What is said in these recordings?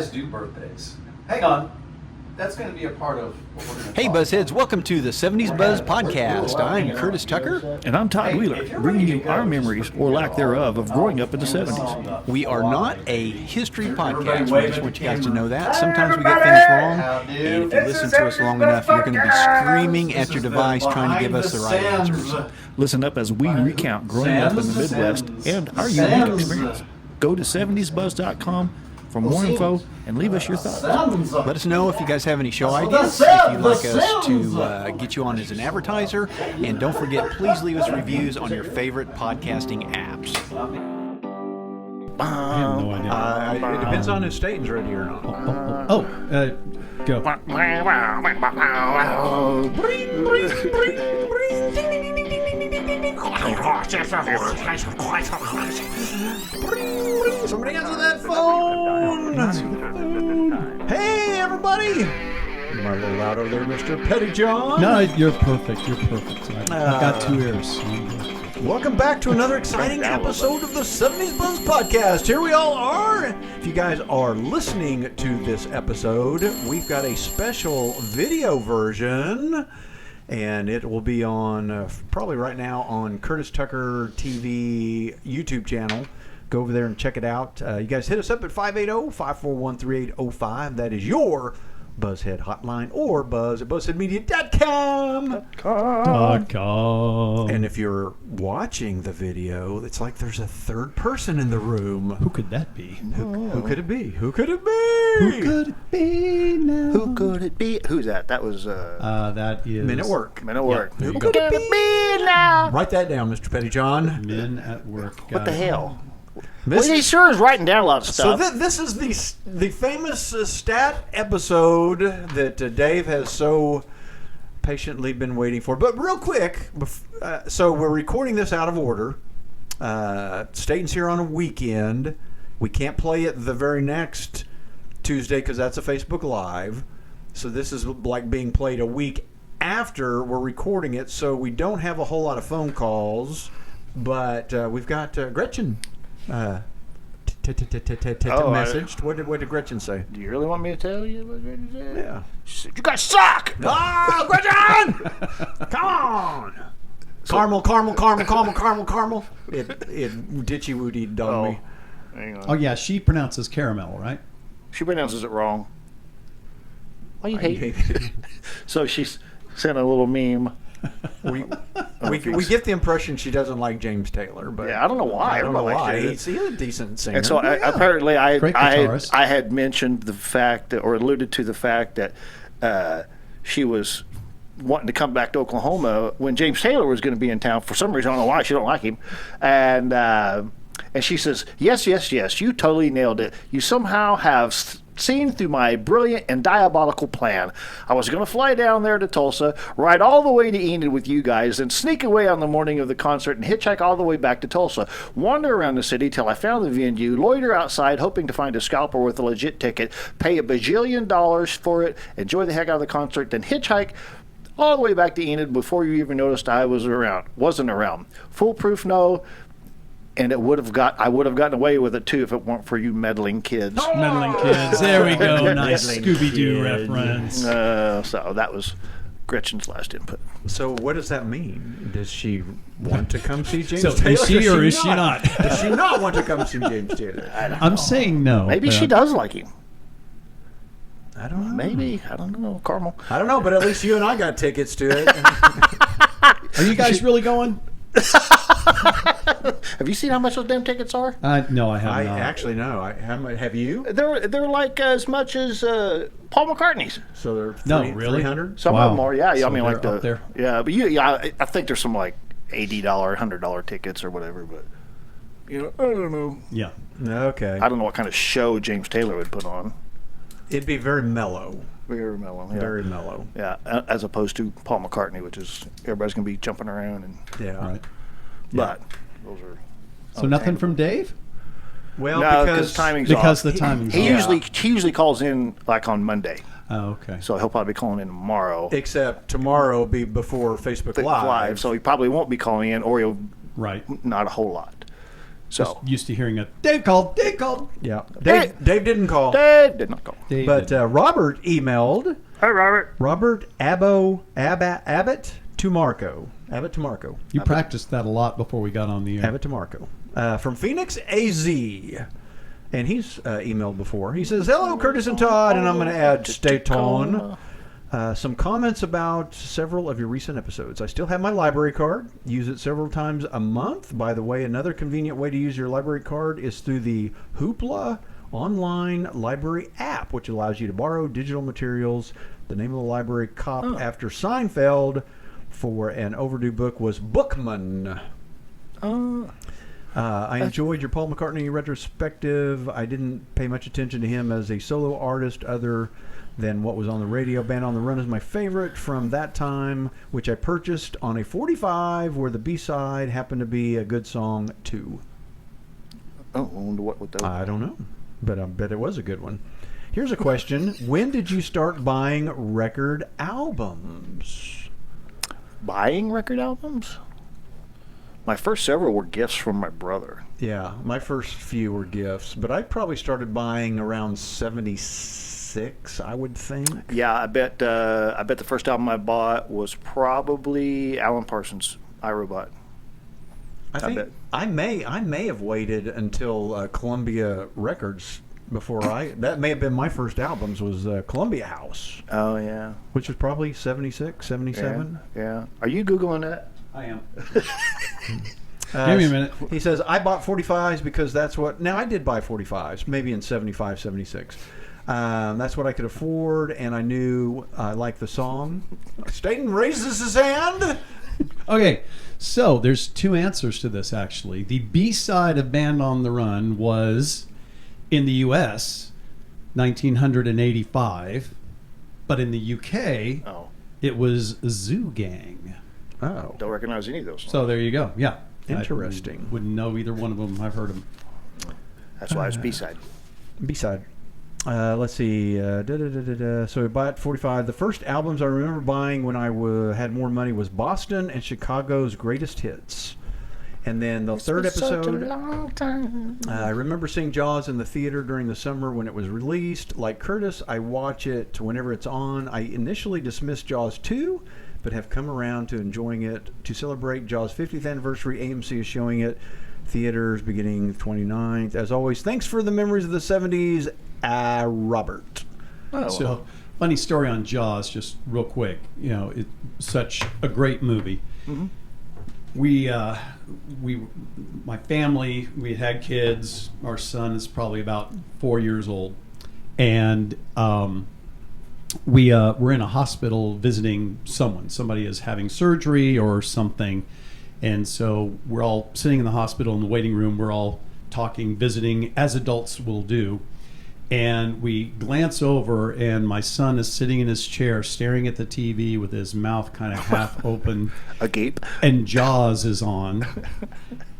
guys do birthdays? Hang on. That's going to be a part of what we're going to Hey, Buzzheads, welcome to the 70's Buzz Podcast. I'm Curtis Tucker. And I'm Todd Wheeler, bringing you our memories, or lack thereof, of growing up in the 70s. We are not a history podcast. We just want you guys to know that. Sometimes we get things wrong, and if you listen to us long enough, you're going to be screaming at your device trying to give us the right answers. Listen up as we recount growing up in the Midwest and our unique experience. Go to 70sbuzz.com for more info and leave us your thoughts. Let us know if you guys have any show ideas, if you'd like us to get you on as an advertiser, and don't forget, please leave us reviews on your favorite podcasting apps. I have no idea. It depends on if Stayton's ready or not. Go. Somebody answer that phone! Hey, everybody! Am I a little loud over there, Mr. Pettyjohn? No, you're perfect. You're perfect. I've got 2 ears. Welcome back to another exciting episode of the 70's Buzz Podcast. Here we all are. If you guys are listening to this episode, we've got a special video version, and it will be on probably right now on Curtis Tucker TV YouTube channel. Go over there and check it out. You guys hit us up at 580-541-3805. That is your Buzzhead hotline, or buzz at buzzheadmedia.com. And if you're watching the video, it's like there's a third person in the room. Who could that be? Who could it be? Who could it be? Who could it be now? Who could it be? Who's that? That was that is Men at Work. Men at Work. Yeah, Who could it be now? Write that down, Mr. Pettyjohn. Men at Work. What the hell? This- Well, he sure is writing down a lot of So stuff. this is the famous stat episode that Dave has so patiently been waiting for. But real quick, so we're recording this out of order. Stayton's here on a weekend. We can't play it the very next Tuesday because that's a Facebook Live. So this is like being played a week after we're recording it. So we don't have a whole lot of phone calls, but we've got Gretchen. Messaged. What did Gretchen say? Do you really want me to tell you what Gretchen said? Yeah. She said, "You guys suck!" Oh, Gretchen! Come on! Caramel. It ditchy woody done me. Hang on. Oh, yeah, she pronounces caramel, right? She pronounces it wrong. Why you hate hate it? So she's sent a little meme. We get the impression she doesn't like James Taylor, but Yeah, I don't know why. I don't know why. Everybody He's a decent singer. And so Yeah. apparently Great guitarist. I had mentioned the fact that, or alluded to the fact that she was wanting to come back to Oklahoma when James Taylor was going to be in town. For some reason, I don't know why, she don't like him. And she says, yes, you totally nailed it. You somehow have seen through my brilliant and diabolical plan. I was going to fly down there to Tulsa, ride all the way to Enid with you guys, and sneak away on the morning of the concert and hitchhike all the way back to Tulsa. Wander around the city till I found the venue, loiter outside hoping to find a scalper with a legit ticket, pay $1 bajillion for it, enjoy the heck out of the concert, then hitchhike all the way back to Enid before you even noticed I wasn't around. Foolproof, no. And I would have gotten away with it too if it weren't for you meddling kids. Meddling kids. There we go. Nice Scooby-Doo reference. So that was Gretchen's last input. So what does that mean? Does she want to come see James So Taylor? is she or is she not? Does she not want to come see James Taylor? I'm saying no. Maybe she does like him. I don't know. Maybe. I don't know. Caramel. I don't know, but at least you and I got tickets to it. Are you guys really going? Have you seen how much those damn tickets are? No, I have I not. actually know. Have you? They're like as much as Paul McCartney's. So they're No, really? 300? Some Wow. of them are, yeah. So I mean, like they're up there. yeah, but I think there's some like $80, $100 tickets or whatever. But I don't know. Yeah. Okay. I don't know what kind of show James Taylor would put on. It'd be very mellow. Very mellow. Yeah. Very mellow. Yeah, as opposed to Paul McCartney, which is everybody's gonna be jumping around and. Yeah. Right. But those are. So nothing from Dave? Well, No, because timing's Because off. the timing's He off. usually calls in like on Monday, Oh, okay. so he'll probably be calling in tomorrow. except tomorrow will be before Facebook Live. So he probably won't be calling in, or he'll Right. not a whole lot. So Used to hearing a Dave called. Yeah. Hey. Dave didn't call. Dave did not call. Dave But did. Robert emailed. Hey, Robert. Robert Abbott to Marco. Abbott to Marco. You practiced that a lot before we got on the air. Abbott to Marco. From Phoenix, AZ. And he's emailed before. He says, hello, Curtis and Todd, and I'm going to add Stayton. Some comments about several of your recent episodes. I still have my library card. Use it several times a month. By the way, another convenient way to use your library card is through the Hoopla online library app, which allows you to borrow digital materials. The name of the library cop after Seinfeld for an overdue book was Bookman. I enjoyed your Paul McCartney retrospective. I didn't pay much attention to him as a solo artist other than what was on the radio. Band on the Run is my favorite from that time, which I purchased on a 45 where the B-side happened to be a good song too. Oh, I wonder what would that I don't know, but I bet it was a good one. Here's a question. When did you start buying record albums? Buying record albums? My first several were gifts from my brother. Yeah, my first few were gifts, but I probably started buying around 76, I would think. Yeah, I bet the first album I bought was probably Alan Parsons' iRobot. I think bet. I may have waited until Columbia Records before that may have been my first albums was Columbia House, Oh yeah. which was probably 76, 77. Yeah. Are you Googling that? I am. Give me a minute. He says, I bought 45s because that's what... Now, I did buy 45s, maybe in 75, 76. That's what I could afford, and I knew I liked the song. Stayton raises his hand. Okay, so there's two answers to this, actually. The B-side of Band on the Run was, in the U.S., 1985, but in the U.K., it was Zoo Gang. Oh. Don't recognize any of those songs. So there you go. Yeah. Interesting. I wouldn't know either one of them. I've heard them. That's why it's B-side. B-side. Let's see. So we bought 45. The first albums I remember buying when I had more money was Boston and Chicago's Greatest Hits. And then the third episode, I remember seeing Jaws in the theater during the summer when it was released. Like Curtis, I watch it whenever it's on. I initially dismissed Jaws 2, but have come around to enjoying it. To celebrate Jaws' 50th anniversary, AMC is showing it. Theaters beginning 29th. As always, thanks for the memories of the 70s, Robert. So, funny story on Jaws, just real quick. You know, it's such a great movie. Mm-hmm. My family, we had kids. Our son is probably about 4 years old, and we're in a hospital visiting someone. Somebody is having surgery or something, and so we're all sitting in the hospital in the waiting room. We're all talking, visiting, as adults will do. And we glance over, and my son is sitting in his chair staring at the TV with his mouth kind of half open. Agape. And Jaws is on.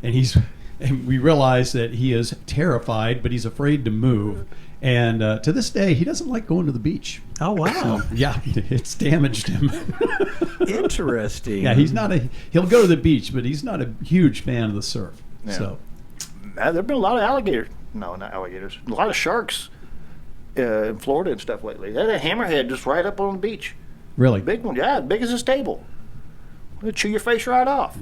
And we realize that he is terrified, but he's afraid to move. And to this day, he doesn't like going to the beach. Oh, wow. So, yeah, it's damaged him. Interesting. Yeah, he'll go to the beach, but he's not a huge fan of the surf. Yeah. So There have been a lot of alligators. No, not alligators. A lot of sharks in Florida and stuff lately. They had a hammerhead just right up on the beach. really, Big one, yeah, big as a stable. It'll chew your face right off.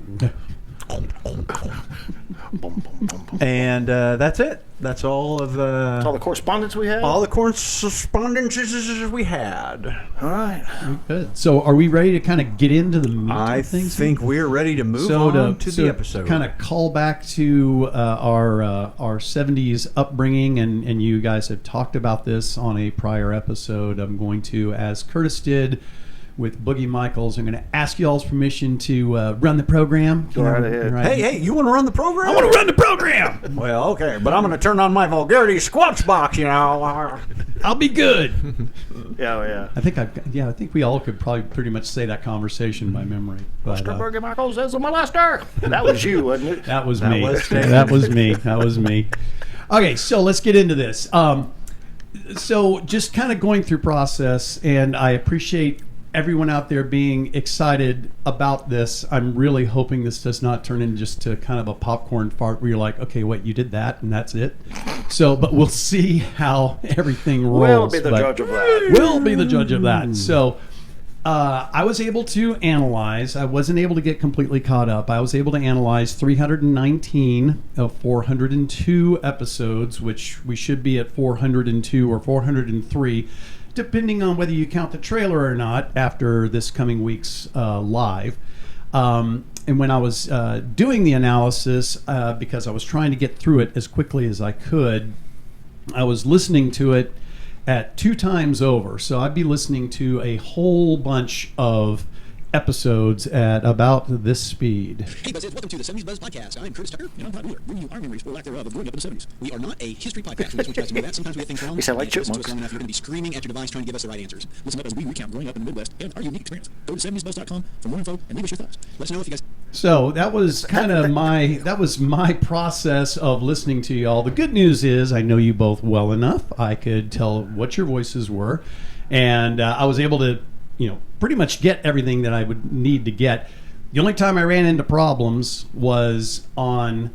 And that's it. That's all of That's all the correspondence we have. all the correspondences we had. All right. good. So are we ready to kind of get into the meat I of things? think we're ready to move on to the episode. Kind of call back to our 70s upbringing, and you guys have talked about this on a prior episode. I'm going to, as Curtis did with Boogie Michaels, I'm going to ask you all's permission to run the program. Go right ahead. Hey, you want to run the program? I want to run the program. Well, okay, but I'm going to turn on my vulgarity squatch box, you know. I'll be good. Yeah. I think we all could probably pretty much say that conversation by memory. But, Mr. Burger Michaels is a molester. That was you, wasn't it? That was me. was Stayton. That was me. Okay, so let's get into this. So just kind of going through process, and I appreciate everyone out there being excited about this. I'm really hoping this does not turn into just to kind of a popcorn fart where you're like, okay, wait, you did that and that's it. So, but we'll see how everything rolls. We'll be the judge of that. We'll be the judge of that. So, I was able to analyze. I wasn't able to get completely caught up. I was able to analyze 319 of 402 episodes, which we should be at 402 or 403, depending on whether you count the trailer or not after this coming week's live. And when I was doing the analysis, because I was trying to get through it as quickly as I could, I was listening to it at 2 times over. So I'd be listening to a whole bunch of episodes at about this speed. Hey Buzzheads, welcome to the 70's Buzz Podcast. I'm Curtis Tucker, and I'm Todd Wheeler, bringing you our memories or lack thereof of growing up in the 70s. We are not a history podcast, and that's what you guys know that. Sometimes we get things wrong. We sound like If you listen to us chipmunks. long enough, you're going to be screaming at your device trying to give us the right answers. Listen up as we recount growing up in the Midwest and our unique experience. Go to 70'sbuzz.com for more info and leave us your thoughts. Let us know if you guys... So that was kind of my process of listening to y'all. The good news is I know you both well enough. I could tell what your voices were, and I was able to, pretty much get everything that I would need to get. The only time I ran into problems was on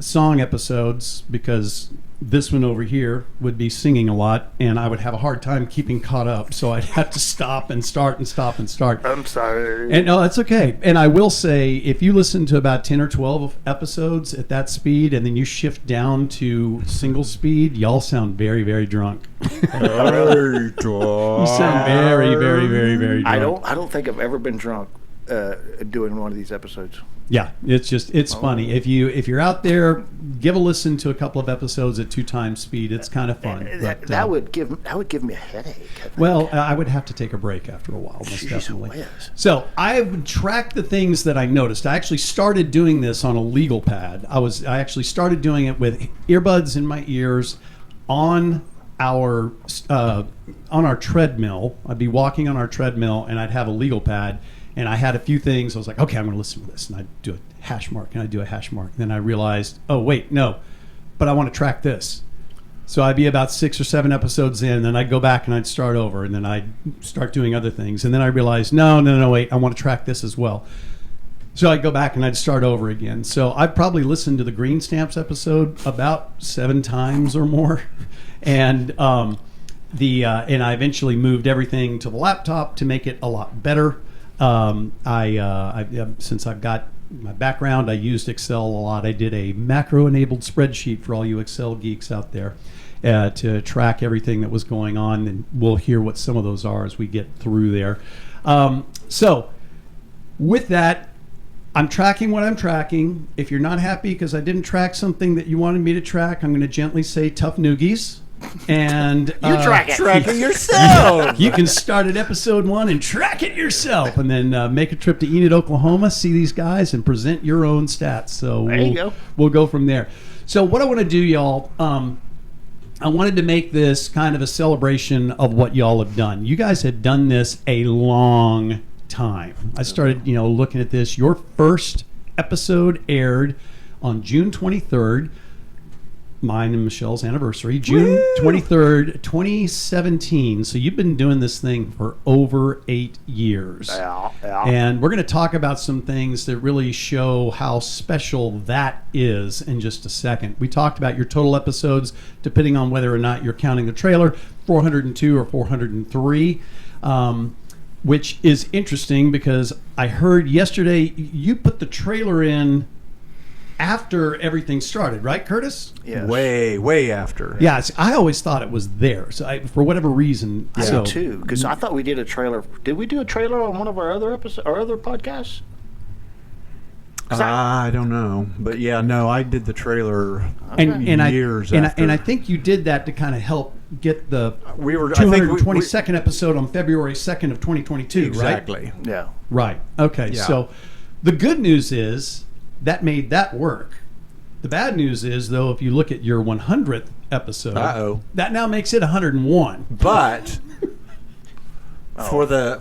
song episodes, because this one over here would be singing a lot, and I would have a hard time keeping caught up. So I'd have to stop and start and stop and start. I'm sorry. And no, that's okay. And I will say, if you listen to about 10 or 12 episodes at that speed, and then you shift down to single speed, y'all sound very, very drunk. You sound very, very, very, very drunk. I don't think I've ever been drunk doing one of these episodes. Yeah, it's funny. If you're out there, give a listen to a couple of episodes at 2 times speed. It's kind of fun. That would give me a headache. Well, I would have to take a break after a while, most Jeez definitely. whiz. So I would track the things that I noticed. I actually started doing this on a legal pad. I actually started doing it with earbuds in my ears on our treadmill. I'd be walking on our treadmill, and I'd have a legal pad. And I had a few things. I was like, okay, I'm going to listen to this. And I'd do a hash mark, and I'd do a hash mark. Then I realized, oh, wait, no, but I want to track this. So I'd be about 6 or 7 episodes in, and then I'd go back and I'd start over, and then I'd start doing other things. And then I realized, no, wait, I want to track this as well. So I'd go back and I'd start over again. So I'd probably listened to the Green Stamps episode about 7 times or more. And and I eventually moved everything to the laptop to make it a lot better. Since I've got my background, I used Excel a lot. I did a macro-enabled spreadsheet for all you Excel geeks out there to track everything that was going on, and we'll hear what some of those are as we get through there. So with that, I'm tracking what I'm tracking. If you're not happy because I didn't track something that you wanted me to track, I'm going to gently say tough noogies. And You track it. Track it yourself. you can start at episode 1 and track it yourself, and then make a trip to Enid, Oklahoma, see these guys, and present your own stats. So There you go. We'll go from there. So what I want to do, y'all, I wanted to make this kind of a celebration of what y'all have done. You guys had done this a long time. I started, looking at this. Your first episode aired on June 23rd. Mine and Michelle's anniversary, June 23rd, 2017. So you've been doing this thing for over 8 years. Yeah. And we're going to talk about some things that really show how special that is in just a second. We talked about your total episodes, depending on whether or not you're counting the trailer, 402 or 403, which is interesting because I heard yesterday you put the trailer in after everything started, right, Curtis? Yes. Way after. Yeah, I always thought it was there. So for whatever reason, I do too, because I thought we did a trailer. Did we do a trailer on one of our other episodes, our other podcasts? I don't know, but yeah, no, I did the trailer and years after. And I think you did that to kind of help get the We were- I 222nd episode on February 2nd of 2022, exactly. right? Yeah. Right. Okay. Yeah. So the good news is that made that work. The bad news is, though, if you look at your 100th episode, Uh-oh. that now makes it 101. But For the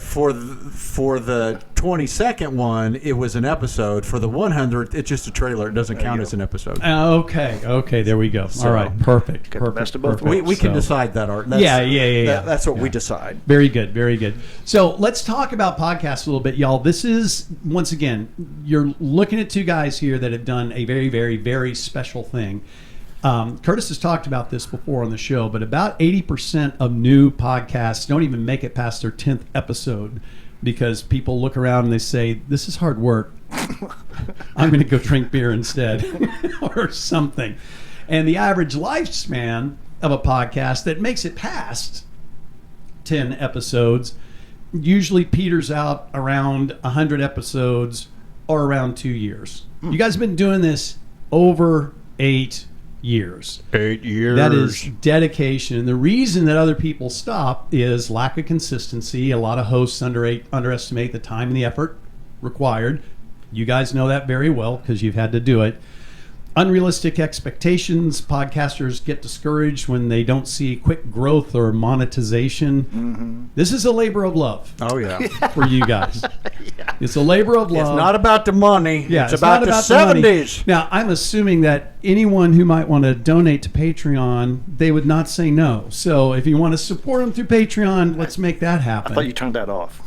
22nd one, it was an episode. For the 100th, it's just a trailer. It doesn't count as an episode. Okay, there we go. All right, perfect. Get the best of both worlds. We can decide that, Art. That's, Yeah. That's what we decide. Very good. So let's talk about podcasts a little bit, y'all. This is, once again, you're looking at two guys here that have done a very, very, very special thing. Curtis has talked about this before on the show, but about 80% of new podcasts don't even make it past their 10th episode because people look around and they say, this is hard work. I'm going to go drink beer instead or something. And the average lifespan of a podcast that makes it past 10 episodes usually peters out around 100 episodes or around 2 years. You guys have been doing this over 8 years. 8 years. That is dedication. And the reason that other people stop is lack of consistency. A lot of hosts underestimate the time and the effort required. You guys know that very well because you've had to do it. Unrealistic expectations. Podcasters get discouraged when they don't see quick growth or monetization. Mm-hmm. This is a labor of love. Oh, yeah. For you guys. Yeah. It's a labor of love. It's not about the money. Yeah, it's about the 70s. Now, I'm assuming that anyone who might want to donate to Patreon, they would not say no. So if you want to support them through Patreon, let's make that happen. I thought you turned that off.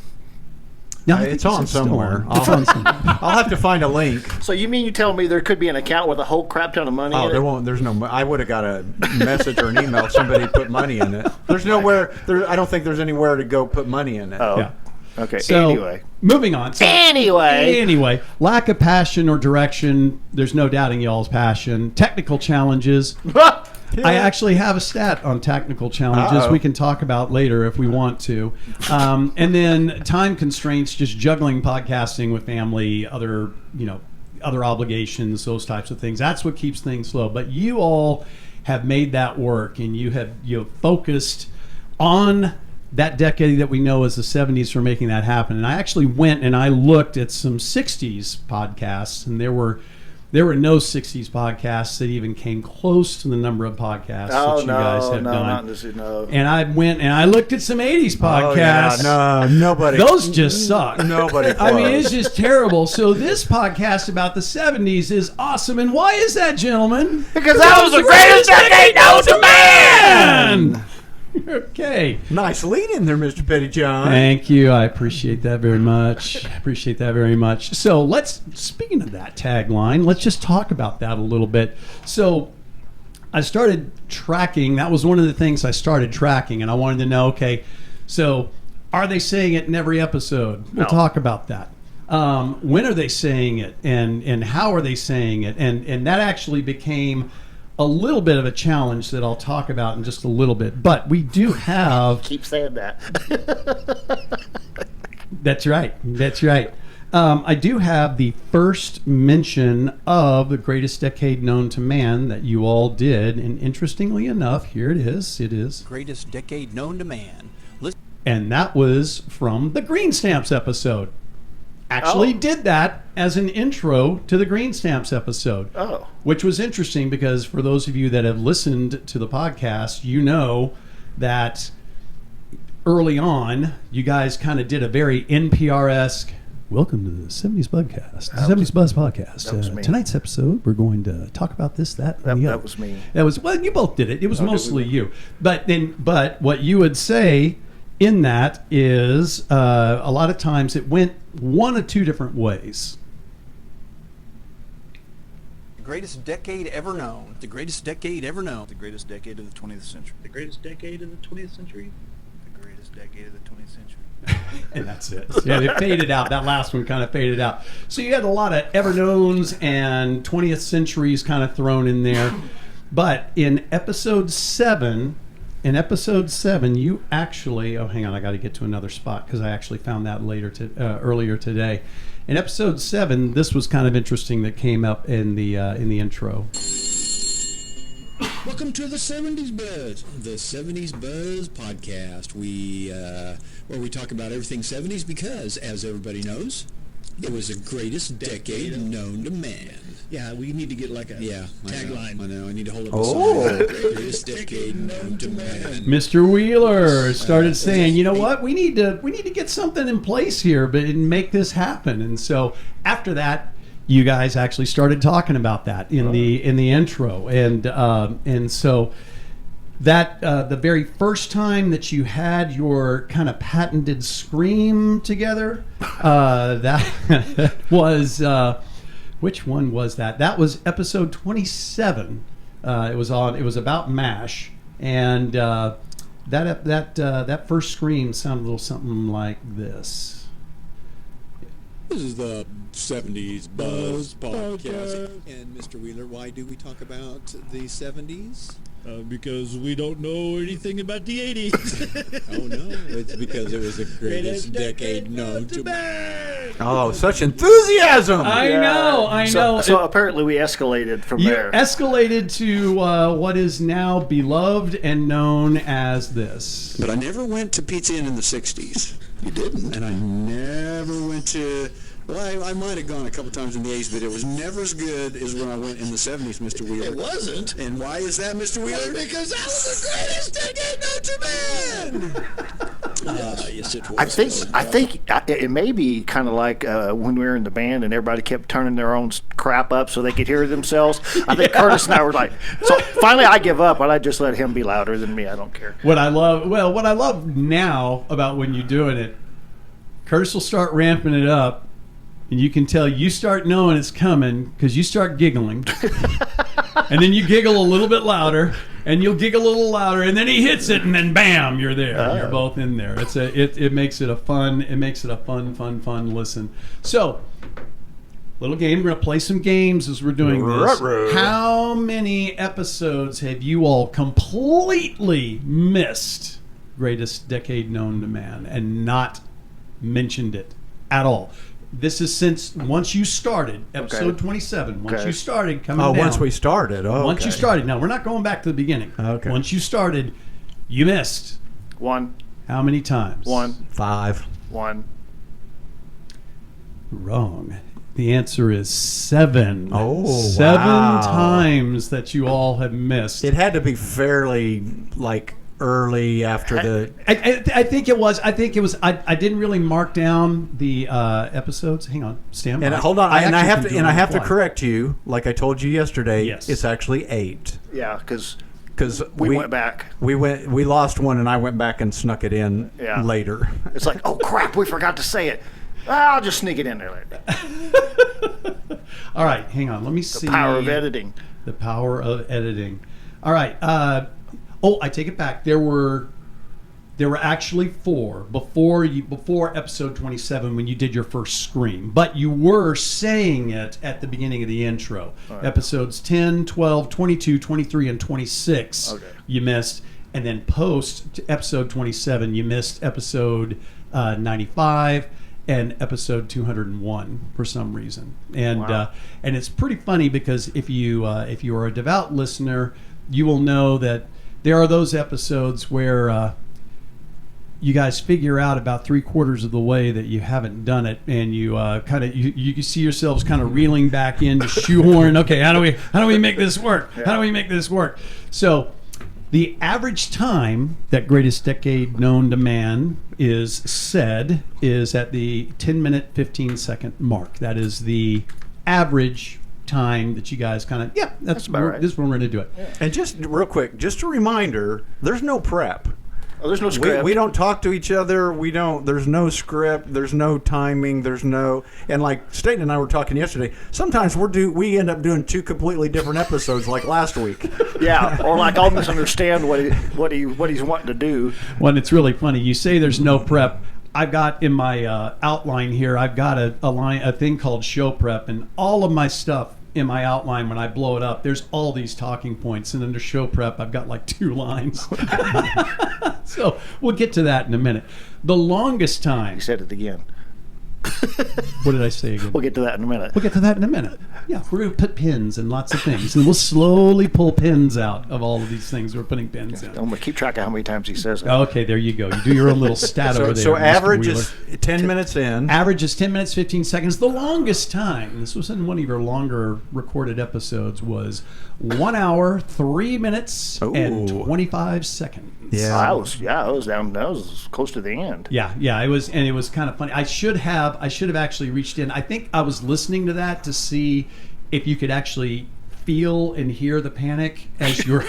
No, it's on somewhere. It's on somewhere. I'll have to find a link. So you mean you tell me there could be an account with a whole crap ton of money in there it? won't. There's no. I would have got a message or an email. Somebody put money in it. There's nowhere. I don't think there's anywhere to go put money in it. Oh. Yeah. Okay. So, anyway. Moving on. So, Anyway. Lack of passion or direction. There's no doubting y'all's passion. Technical challenges. I actually have a stat on technical challenges we can talk about later if we want to. And then time constraints, just juggling podcasting with family, other obligations, those types of things. That's what keeps things slow. But you all have made that work, and you have focused on that decade that we know as the 70s for making that happen. And I actually went and I looked at some 60s podcasts, and there were no 60s podcasts that even came close to the number of podcasts that you guys have done. No. And I went and I looked at some 80s podcasts. No, nobody. Those just suck. Nobody. I mean, it's just terrible. So this podcast about the 70s is awesome. And why is that, gentlemen? Because that was the greatest decade known to man! Okay. Nice lead in there, Mr. Pettyjohn. Thank you. I appreciate that very much. So speaking of that tagline, let's just talk about that a little bit. So I started tracking. That was one of the things I started tracking, and I wanted to know, okay, so are they saying it in every episode? We'll talk about that. When are they saying it, and how are they saying it? And that actually became a little bit of a challenge that I'll talk about in just a little bit. But we do have... Keep saying that. That's right. I do have the first mention of the greatest decade known to man that you all did. And interestingly enough, here it is. It is Greatest decade known to man. and that was from the Green Stamps episode. Actually did that as an intro to the Green Stamps episode. Oh. Which was interesting because for those of you that have listened to the podcast, you know that early on, you guys kind of did a very NPR-esque, welcome to the 70's Buzzcast, the 70's Buzz Podcast. That was me. Tonight's episode, we're going to talk about this, that, and the other. That was me. Well, you both did it. It was mostly you. But what you would say in that is a lot of times it went one of two different ways. The greatest decade ever known. The greatest decade ever known. The greatest decade of the 20th century. The greatest decade of the 20th century. The greatest decade of the 20th century. And that's it. Yeah, it faded out. That last one kind of faded out. So you had a lot of ever-knowns and 20th centuries kind of thrown in there. But in episode 7, you actually... Oh, hang on. I got to get to another spot because I actually found that earlier today. In episode 7, this was kind of interesting that came up in the intro. Welcome to the 70's Buzz, the 70's Buzz podcast. We talk about everything 70's because, as everybody knows, It was the greatest decade known to man. Yeah, we need to get like a tagline. I know. I need to hold up Oh. a sign. Greatest decade known to man. Mr. Wheeler started saying, "You know what? We need to get something in place here, but and make this happen." And so after that, you guys actually started talking about that in the intro, and so that the very first time that you had your kind of patented scream together, that was which one was that? That was episode 27. It was about MASH, and that first scream sounded a little something like this. This is the 70's Buzz Podcast. And Mr. Wheeler, why do we talk about the 70s? Because we don't know anything about the 80s. Oh, no. It's because it was the greatest decade known to man. Oh, such enthusiasm! I know. So apparently we escalated from You there. escalated to what is now beloved and known as this. But I never went to Pizza Inn in the 60s. You didn't? And I never went to... Well, I might have gone a couple times in the 80s, but it was never as good as when I went in the 70s, Mr. Wheeler. It wasn't. And why is that, Mr. Wheeler? Because that was the greatest decade known to man! Yes, it was. I think it may be kind of like when we were in the band and everybody kept turning their own crap up so they could hear themselves. I think Curtis and I were like, so finally I give up and I just let him be louder than me. I don't care. What I love now about when you're doing it, Curtis will start ramping it up, and you can tell you start knowing it's coming because you start giggling. And then you giggle a little bit louder, and you'll giggle a little louder, and then he hits it, and then bam, you're there. You're both in there. It makes it a fun listen. So, little game. We're gonna play some games as we're doing this. How many episodes have you all completely missed? Greatest decade known to man, and not mentioned it at all. This is since once you started episode 27. Once you started coming down. Once we started. Oh, Once you started. Now, we're not going back to the beginning. Okay. Once you started, you missed. 1, How many times? 1, 5. 1. Wrong. The answer is 7. Oh, 7 wow. times that you all have missed. It had to be fairly early after the. I think it was. I didn't really mark down the episodes. Hang on, stand by. And hold on, I have to correct. correct you. Like I told you yesterday, Yes. it's actually 8. Yeah, because we went back. We lost one, and I went back and snuck it in later. It's like, oh crap, we forgot to say it. I'll just sneak it in there later. All right, hang on. Let me see. The power of editing. The power of editing. All right. I take it back. There were actually 4 before episode 27 when you did your first scream, but you were saying it at the beginning of the intro. Right. Episodes 10, 12, 22, 23, and 26 you missed, and then post episode 27 you missed episode 95 and episode 201 for some reason. And and it's pretty funny because if you are a devout listener, you will know that there are those episodes where you guys figure out about 3/4 of the way that you haven't done it, and you you see yourselves kind of reeling back in to shoehorn. Okay, how do we make this work? How do we make this work? So, the average time that greatest decade known to man is at the 10-minute 15-second mark. That is the average time that you guys kind of that's about right. This is when we're going to do it. And just real quick, just a reminder: there's no prep. Oh, there's no script. We don't talk to each other. There's no script. There's no timing. And like Stayton and I were talking yesterday. Sometimes we end up doing 2 completely different episodes, like last week. Yeah, or like I'll misunderstand what he's wanting to do. Well, it's really funny. You say there's no prep. I've got in my outline here. I've got a thing called show prep, and all of my stuff in my outline, when I blow it up, there's all these talking points, and under show prep I've got like 2 lines. So we'll get to that in a minute. The longest time. He said it again. What did I say again? We'll get to that in a minute. We'll get to that in a minute. Yeah, we're going to put pins in lots of things. And we'll slowly pull pins out of all of these things we're putting pins in. I'm going to keep track of how many times he says it. Okay, there you go. You do your own little stat over there. So Mr. average Wheeler. is 10 minutes in. Average is 10 minutes, 15 seconds. The longest time, this was in one of your longer recorded episodes, was 1 hour, 3 minutes, and Ooh. 25 seconds. Yeah. I was down. That was close to the end. Yeah, it was kind of funny. I should have actually reached in. I think I was listening to that to see if you could actually feel and hear the panic as you were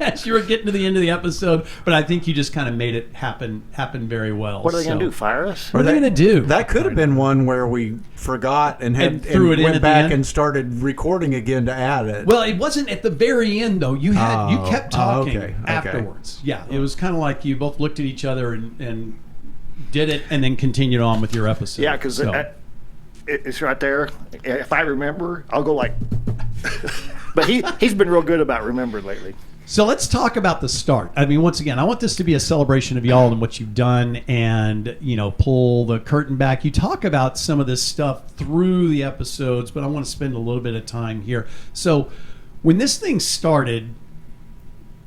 as you were getting to the end of the episode. But I think you just kind of made it happen very well. What are they going to do? Fire us? What are they going to do? That could have been one where we forgot and threw it in went at the back end? and started recording again to add it. Well, it wasn't at the very end though. You kept talking okay. afterwards. Yeah, it was kind of like you both looked at each other and did it, and then continued on with your episode. Yeah, because it's right there. If I remember, I'll go like. But he's been real good about remembering lately. So let's talk about the start. I mean, once again, I want this to be a celebration of y'all and what you've done, and pull the curtain back. You talk about some of this stuff through the episodes, but I want to spend a little bit of time here. So when this thing started,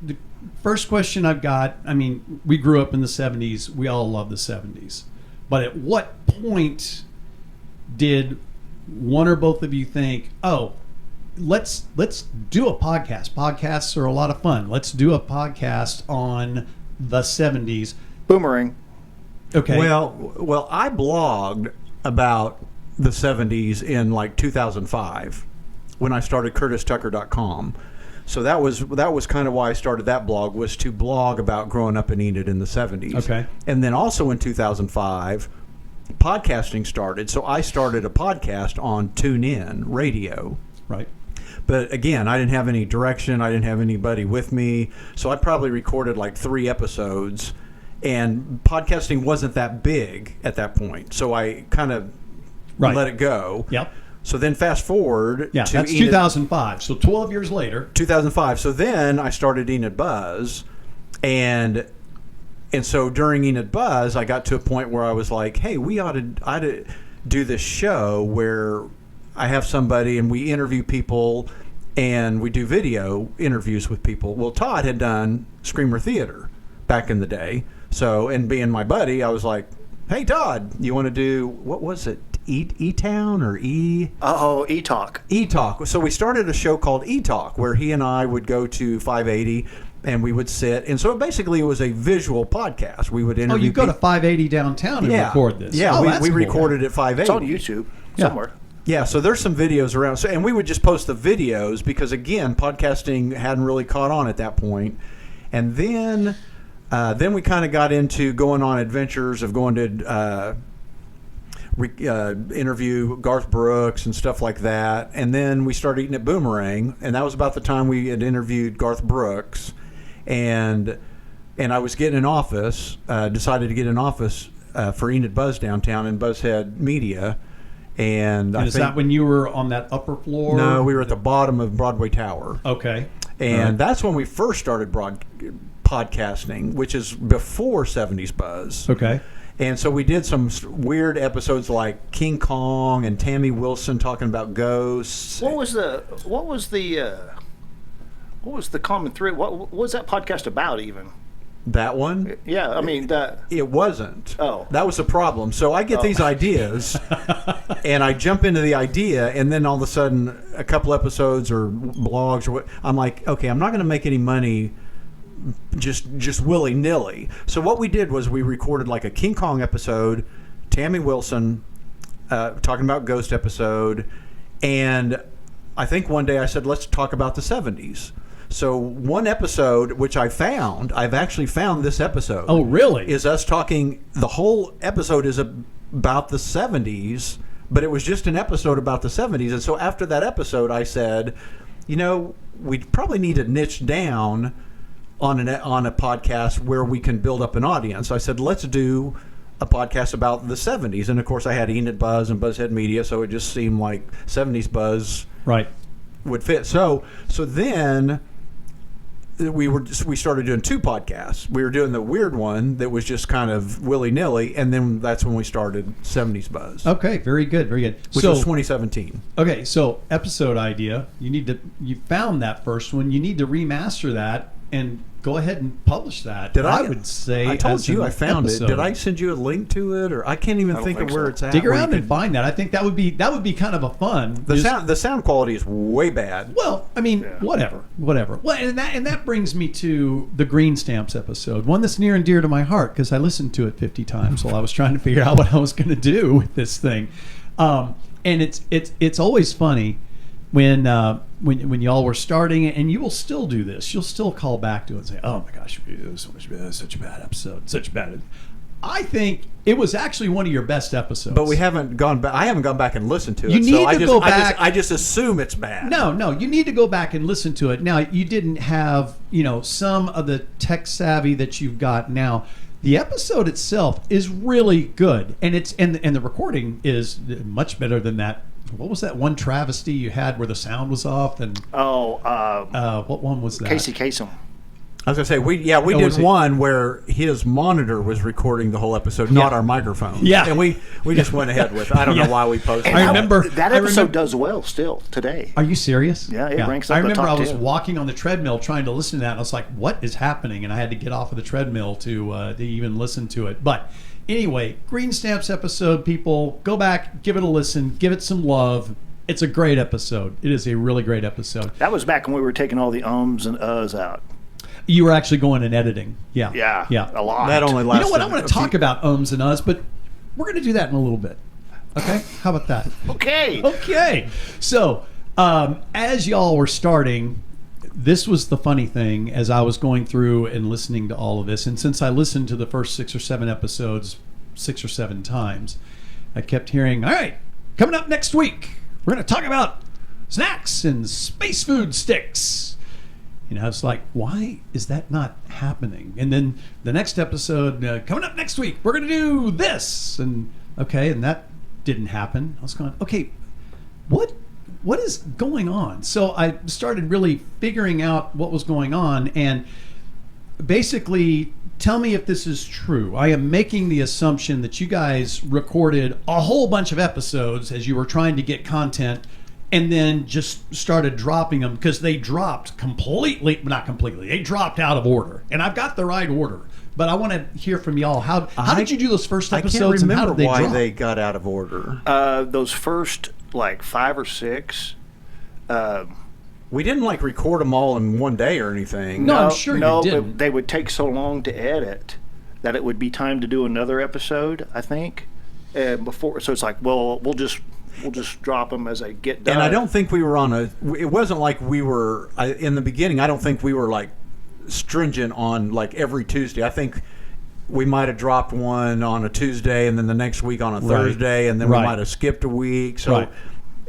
the first question I've got, I mean, we grew up in the 70s. We all love the 70s. But at what point did one or both of you think, oh, let's do a podcast? Podcasts are a lot of fun. Let's do a podcast on the 70s. Boomerang. Okay. Well, I blogged about the 70s in like 2005 when I started CurtisTucker.com. So that was kind of why I started that blog, was to blog about growing up in Enid in the 70s. Okay. And then also in 2005, podcasting started. So I started a podcast on TuneIn Radio. Right. But again, I didn't have any direction. I didn't have anybody with me. So I probably recorded like 3 episodes. And podcasting wasn't that big at that point. So I kind of let it go. Yep. So then fast forward Yeah, to that's Enid, 2005. So 12 years later. 2005. So then I started Enid Buzz. And so during Enid Buzz, I got to a point where I was like, hey, I ought to do this show where I have somebody and we interview people and we do video interviews with people. Well, Todd had done Screamer Theater back in the day. So, and being my buddy, I was like, hey, Todd, you want to do, what was it? E-Town or E-Talk. E-Talk. So we started a show called E-Talk where he and I would go to 580 and we would sit. And so basically it was a visual podcast. We would interview. Oh, you go to 580 downtown and record this. Yeah, oh, we recorded at 580. It's on YouTube somewhere. Yeah, so there's some videos around. So, and we would just post the videos because, again, podcasting hadn't really caught on at that point. And then we kind of got into going on adventures of going to interview Garth Brooks and stuff like that. And then we started eating at Boomerang, and that was about the time we had interviewed Garth Brooks. And I was getting an office, decided to get an office for Enid Buzz downtown in Buzzhead Media. And I is that when you were on that upper floor? No, we were at the bottom of Broadway Tower. Okay. And that's when we first started podcasting, which is before 70's Buzz. Okay. And so we did some weird episodes like King Kong and Tammy Wilson talking about ghosts. What was the common thread? What was that podcast about even? That one? Yeah, I mean it wasn't. Oh. That was the problem. So I get these ideas and I jump into the idea, and then all of a sudden a couple episodes or blogs or what, I'm like, okay, I'm not going to make any money just willy-nilly. So what we did was we recorded like a King Kong episode, Tammy Wilson talking about ghost episode, and I think one day I said, let's talk about the 70s. So one episode, which I've actually found this episode. Oh, really? Is us talking, the whole episode is about the 70s, but it was just an episode about the 70s. And so after that episode, I said, we probably need to niche down on a podcast where we can build up an audience. I said, let's do a podcast about the 70s. And of course, I had Enid Buzz and Buzzhead Media, so it just seemed like 70's Buzz right would fit. So then we started doing 2 podcasts. We were doing the weird one that was just kind of willy-nilly, and then that's when we started 70's Buzz. Okay, very good, very good. Which was 2017. Okay, so episode idea. You found that first one. You need to remaster that and go ahead and publish that. I would say I told you I found episode. it. Did I send you a link to it, or I can't even think of where it's at? Dig around and find that. I think that would be kind of a fun. The sound quality is way bad. Well, I mean, whatever. Well, and that brings me to the Green Stamps episode, one that's near and dear to my heart because I listened to it 50 times while I was trying to figure out what I was going to do with this thing. And it's always funny when y'all were starting it, and you will still do this. You'll still call back to it and say, "Oh my gosh, it was such a bad episode, such a bad." I think it was actually one of your best episodes. But we haven't gone back. I haven't gone back and listened to it. You need to go back. I just assume it's bad. No, you need to go back and listen to it. Now, you didn't have, some of the tech savvy that you've got now. The episode itself is really good, and the recording is much better than that. What was that one travesty you had where the sound was off? And what one was that? Casey Kasem. I was gonna say we did one where his monitor was recording the whole episode, not our microphone. Yeah, and we just went ahead with it. I don't know why we posted. I remember that episode does well still today. Are you serious? Yeah, it ranks up. I remember the top I was 10. walking on the treadmill trying to listen to that, and I was like, "What is happening?" And I had to get off of the treadmill to even listen to it. But anyway, Green Stamps episode, people, go back, give it a listen, give it some love. It's a great episode. It is a really great episode. That was back when we were taking all the ums and uhs out. You were actually going and editing. Yeah, a lot. That only lasted. You know what? I'm going to talk about ums and uhs, but we're going to do that in a little bit. Okay? How about that? Okay. So, as y'all were starting, this was the funny thing as I was going through and listening to all of this. And since I listened to the first 6 or 7 episodes 6 or 7 times, I kept hearing, all right, coming up next week, we're going to talk about snacks and space food sticks. I was like, why is that not happening? And then the next episode, coming up next week, we're going to do this. And that didn't happen. I was going, okay, what is going on? So I started really figuring out what was going on. And basically, tell me if this is true. I am making the assumption that you guys recorded a whole bunch of episodes as you were trying to get content, and then just started dropping them because they dropped not completely. They dropped out of order. And I've got the right order. But I want to hear from y'all. How did you do those first episodes? I can't remember why drop? they got out of order. Those first, 5 or 6... we didn't record them all in one day or anything. No, I'm sure you didn't. But they would take so long to edit that it would be time to do another episode, I think. So it's we'll just drop them as they get done. And I don't think we were it wasn't like we were, in the beginning, I don't think we were stringent on every Tuesday. I think we might have dropped one on a Tuesday and then the next week on a Thursday, and then we might have skipped a week. So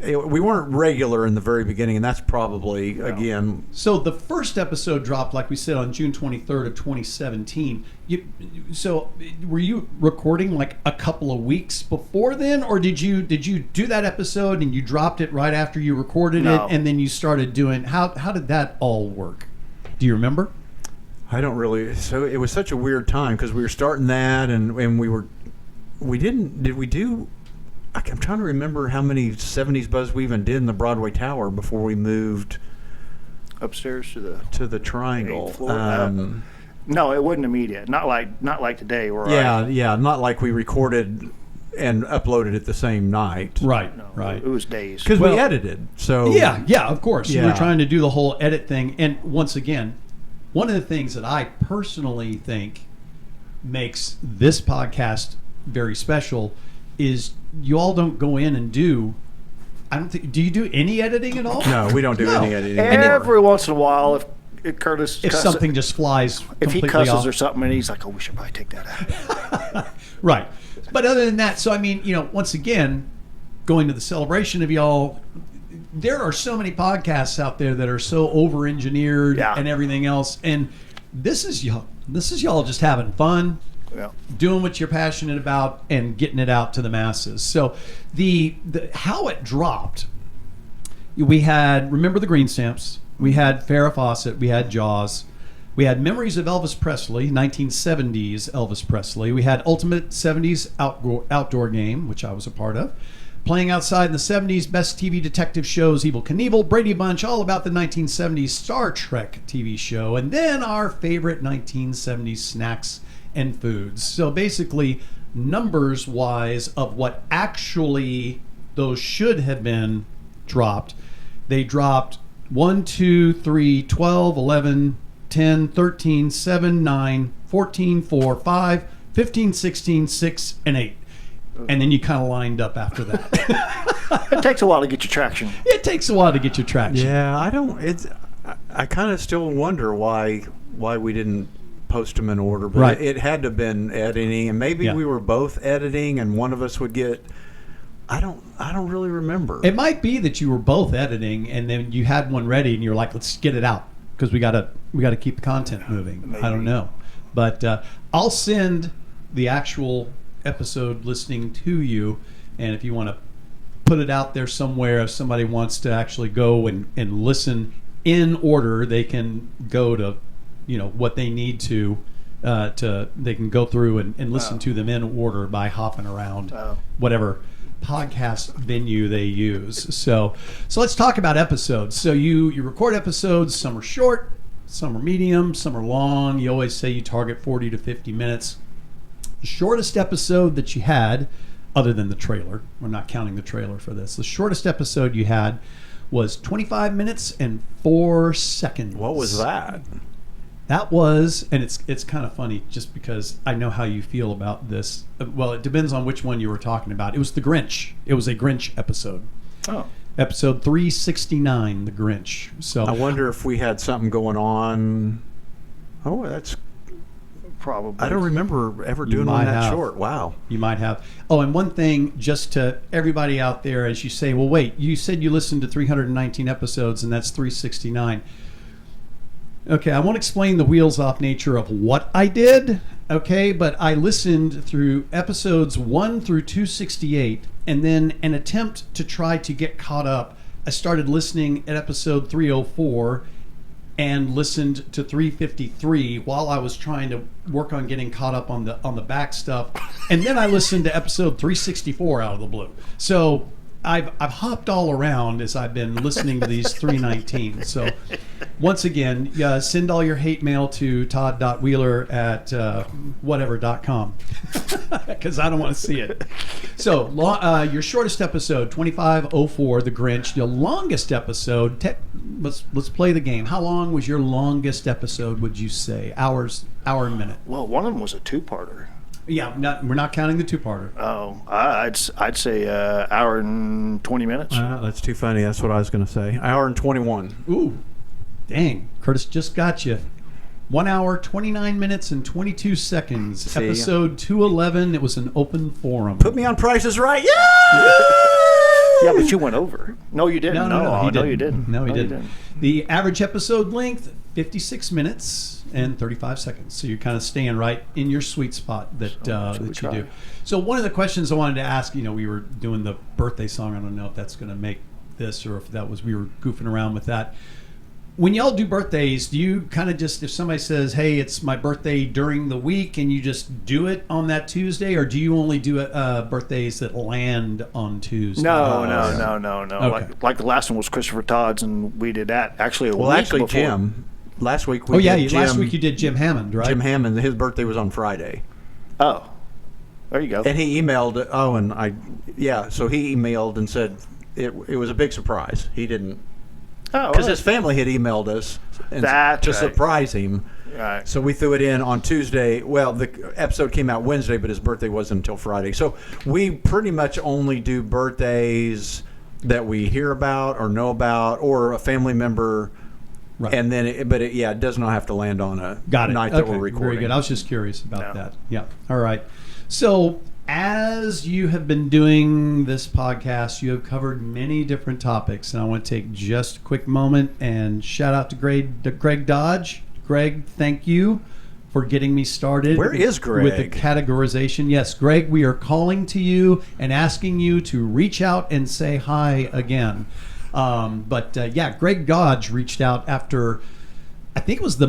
we weren't regular in the very beginning, and that's probably, again... So the first episode dropped, like we said, on June 23rd of 2017. So were you recording a couple of weeks before then, or did you do that episode and you dropped it right after you recorded it, and then you started doing... How did that all work? Do you remember? I don't really... So it was such a weird time, because we were starting that, and we didn't... Did we do... I'm trying to remember how many 70's Buzz we even did in the Broadway Tower before we moved upstairs to the Triangle. No, it wasn't immediate. Not like today. Not like we recorded and uploaded it the same night. Right. It was days because we edited. So yeah, of course. You were trying to do the whole edit thing, and once again, one of the things that I personally think makes this podcast very special is you all don't go in and do. Do you do any editing at all? No, we don't do any editing. Every once in a while, if Curtis, if something just flies, if he cusses off. or something, and he's like, "Oh, we should probably take that out." Right, but other than that, so I mean, once again, going to the celebration of y'all, there are so many podcasts out there that are so over-engineered and everything else, and this is y'all. This is y'all just having fun. Yeah. Doing what you're passionate about and getting it out to the masses. So the how it dropped, we had, remember the Green Stamps, we had Farrah Fawcett, we had Jaws, We had Memories of Elvis Presley, 1970s Elvis Presley. We had Ultimate 70s Outdoor Game, which I was a part of. Playing Outside in the 70s, Best TV Detective Shows, Evel Knievel, Brady Bunch, all about the 1970s Star Trek TV show. And then our favorite 1970s snacks and foods. So basically, numbers-wise of what actually those should have been dropped, they dropped 1, 2, 3, 12, 11, 10, 13, 7, 9, 14, 4, 5, 15, 16, 6, and 8. And then you kind of lined up after that. It takes a while to get your traction. It takes a while to get your traction. Yeah, I kind of still wonder why we didn't post them in order, but Right. it had to have been editing, and maybe Yeah. we were both editing, and one of us would get. I don't really remember. It might be that you were both editing, and then you had one ready, and you're like, "Let's get it out because we gotta keep the content moving." Maybe. I don't know, but I'll send the actual episode listening to you, and if you want to put it out there somewhere, if somebody wants to actually go and listen in order, they can go to what they need to they can go through and listen to them in order by hopping around whatever podcast venue they use. So let's talk about episodes. So you record episodes. Some are short, some are medium, some are long. You always say you target 40 to 50 minutes. The shortest episode that you had, other than the trailer, we're not counting the trailer for this, the shortest episode you had was 25 minutes and 4 seconds. What was that? That was, and it's kind of funny just because I know how you feel about this. Well, it depends on which one you were talking about. It was The Grinch. It was a Grinch episode. Oh. Episode 369, The Grinch. So I wonder if we had something going on. Oh, that's. Probably. I don't remember ever You doing one might that have. short. Wow. you might have. Oh, and one thing, just to everybody out there, as you say, well, wait, you said you listened to 319 episodes, and that's 369. Okay, I won't explain the wheels-off nature of what I did, okay, but I listened through episodes 1 through 268, and then an attempt to try to get caught up. I started listening at episode 304 and listened to 353 while I was trying to work on getting caught up on the back stuff, and then I listened to episode 364 out of the blue. So I've hopped all around as I've been listening to these 319. So once again, send all your hate mail to todd.wheeler at whatever.com because I don't want to see it. So your shortest episode, 2504, The Grinch. Your longest episode, let's play the game. How long was your longest episode, would you say? Hour and minute? Well, one of them was a two-parter. Yeah, we're not counting the two-parter. Oh, I'd say hour and 20 minutes. That's too funny. That's what I was going to say. Hour and 21. Ooh, dang. Curtis just got you. 1 hour, 29 minutes, and 22 seconds. See? Episode 211. It was an open forum. Put me on Price is Right. Yeah! Yeah, but you went over. No, you didn't. No, he didn't. you didn't. No, he didn't. The average episode length, 56 minutes and 35 seconds. So you're kind of staying right in your sweet spot that you do. So one of the questions I wanted to ask, we were doing the birthday song. I don't know if that's going to make this or if we were goofing around with that. When y'all do birthdays, do you kind of just, if somebody says, hey, it's my birthday during the week, and you just do it on that Tuesday, or do you only do birthdays that land on Tuesday? No. Okay. Like the last one was Christopher Todd's, and we did that actually a week Actually, before. Jim. Last week we did Jim. Last week you did Jim Hammond, right? Jim Hammond. His birthday was on Friday. Oh, there you go. And he emailed. So he emailed and said it was a big surprise. He didn't. Because his family had emailed us to surprise him. Right. So we threw it in on Tuesday. Well, the episode came out Wednesday, but his birthday wasn't until Friday. So we pretty much only do birthdays that we hear about or know about, or a family member. Right. And then, it does not have to land on a night that we're recording. Very good. I was just curious about that. Yeah. All right. So as you have been doing this podcast, you have covered many different topics, and I want to take just a quick moment and shout out to Greg Dodge. Greg, thank you for getting me started. Where is Greg? With the categorization. Yes, Greg, we are calling to you and asking you to reach out and say hi again. Greg Dodge reached out after I think it was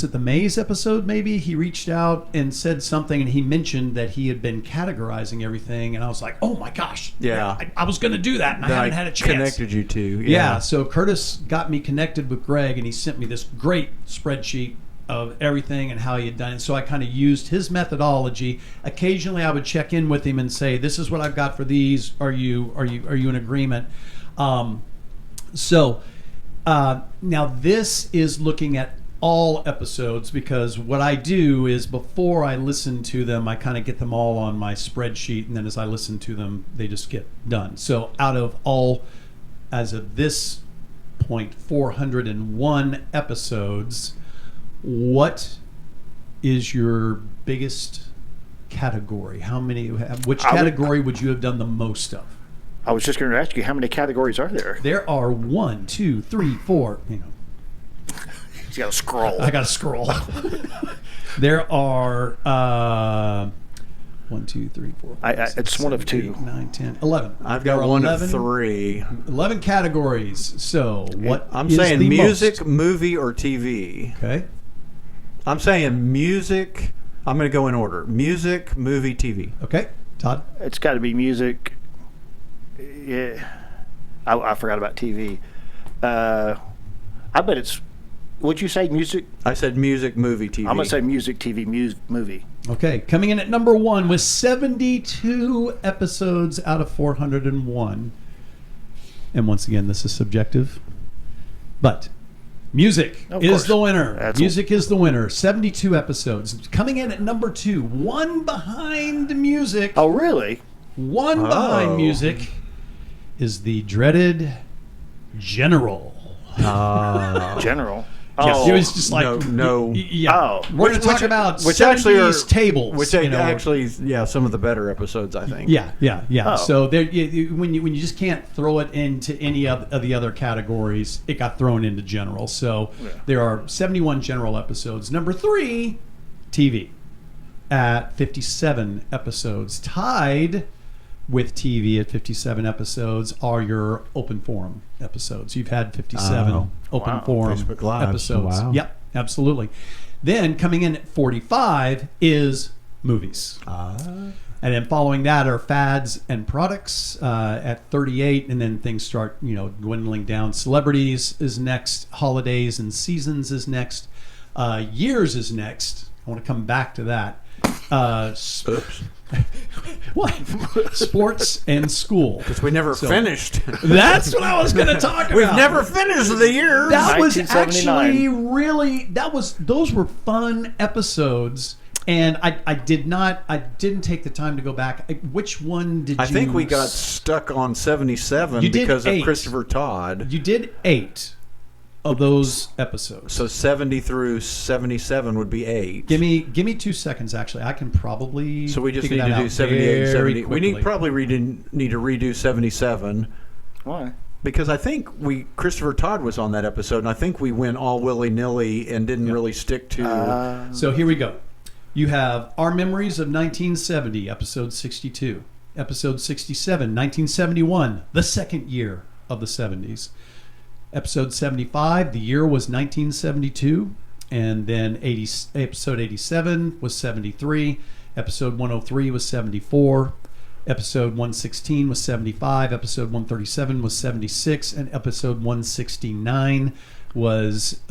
it the Maze episode? Maybe he reached out and said something, and he mentioned that he had been categorizing everything, and I was like, "Oh my gosh, Yeah. I was going to do that, and I haven't had a chance." Connected you to. Yeah. So Curtis got me connected with Greg, and he sent me this great spreadsheet of everything and how he had done it. So I kind of used his methodology. Occasionally, I would check in with him and say, "This is what I've got for these. Are you in agreement?" Now this is looking at all episodes, because what I do is before I listen to them, I kind of get them all on my spreadsheet, and then as I listen to them, they just get done. So out of all, as of this point, 401 episodes, what is your biggest category? Which category would you have done the most of? I was just going to ask you, how many categories are there? There are 1, 2, 3, 4. He's got a scroll. I got to scroll. There are 1, 2, 3, 4. 5, 6, it's one of 7, 2. 8, 9, 10, 11. I've got one of 3. 11 categories. So what? I'm is saying the music, most? movie, or TV. Okay. I'm saying music. I'm going to go in order: music, movie, TV. Okay. Todd. It's got to be music. Yeah, I forgot about TV. I bet it's. Would you say music? I said music, movie, TV. I'm gonna say music, TV, movie. Okay. Coming in at number 1 with 72 episodes out of 401. And once again, this is subjective, but music Of is course. the winner. That's Music is the winner. 72 episodes. Coming in at number 2, one behind music. Oh, really? One behind music is the dreaded General. General. Yes, Oh, it was just like no. Yeah, Oh. we're going to talk about which actually are 70's tables. Which actually, some of the better episodes, I think. Yeah. Oh. So there, when you just can't throw it into any of the other categories, it got thrown into general. So there are 71 general episodes. Number 3, TV, at 57 episodes. Tied with TV at 57 episodes are your open forum episodes. You've had 57 open forum Facebook Lives. episodes. Wow. Yep, absolutely. Then coming in at 45 is movies. And then following that are fads and products at 38, and then things start, dwindling down. Celebrities is next. Holidays and seasons is next. Years is next. I want to come back to that. Oops. What? Sports and school. Because we never finished. That's what I was going to talk about. We've never finished the year. That was 1979. actually really. Those were fun episodes. And I didn't take the time to go back. Which one did you? I think we got stuck on 77 You did because 8. of Christopher Todd. You did 8 of those episodes. So 70 through 77 would be 8. Give me 2 seconds. Actually, I can probably. So we just figure need to that do out 78 and very 70. We quickly. need to redo 77. Why? Because I think Christopher Todd was on that episode, and I think we went all willy-nilly and didn't really stick to... So here we go. You have Our Memories of 1970, episode 62. Episode 67, 1971, the second year of the 70s. Episode 75, the year was 1972. And then episode 87 was 73. Episode 103 was 74. Episode 116 was 75. Episode 137 was 76. And episode 169 was,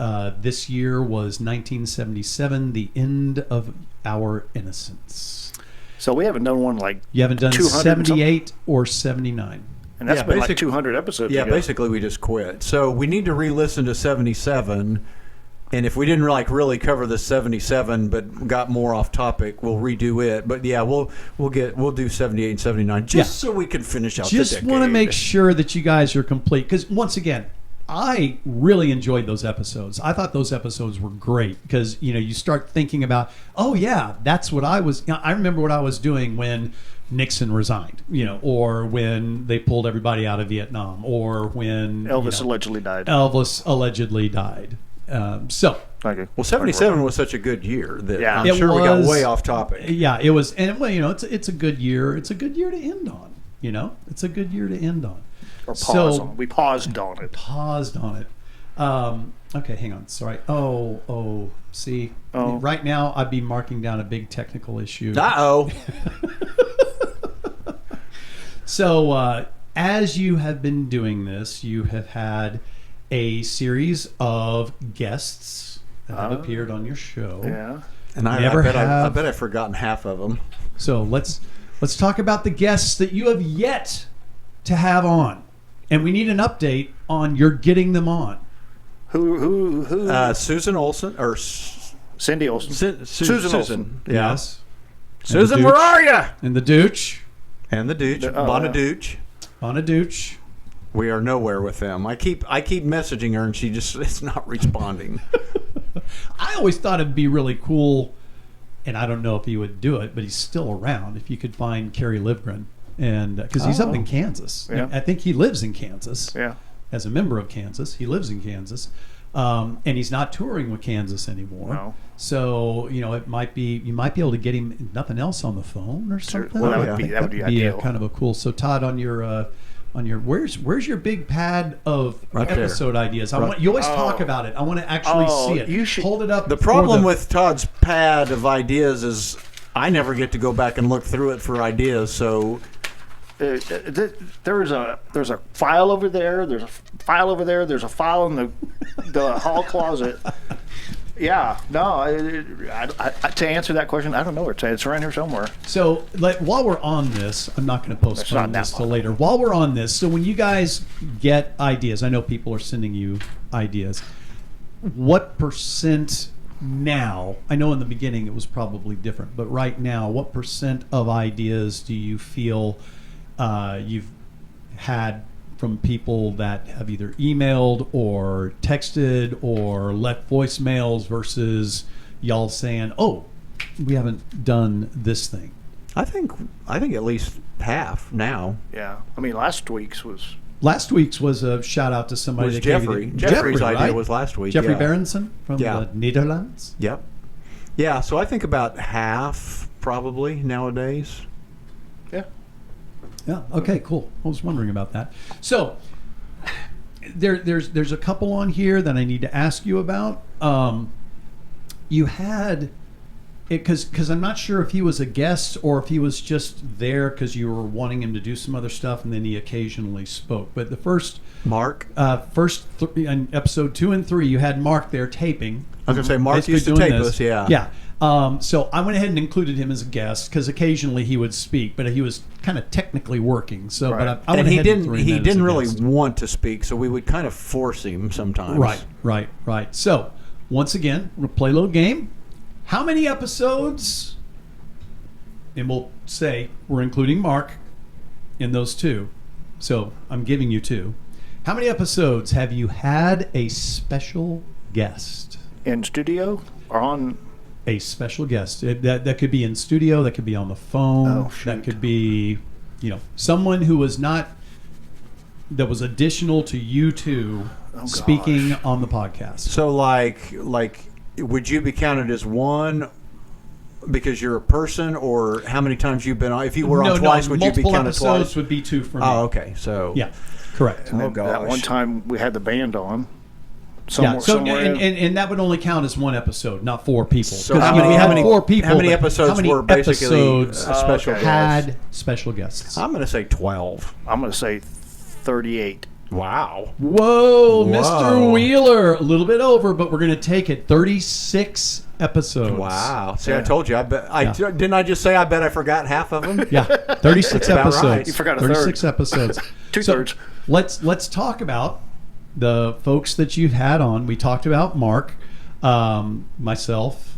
this year was 1977, the end of our innocence. So we haven't done one like You haven't done 200 and 78 or 79. and that's Yeah, been like basic- 200 episodes Yeah, ago. basically we just quit. So we need to re-listen to 77, and if we didn't really cover the 77 but got more off topic, we'll redo it. But yeah, we'll do 78 and 79 just so we can finish out the Just decade. want to make sure that you guys are complete, because once again, I really enjoyed those episodes. I thought those episodes were great because you start thinking about, oh yeah, that's what I was. I remember what I was doing when Nixon resigned, or when they pulled everybody out of Vietnam, or when Elvis allegedly died. Elvis allegedly died. Okay. Well, 77 was such a good year that Yeah. I'm It sure we got was- way off topic. Yeah, it was, and it's a good year. It's a good year to end on. It's a good year to end on. Or pause So- on. We paused on it. Paused on it. Okay, hang on. Sorry. See. Oh. Right now, I'd be marking down a big technical issue. Uh-oh. So, as you have been doing this, you have had a series of guests that have appeared on your show. Yeah. And I bet I've forgotten half of them. So let's talk about the guests that you have yet to have on, and we need an update on your getting them on. Who? Susan Olsen or Cindy Olsen. Susan Olsen. Yeah. Yes. Susan, where are you? And the Dooch. And the Dooch, Bonadooch. Bonadooch. We are nowhere with them. I keep messaging her, and she just is not responding. I always thought it'd be really cool, and I don't know if he would do it, but he's still around. If you could find Kerry Livgren, and because he's up in Kansas, Yeah. I think he lives in Kansas. Yeah. As a member of Kansas, he lives in Kansas, and he's not touring with Kansas anymore. No. So it might be you might be able to get him, if nothing else, on the phone or something. Well, that yeah. would be a ideal. kind of a cool. So Todd, on your where's your big pad of Right there. episode ideas? You always talk about it. I want to actually see it. You should Hold it up. The problem with Todd's pad of ideas is I never get to go back and look through it for ideas. So there's a file over there. There's a file over there. There's a file in the hall closet. Yeah, no. To answer that question, I don't know where it's around here somewhere. So, while we're on this, I'm not going to postpone this till later. While we're on this, so when you guys get ideas, I know people are sending you ideas. What percent now? I know in the beginning it was probably different, but right now, what percent of ideas do you feel you've had from people that have either emailed or texted or left voicemails versus y'all saying, "Oh, we haven't done this thing"? I think at least half now. Yeah, I mean last week's was a shout out to somebody Was that gave Jeffrey. you Jeffrey's idea right? was last week. Jeffrey yeah. Berenson from Yeah. the Netherlands. Yep. Yeah, so I think about half probably nowadays. yeah. Yeah. Okay. Cool. I was wondering about that. So there's a couple on here that I need to ask you about. You had it because I'm not sure if he was a guest or if he was just there because you were wanting him to do some other stuff, and then he occasionally spoke. But the first Mark. in episode 2 and 3, you had Mark there taping. I was going to say, Mark Basically used to doing tape this. us, yeah. Yeah. So I went ahead and included him as a guest because occasionally he would speak, but he was kind of technically working. So, Right. but I went And he ahead and threw didn't. him He in as didn't a really guest. want to speak, so we would kind of force him sometimes. Right. So once again, we'll play a little game. How many episodes? And we'll say we're including Mark in those 2. So I'm giving you 2. How many episodes have you had a special guest? In studio or on? A special guest. That could be in studio. That could be on the phone. Oh, shoot. That could be, someone who was not. That was additional to you two speaking on the podcast. So, like, would you be counted as one because you're a person, or how many times you've been on? If you were on twice, would you be multiple counted episodes twice? would be 2 for me. Oh, okay. So Yeah, correct. And then gosh. that one time we had the band on. Yeah, Somewhere and that would only count as one episode, not 4 people. So 'Cause, how we many- had how many- 4 people. how many but episodes how many were basically episodes a special okay. had special guests? I'm going to say 12. I'm going to say 38. Wow. Whoa, Whoa. Mr. Wheeler, a little bit over, but we're going to take it. 36 episodes. Wow. See, I told you. Didn't I just say I bet I forgot half of them? Yeah, 36 about episodes. right. You forgot a third. 36 episodes. 2/3. Let's talk about the folks that you've had on. We talked about Mark, myself,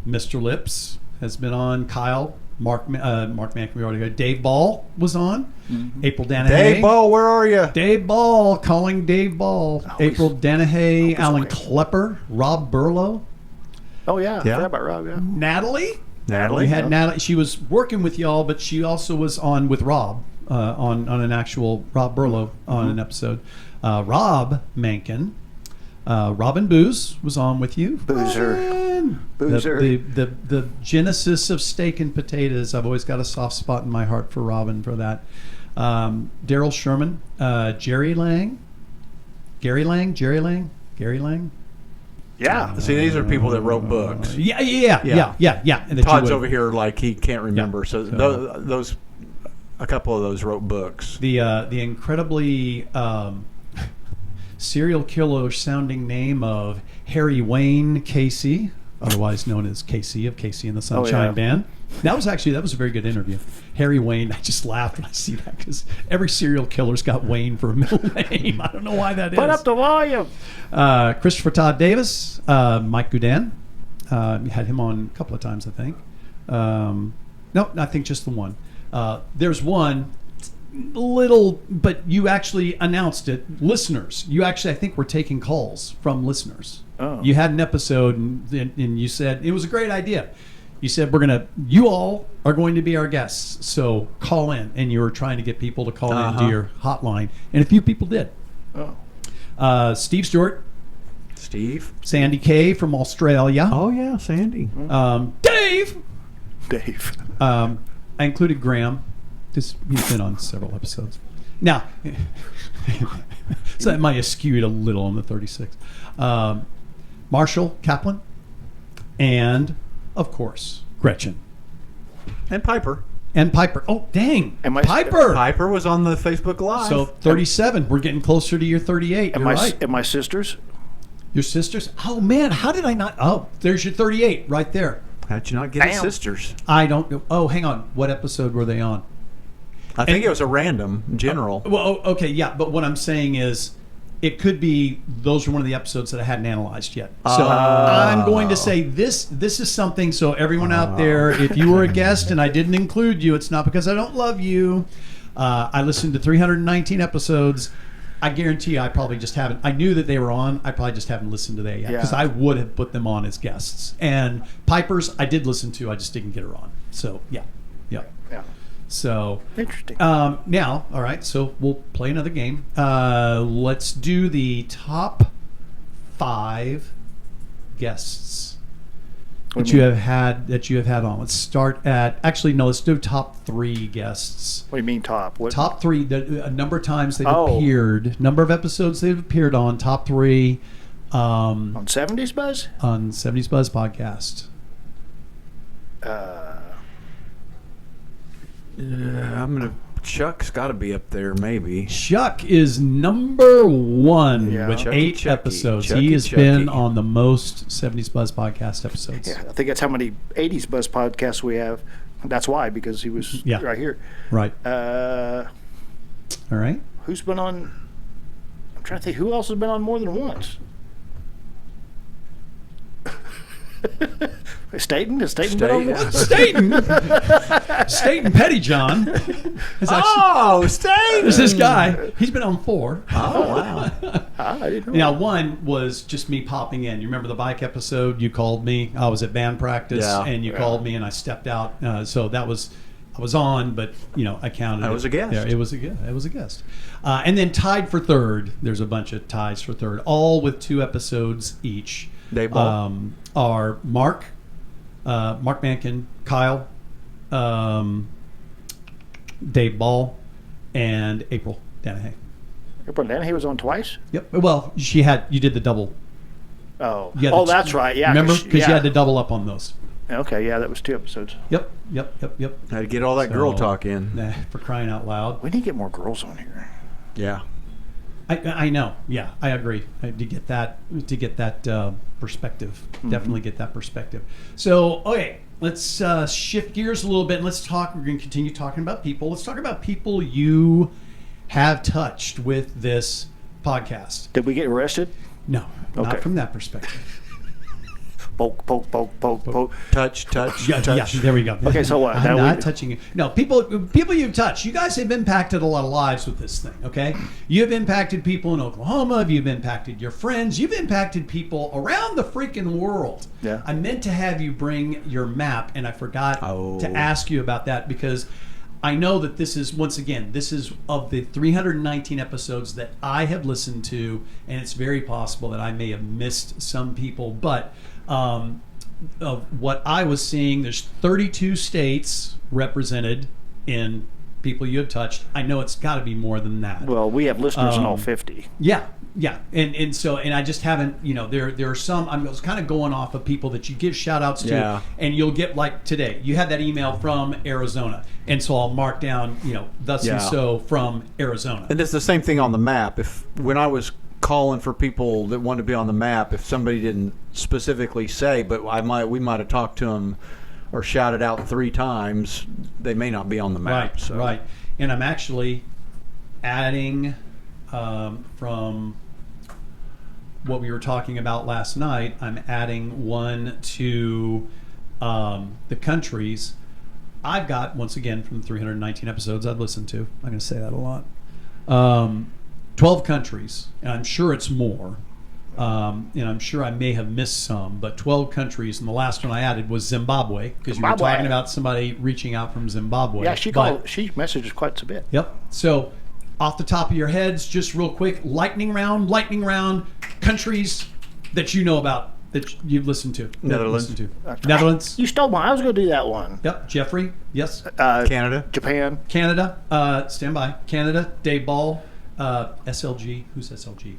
Mr. Lips has been on, Kyle, Mark Mankin, we already got. Dave Ball was on. April Danahay. Dave Ball, where are you? Dave Ball, calling Dave Ball. April Danahay, Alan okay. Klepper, Rob Burlow, Oh, yeah. Yeah. I forgot about Rob, yeah. Natalie. Natalie. We had Natalie. She was working with y'all, but she also was on with Rob on an actual Rob Burlow on an episode. Rob Mankin, Robin Booze was on with you. Boozer. Robin! Boozer. The genesis of steak and potatoes. I've always got a soft spot in my heart for Robin for that. Daryl Sherman, Jerry Lang, Gary Lang. Yeah. See, these are people that wrote books. Yeah. And that Todd's you would- over here like he can't remember. Yeah. So those, a couple of those wrote books. The incredibly serial killer sounding name of Harry Wayne Casey, otherwise known as Casey of Casey and the Sunshine Band. That was a very good interview. Harry Wayne, I just laughed when I see that because every serial killer's got Wayne for a middle name. I don't know why that is. Put up the volume. Christopher Todd Davis, Mike Goudan. Had him on a couple of times, I think. No, I think just the one. There's one little, but you actually announced it. Listeners, you actually, I think, were taking calls from listeners. Oh. You had an episode, and you said it was a great idea. You said you all are going to be our guests, so call in, and you were trying to get people to call into your hotline, and a few people did. Oh. Steve Stewart, Steve, Sandy Kay from Australia. oh yeah, Sandy, Dave. Dave. I included Graham. He's been on several episodes. Now, so that might have skewed a little on the 36. Marshall Kaplan, and of course Gretchen and Piper. and Piper. Oh dang, And my- Piper. Piper was on the Facebook Live. So 37. We're getting closer to your 38. And You're my right. and my sisters. Your sisters. Oh man, how did I not? Oh, there's your 38 right there. how'd you not get his Damn. sisters? I don't know. Oh, hang on. What episode were they on? I think it was a random general. Well, okay, yeah, but what I'm saying is, it could be those are one of the episodes that I hadn't analyzed yet. So I'm going to say this is something. So everyone out there, if you were a guest and I didn't include you, it's not because I don't love you. I listened to 319 episodes. I guarantee you, I probably just haven't. I knew that they were on. I probably just haven't listened to that yet because Yeah. I would have put them on as guests. And Piper's, I did listen to. I just didn't get her on. So yeah. Yeah. So Interesting. now, all right. So we'll play another game. Let's do the top 5 guests that you have had on. Let's start at. Actually, no. Let's do top 3 guests. What do you mean top? What? Top 3. A number of times they've Oh. appeared. Number of episodes they've appeared on. Top 3 On 70's Buzz? on 70's Buzz podcast. I'm gonna. Chuck's got to be up there, maybe. Chuck is number 1 Yeah. with Chucky, 8 Chucky, episodes. Chucky, He has Chucky. been on the most 70's Buzz podcast episodes. Yeah, I think that's how many 80's Buzz podcasts we have. That's why, because he was Yeah. right here. Right. Uh, All right. who's been on? I'm trying to think. Who else has been on more than once? Stayton? Has Stayton been on Stayton. once? Stayton Pettyjohn. Is Oh, Stayton! There's this guy. He's been on 4. Oh wow! I didn't know. Now, 1 was just me popping in. You remember the bike episode? You called me. I was at band practice, Yeah. and you called me, and I stepped out. So that was, I was on, but I counted. I was a guest. Yeah, it was a guest. And then tied for 3rd. There's a bunch of ties for 3rd, all with 2 episodes each. Dave Ball. Are Mark Mankin, Kyle, Dave Ball, and April Danahay. April Danahay was on twice? Yep. Well, you did the double. Oh. You had Oh, the- that's right. Yeah. Remember? Because yeah. you had to double up on those. Okay, yeah, that was 2 episodes. Yep. Had to get all that girl talk in. Nah, for crying out loud. We need to get more girls on here. Yeah. I know. Yeah, I agree. To get that perspective, definitely get that perspective. So, okay, let's shift gears a little bit and let's talk. We're going to continue talking about people. Let's talk about people you have touched with this podcast. Did we get arrested? No, Okay. not from that perspective. Poke, poke, poke, poke, poke. Touch. Yeah, there we go. Okay, so what? I'm Now not we- touching you. No, people you've touched. You guys have impacted a lot of lives with this thing. Okay, you have impacted people in Oklahoma. You've impacted your friends. You've impacted people around the freaking world. Yeah. I meant to have you bring your map, and I forgot to ask you about that because I know that this is of the 319 episodes that I have listened to, and it's very possible that I may have missed some people, but. Of what I was seeing, there's 32 states represented in people you have touched. I know it's got to be more than that. Well, we have listeners in all 50. Yeah, and so I just haven't. There are some. I was kind of going off of people that you give shout outs to, Yeah. and you'll get like today. You had that email from Arizona, and so I'll mark down thus and so from Arizona. And it's the same thing on the map. When I was calling for people that wanted to be on the map, if somebody didn't specifically say, but we might have talked to them or shouted out 3 times, they may not be on the map. Right, so. right. And I'm actually adding from what we were talking about last night. I'm adding one to the countries. I've got, once again, from 319 episodes I've listened to. I'm going to say that a lot. 12 countries, and I'm sure it's more. And I'm sure I may have missed some, but 12 countries, and the last one I added was Zimbabwe, because you were talking about somebody reaching out from Zimbabwe. Yeah, she messaged us quite a bit. Yep. So, off the top of your heads, just real quick, lightning round, countries that you know about, that you've listened to. Netherlands. Netherlands. You stole mine. I was going to do that one. Yep. Jeffrey. Yes. Canada. Japan. Canada. Stand by. Canada. Dave Ball. SLG. Who's SLG?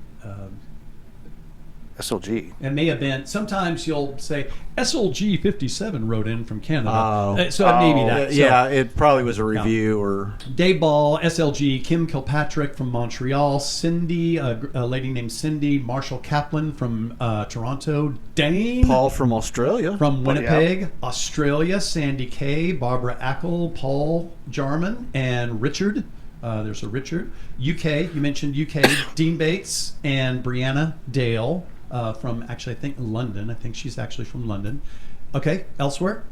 SLG. It may have been. Sometimes you'll say SLG 57 wrote in from Canada. Oh. So it may be that. So, Yeah, it probably was a review or. Dave Ball, SLG, Kim Kilpatrick from Montreal, Cindy, a lady named Cindy, Marshall Kaplan from Toronto, Dane. Paul from Australia. From Winnipeg, Australia, Sandy Kay, Barbara Ackle, Paul Jarman, and Richard. There's a Richard. UK, you mentioned UK, Dean Bates and Brianna Dale from, actually, I think London. I think she's actually from London. Okay, elsewhere?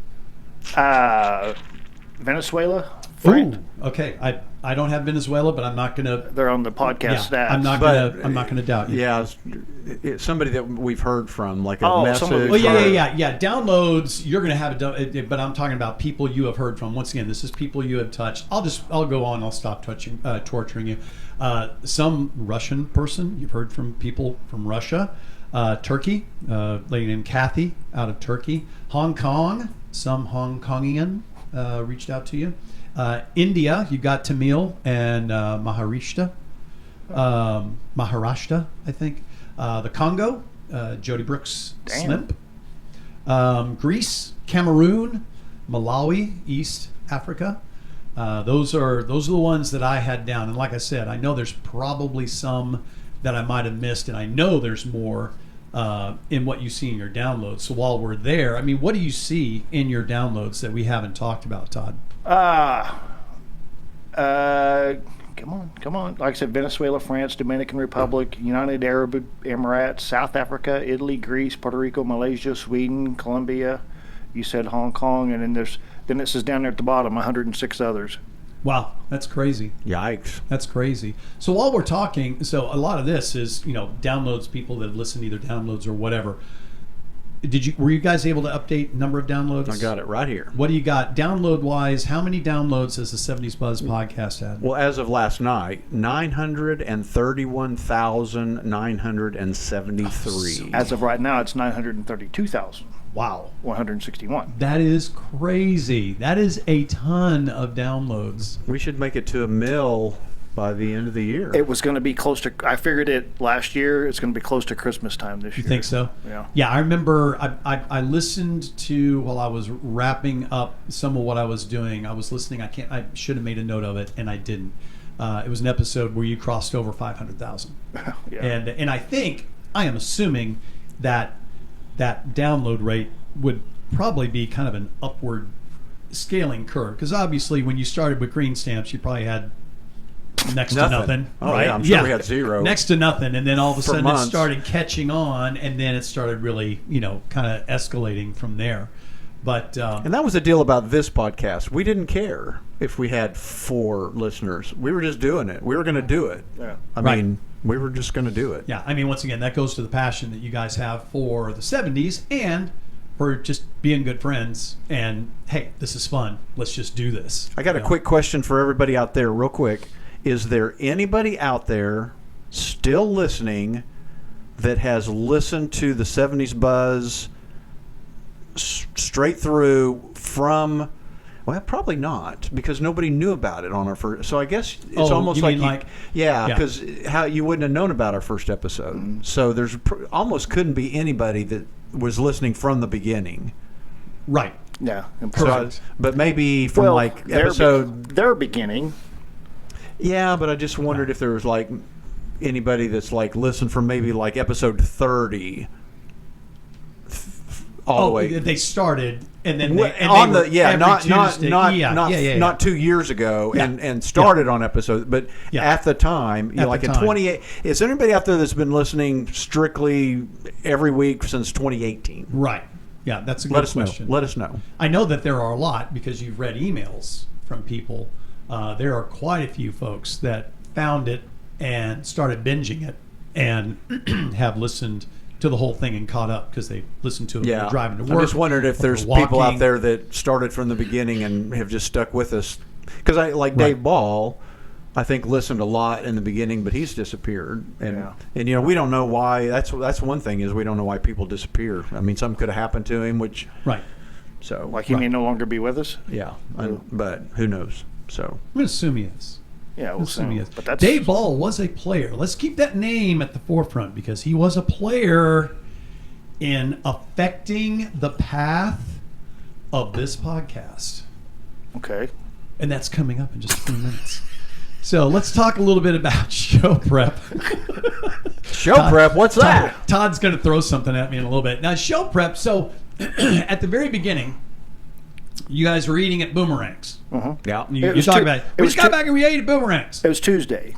Venezuela. Ooh, okay, I don't have Venezuela, but I'm not gonna. They're on the podcast stats. I'm not gonna doubt you. Yeah, it's somebody that we've heard from, like a message. Oh yeah. Downloads, you're gonna have it, but I'm talking about people you have heard from. Once again, this is people you have touched. I'll go on. I'll stop torturing you. Some Russian person you've heard from, people from Russia, Turkey, lady named Kathy out of Turkey, Hong Kong. Some Hong Kongian reached out to you. India, you got Tamil and Maharashtra, I think. The Congo, Jody Brooks Slimp. Greece, Cameroon, Malawi, East Africa. Those are the ones that I had down. And like I said, I know there's probably some that I might have missed, and I know there's more in what you see in your downloads. So while we're there, I mean, what do you see in your downloads that we haven't talked about, Todd? Come on. Like I said, Venezuela, France, Dominican Republic, United Arab Emirates, South Africa, Italy, Greece, Puerto Rico, Malaysia, Sweden, Colombia. You said Hong Kong, and then it says down there at the bottom, 106 others. Wow, that's crazy. Yikes. That's crazy. So while we're talking, so a lot of this is, downloads, people that have listened, either downloads or whatever. Were you guys able to update number of downloads? I got it right here. What do you got download wise? How many downloads has the 70's Buzz podcast had? Well, as of last night, 931,973. As of right now, it's 932,000. Wow. 161. That is crazy. That is a ton of downloads. We should make it to 1 million by the end of the year. It was going to be close to, I figured it last year, it's going to be close to Christmas time this year. You think so? Yeah. Yeah, I remember I listened to, while I was wrapping up some of what I was doing, I was listening. I should have made a note of it, and I didn't. It was an episode where you crossed over 500,000. Yeah. And I am assuming that download rate would probably be kind of an upward scaling curve, because obviously when you started with green stamps, you probably had next to nothing. Oh, right? yeah, I'm sure we had zero. Next to nothing, and then all of a sudden months. it started catching on, and then it started really, kind of escalating from there. But and that was the deal about this podcast. We didn't care if we had 4 listeners. We were just doing it. We were going to do it. Yeah. I mean, we were just going to do it. yeah, I mean, once again, that goes to the passion that you guys have for the 70s and for just being good friends. And hey, this is fun. Let's just do this. I got a quick question for everybody out there, real quick. Is there anybody out there still listening that has listened to the 70's Buzz straight through from Well, probably not, because nobody knew about it on our first. So I guess it's Oh, almost you like, mean like- yeah, Yeah. because how you wouldn't have known about our first episode. So there's almost couldn't be anybody that was listening from the beginning. Right. Yeah. So, but maybe from like their episode. their beginning. Yeah, but I just wondered if there was like anybody that's like listened from maybe like episode 30 all the way. They started, and then On the Tuesday. not 2 years ago, Yeah. and started on episode, but Yeah. at the time, At like the in time. 28. Is there anybody out there that's been listening strictly every week since 2018? Right. Yeah, that's a good Let us question. know. Let us know. I know that there are a lot because you've read emails from people. There are quite a few folks that found it and started binging it and have listened to the whole thing and caught up because they listened to it when Yeah, they're driving to work. I just wondered if or there's they're people out walking. there that started from the beginning and have just stuck with us. Because I like Dave Ball, I think listened a lot in the beginning, but he's disappeared, and we don't know why. That's one thing is we don't know why people disappear. I mean, something could have happened to him, which Right. so Like he may no longer be with us. yeah, but who knows? So I'm going to assume he is. Yeah, we'll Assume he see. is. But that's Dave Ball was a player. Let's keep that name at the forefront because he was a player in affecting the path of this podcast. okay. And that's coming up in just a few minutes. So let's talk a little bit about show prep. show prep, what's that? Todd's going to throw something at me in a little bit. Now, show prep. So at the very beginning, you guys were eating at Boomerangs. Yeah, You was talk Tu- about it. it We was just got Tu- back and we ate at Boomerangs, It was Tuesday.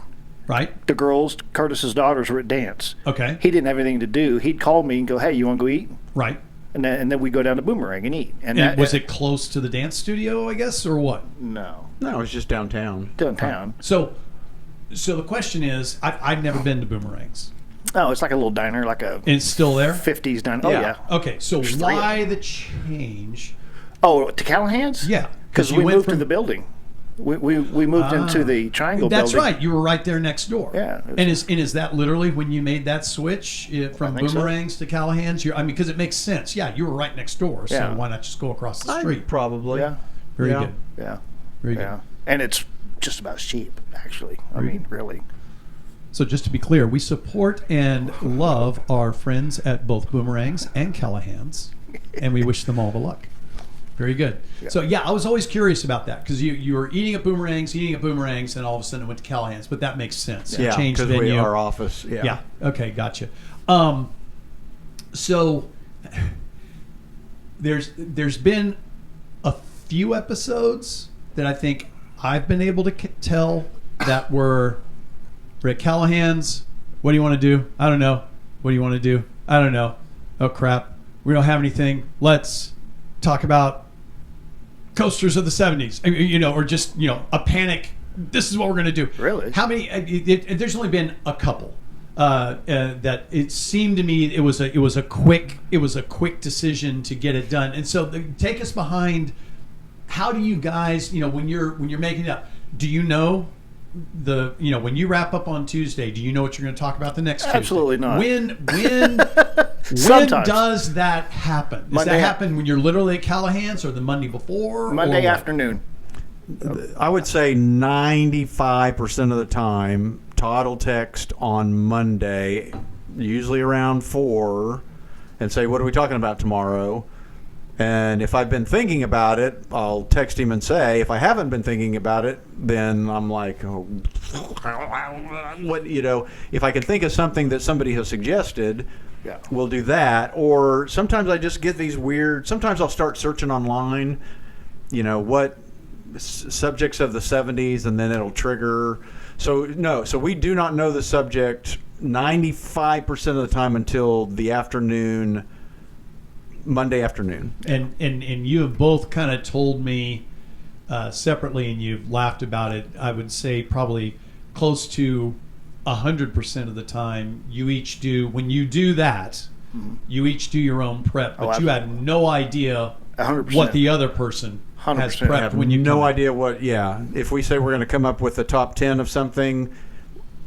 right? The girls, Curtis's daughters, were at dance. Okay. He didn't have anything to do. He'd call me and go, "Hey, you want to go eat?" Right. And then we go down to Boomerang and eat. And was it close to the dance studio, I guess, or what? No, no, it's just downtown. downtown. So the question is, I've never been to Boomerangs. Oh, it's like a little diner, like a And it's still there? 50s diner. Oh Yeah. yeah. Okay, so There's why the change? Oh, to Callahan's? Yeah, because you we went moved to from- the building. We moved into the Triangle That's building. right. You were right there next door. Yeah. And is that literally when you made that switch from I think so. Boomerangs to Callahan's? Because it makes sense. Yeah, you were right next door. So Yeah. why not just go across the street? Probably. Yeah, Very Yeah. good. yeah, Very yeah. good. And it's just about as cheap, actually. I mean, really. So just to be clear, we support and love our friends at both Boomerangs and Callahan's, and we wish them all the luck. Very good. Yeah. So yeah, I was always curious about that because you were eating at Boomerangs, and all of a sudden it went to Callahan's, but that makes sense. Yeah, Changed because venue. our office. Yeah. Yeah. Okay, gotcha. So there's been a few episodes that I think I've been able to tell that were at Callahan's. What do you want to do? I don't know. What do you want to do? I don't know. Oh crap. We don't have anything. Let's talk about coasters of the 70s, or just, a panic. This is what we're going to do. Really? How many? There's only been a couple. That it seemed to me it was a quick decision to get it done. And so take us behind. How do you guys, when you're making it up, do you know when you wrap up on Tuesday, do you know what you're going to talk about the next Tuesday? Absolutely not. When Sometimes. does that happen? Does Monday- that happen when you're literally at Callahan's or the Monday before? Monday or what? afternoon. I would say 95% of the time, Todd will text on Monday, usually around 4, and say, "What are we talking about tomorrow?" And if I've been thinking about it, I'll text him and say. If I haven't been thinking about it, then I'm like, "Oh, what?" If I can think of something that somebody has suggested, Yeah. we'll do that. Or sometimes I just get these weird. Sometimes I'll start searching online. What subjects of the 70s, and then it'll trigger. So we do not know the subject 95% of the time until the afternoon, Monday afternoon. And you have both kind of told me separately, and you've laughed about it. I would say probably close to 100% of the time, you each do. When you do that, you each do your own prep, but you had no idea 100%. what the other person has 100%. prepped when you no come in. idea what. Yeah, if we say we're going to come up with the top 10 of something,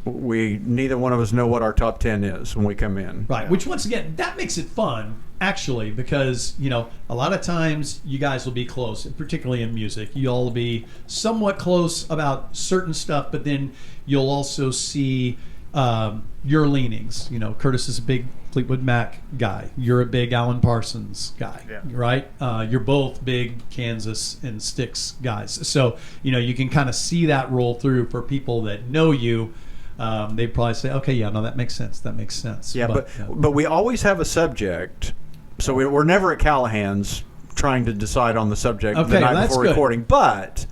neither one of us know what our top 10 is when we come in. Right, which once again, that makes it fun actually, because a lot of times you guys will be close, particularly in music. You'll all be somewhat close about certain stuff, but then you'll also see your leanings. Curtis is a big Fleetwood Mac guy. You're a big Alan Parsons guy, right? You're both big Kansas and Styx guys. So you can kind of see that roll through for people that know you. They probably say, okay, yeah, no, that makes sense. That makes sense. Yeah, but we always have a subject. So we're never at Callahan's trying to decide on the subject the night before recording. But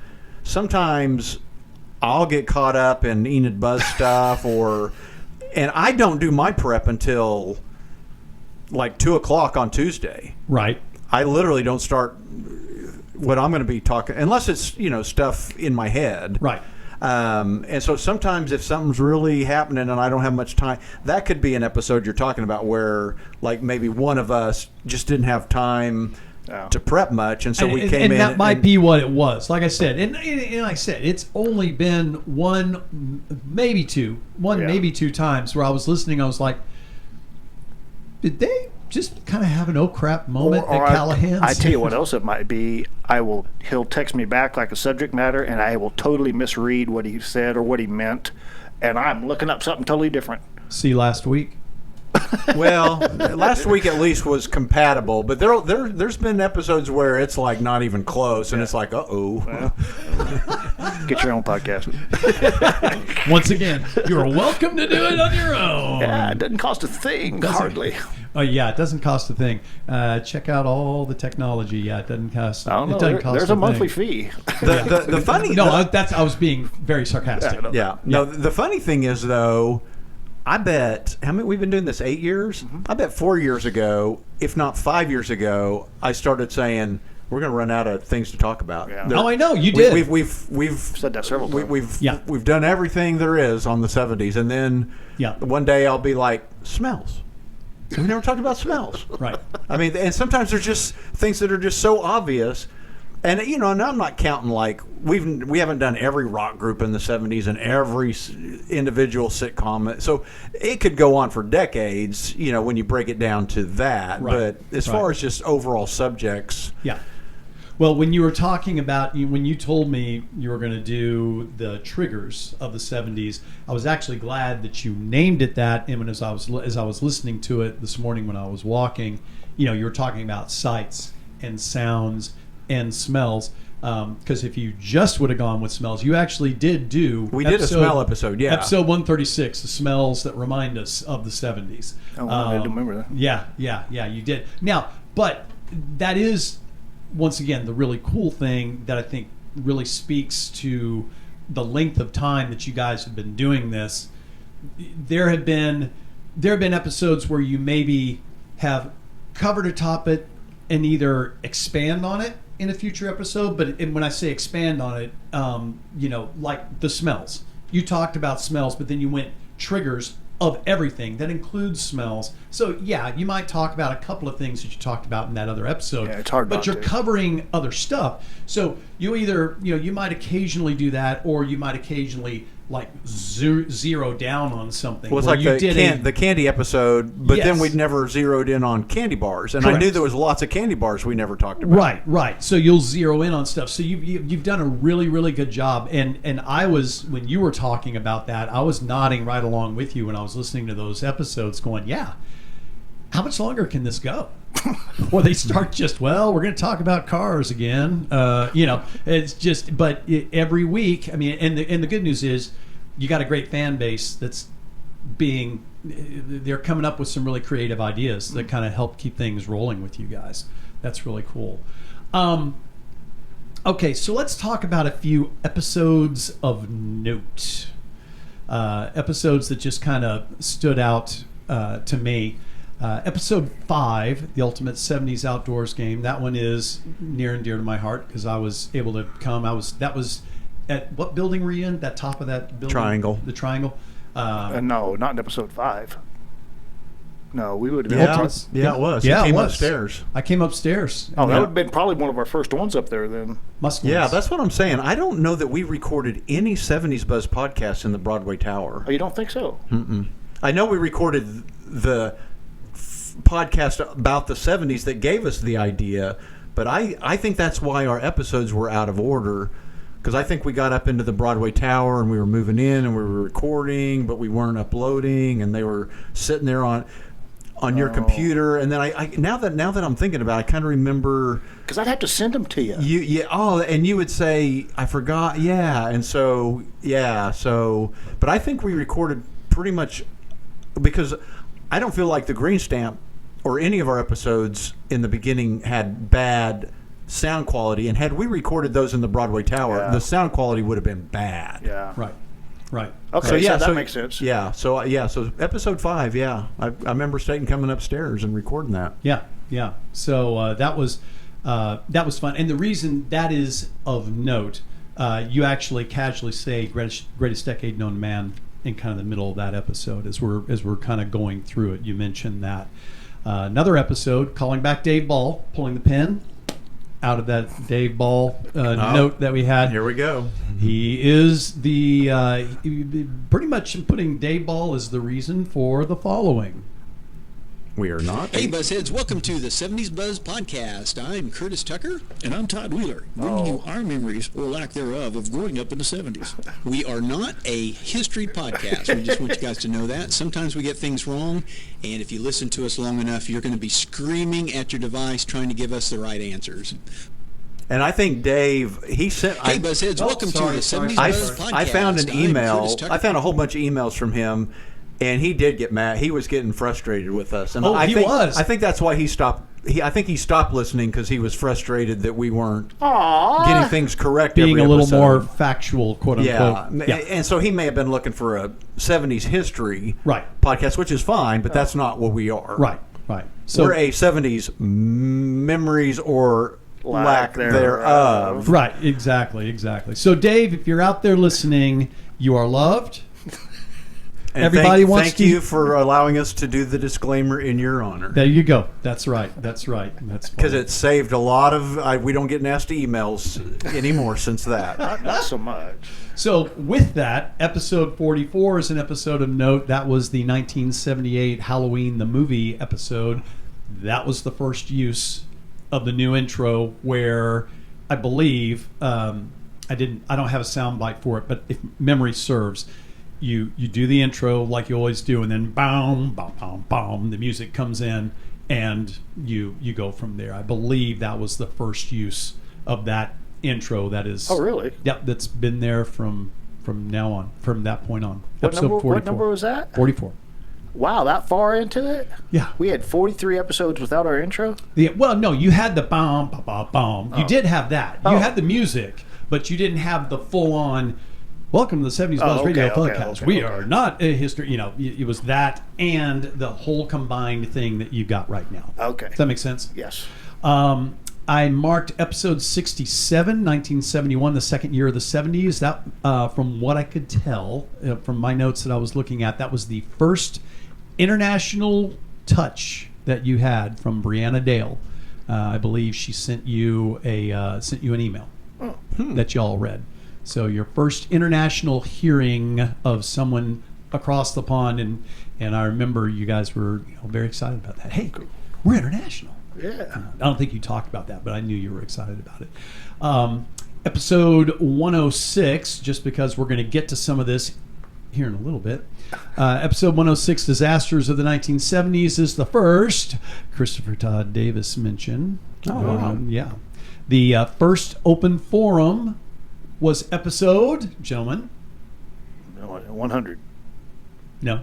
sometimes I'll get caught up in Enid Buzz stuff, and I don't do my prep until like 2:00 on Tuesday. Right. I literally don't start what I'm going to be talking unless it's stuff in my head. Right. And so sometimes if something's really happening and I don't have much time, that could be an episode you're talking about where like maybe one of us just didn't have time to prep much, and so we came in. And that might be what it was. Like I said, and like I said, it's only been one, maybe two times where I was listening. I was like, did they just kind of have an oh crap moment at Callahan's? I tell you what else it might be. He'll text me back like a subject matter, and I will totally misread what he said or what he meant, and I'm looking up something totally different. See last week. Well, last week at least was compatible, but there's been episodes where it's like not even close, and it's like, uh-oh. Well, get your own podcast. Once again, you're welcome to do it on your own. Yeah, it doesn't cost a thing, hardly. Oh yeah, it doesn't cost a thing. Check out all the technology. Yeah, it doesn't cost. I don't know. There's a monthly fee. The funny I was being very sarcastic. No, the funny thing is though, I bet how many we've been doing this 8 years. Mm-hmm. I bet 4 years ago, if not 5 years ago, I started saying we're going to run out of things to talk about. Yeah. I know you did. We've said that several times. We've done everything there is on the 70s, and then one day I'll be like smells. We never talked about smells. Right. I mean, and sometimes there's just things that are just so obvious. And and I'm not counting like we haven't done every rock group in the 70s and every individual sitcom. So it could go on for decades, when you break it down to that. Right. But as far as just overall subjects. Yeah. Well, when you were talking about, when you told me you were going to do the triggers of the 70s, I was actually glad that you named it that. And as I was listening to it this morning when I was walking, you were talking about sights and sounds and smells. Because if you just would have gone with smells, you actually did do. We did a smell episode, yeah. Episode 136, the smells that remind us of the 70s. Oh, I don't remember that. Yeah, you did. Now, but that is, once again, the really cool thing that I think really speaks to the length of time that you guys have been doing this. There have been episodes where you maybe have covered a topic and either expand on it in a future episode, but when I say expand on it, like the smells. You talked about smells, but then you went triggers of everything that includes smells. So yeah, you might talk about a couple of things that you talked about in that other episode. Yeah, it's hard, but you're covering other stuff. So you either you might occasionally do that, or you might occasionally like zero down on something. Well, it's like the candy episode, but then we'd never zeroed in on candy bars, and Correct. I knew there was lots of candy bars we never talked about. Right. So you'll zero in on stuff. So you've done a really, really good job. And I was, when you were talking about that, I was nodding right along with you when I was listening to those episodes, going, yeah. How much longer can this go? Or they start we're going to talk about cars again. It's just, but every week, I mean, and the good news is you got a great fan base they're coming up with some really creative ideas that kind of help keep things rolling with you guys. That's really cool. Okay, so let's talk about a few episodes of note. Episodes that just kind of stood out to me. Episode 5, the Ultimate 70s Outdoors Game. That one is near and dear to my heart because I was able to come. That was at what building were you in? That top of that building? Triangle. The Triangle. No, not in episode 5. No, we would have been. Yeah, it was. Yeah, it came was. upstairs. I came upstairs. Oh, that would have been probably one of our first ones up there then. Yeah, that's what I'm saying. I don't know that we recorded any 70s Buzz podcasts in the Broadway Tower. Oh, you don't think so? Mm-mm. I know we recorded the podcast about the 70s that gave us the idea, but I think that's why our episodes were out of order, because I think we got up into the Broadway Tower and we were moving in and we were recording, but we weren't uploading, and they were sitting there on your computer. And then I now that I'm thinking about it, I kind of remember, because I'd have to send them to you. And you would say, I forgot, but I think we recorded pretty much, because I don't feel like the Green Stamp or any of our episodes in the beginning had bad sound quality, and had we recorded those in the Broadway Tower, the sound quality would have been bad. Yeah. Right. Okay, so that makes sense. Yeah, so episode 5, I remember Stayton coming upstairs and recording that. Yeah. So that was fun, and the reason that is of note, you actually casually say greatest decade known to man in kind of the middle of that episode as we're kind of going through it. You mentioned that. Another episode, calling back Dave Ball, pulling the pin out of that Dave Ball note that we had. Here we go. He is pretty much putting Dave Ball as the reason for the following. We are not. Hey, Buzzheads, welcome to the 70s Buzz Podcast. I'm Curtis Tucker. And I'm Todd Wheeler, bringing you our memories, or lack thereof, of growing up in the 70s. We are not a history podcast. We just want you guys to know that. Sometimes we get things wrong, and if you listen to us long enough, you're going to be screaming at your device trying to give us the right answers. And I think Dave, he sent... Hey, Buzzheads, welcome to the 70s Buzz Podcast. I found an email. Curtis Tucker. I found a whole bunch of emails from him, and he did get mad. He was getting frustrated with us. And I think that's why he stopped. I think he stopped listening because he was frustrated that we weren't getting things correct. Being every a little episode. more factual, quote unquote. Yeah. And so he may have been looking for a 70s history podcast, which is fine, but that's not what we are. Right. So we're a 70s memories or lack thereof. Right, exactly. So Dave, if you're out there listening, you are loved. And everybody thank you for allowing us to do the disclaimer in your honor. There you go. That's right. That's because it saved a lot of. We don't get nasty emails anymore since that. Not so much. So with that, episode 44 is an episode of note. That was the 1978 Halloween the movie episode. That was the first use of the new intro, where I believe I don't have a sound bite for it, but if memory serves. You do the intro like you always do, and then boom, boom, boom, boom, the music comes in, and you go from there. I believe that was the first use of that intro. That is. Oh, really? Yep, that's been there from now on, from that point on. What number was that? 44. Wow, that far into it? Yeah. We had 43 episodes without our intro? Yeah. Well, no, you had the boom, boom, boom, boom. You did have that. You had the music, but you didn't have the full-on. Welcome to the 70s Buzz Radio Podcast. We are not a history. It was that and the whole combined thing that you got right now. Okay. Does that make sense? Yes. I marked episode 67, 1971, the second year of the 70s. That, from what I could tell from my notes that I was looking at, that was the first international touch that you had from Brianna Dale. I believe she sent you an email that y'all read. So your first international hearing of someone across the pond, and I remember you guys were very excited about that. Hey, we're international. Yeah. I don't think you talked about that, but I knew you were excited about it. Episode 106, just because we're going to get to some of this here in a little bit. Episode 106, Disasters of the 1970s, is the first Christopher Todd Davis mention. Yeah. The first open forum was episode, gentlemen? 100. No.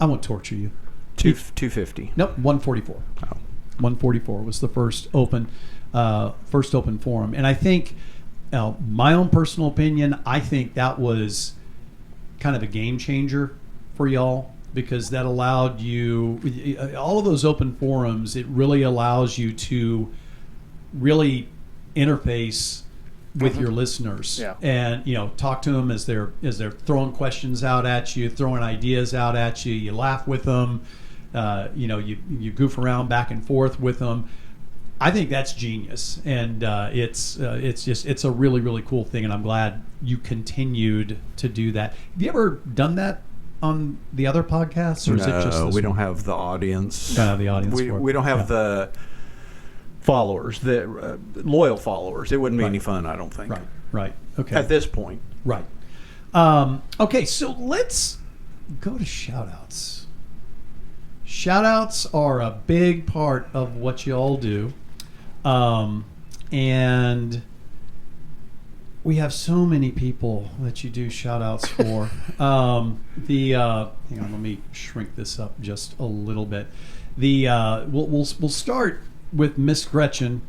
I won't torture you. 250. Nope, 144. Oh. 144 was the first open forum. And I think, my own personal opinion, I think that was kind of a game changer for y'all, because that allowed you, all of those open forums, it really allows you to really interface with your listeners, and talk to them as they're throwing questions out at you, throwing ideas out at you. You laugh with them, you goof around back and forth with them. I think that's genius, and it's a really, really cool thing, and I'm glad you continued to do that. Have you ever done that on the other podcasts, or is it just this we one? don't have the audience. The audience. We, for it. we don't have Yeah. the followers, the loyal followers. It wouldn't be any fun, I don't think. Right. Okay. At this point. Right. Okay, so let's go to shout-outs. Shout-outs are a big part of what you all do. And we have so many people that you do shout-outs for. Hang on, let me shrink this up just a little bit. We'll start with Miss Gretchen.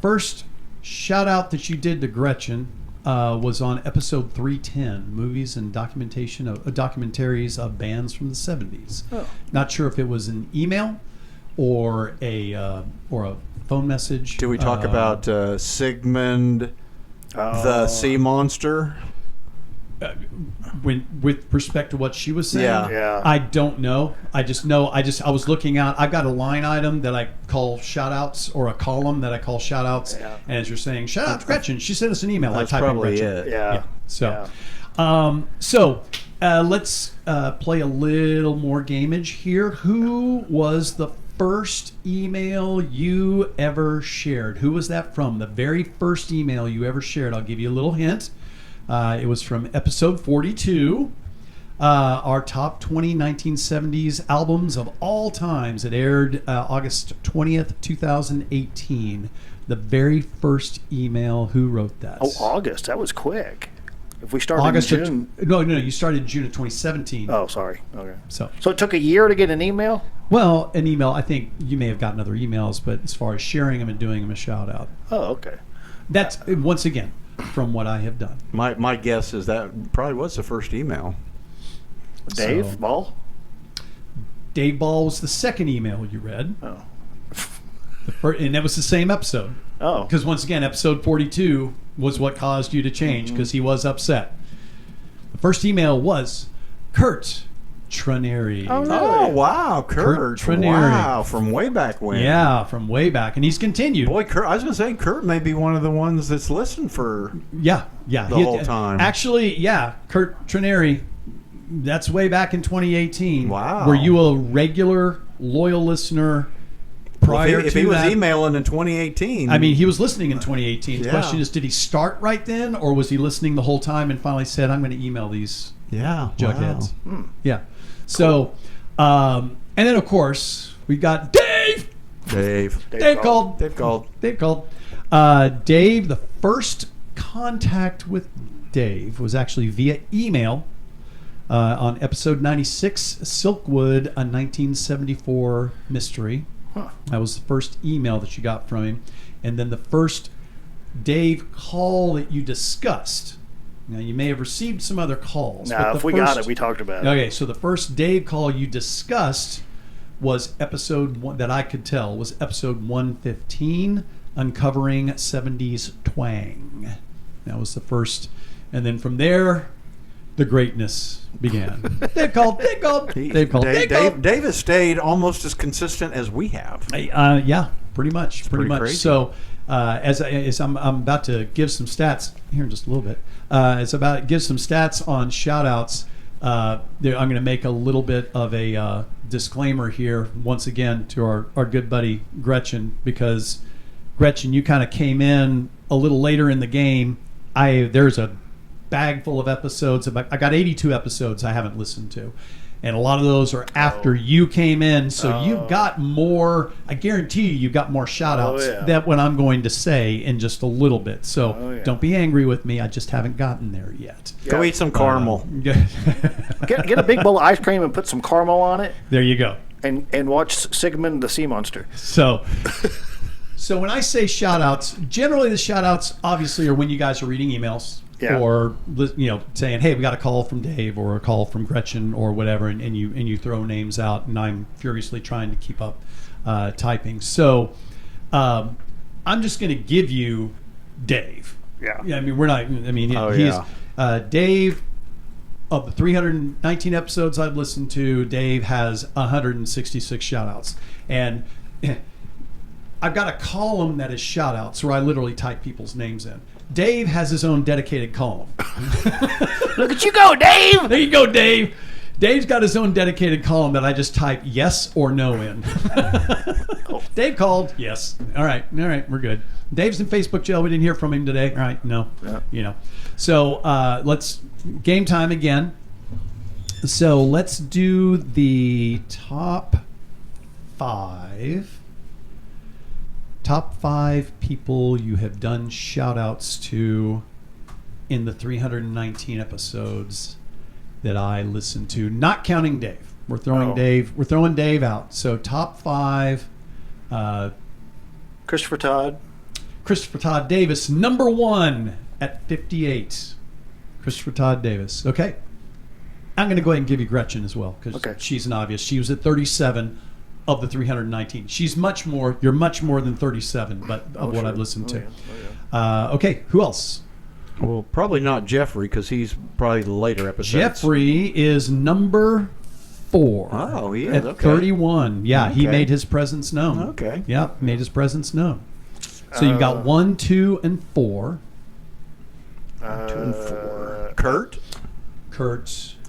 First shout-out that you did to Gretchen was on episode 310, movies and documentaries of bands from the 70s. Oh. Not sure if it was an email or a phone message. Did we talk about Sigmund, the sea monster? With respect to what she was saying? Yeah. I don't know. I just know. I was looking out. I've got a line item that I call shout-outs, or a column that I call shout-outs. Yeah. And as you're saying, shout out to Gretchen. She sent us an email. That's I type in probably Gretchen. it. Yeah. So let's play a little more gameage here. Who was the first email you ever shared? Who was that from? The very first email you ever shared. I'll give you a little hint. It was from episode 42, our top 20 1970s albums of all times. It aired August 20th, 2018. The very first email. Who wrote that? Oh, August. That was quick. If we started August in June. no, you started June of 2017. Oh, sorry. Okay. So it took a year to get an email? well, an email. I think you may have gotten other emails, but as far as sharing them and doing them a shout out, Oh, okay. that's once again from what I have done. My guess is that probably was the first email. Dave So- Ball? Dave Ball was the second email you read, Oh. and that was the same episode. Oh. Because once again, episode 42 was what caused you to change because he was upset. The first email was Kurt Traneri. Oh, really? Oh, wow. Kurt. Traneri. Wow. From way back when. Yeah, from way back. And he's continued. Boy, Kurt, I was going to say, Kurt may be one of the ones that's listened for Yeah. the whole time. Actually, yeah, Kurt Traneri, that's way back in 2018. Wow. Were you a regular, loyal listener prior Well, if to he was that? emailing in 2018. I mean, he was listening in 2018. The Yeah. question is, did he start right then, or was he listening the whole time and finally said, I'm going to email these yeah. jugheads? Wow. Yeah. So, and then, of course, we got Dave. Dave. Dave called. Dave called. Dave called. Dave, the first contact with Dave was actually via email on episode 96, Silkwood, a 1974 mystery. Huh. That was the first email that you got from him. And then the first Dave call that you discussed. Now, you may have received some other calls. Now, but if the we got first- it, we talked about it. Okay, so the first Dave call you discussed was episode one, that I could tell was episode 115, Uncovering 70's Twang. That was the first. And then from there, the greatness began. Dave called. Dave called. Dave called. Dave called. Dave has stayed almost as consistent as we have. Yeah, pretty much. Pretty pretty much. crazy. So, as I'm about to give some stats here in just a little bit. It's about to give some stats on shout-outs. I'm going to make a little bit of a disclaimer here once again to our good buddy Gretchen, because Gretchen, you kind of came in a little later in the game. There's a bag full of episodes. I got 82 episodes I haven't listened to. And a lot of those are after you came in, so you've got more. I guarantee you've got more shout-outs that what I'm going to say in just a little bit. So don't be angry with me. I just haven't gotten there yet. Go eat some caramel. Get a big bowl of ice cream and put some caramel on it, There you go. and watch Sigmund the Sea Monster. So when I say shout-outs, generally the shout-outs obviously are when you guys are reading emails. Yeah. Or saying, hey, we got a call from Dave or a call from Gretchen or whatever, and you throw names out, and I'm furiously trying to keep up typing. So I'm just going to give you Dave. Yeah. I mean, we're not. I mean, Oh, he's yeah. Dave. Of the 319 episodes I've listened to, Dave has 166 shout-outs. And I've got a column that is shout-outs where I literally type people's names in. Dave has his own dedicated column. Look at you go, Dave! There you go, Dave. Dave's got his own dedicated column that I just type yes or no in. Dave called. Yes. All right. We're good. Dave's in Facebook jail. We didn't hear from him today. All right. No. Yeah. So let's game time again. So let's do the top 5. Top 5 people you have done shout outs to in the 319 episodes that I listened to, not counting Dave. We're throwing Dave out. So top 5. Christopher Todd Davis, number 1 at 58. Christopher Todd Davis. Okay. I'm going to go ahead and give you Gretchen as well, because she's an obvious. She was at 37 of the 319. You're much more than 37, but of what I've listened to. Okay, who else? Well, probably not Jeffrey, because he's probably the later episodes. Jeffrey is number 4. Oh, he is. At 31. Yeah, he made his presence known. Okay. Yeah, made his presence known. So you've got 1, 2, and 4. 2 and 4. Kurt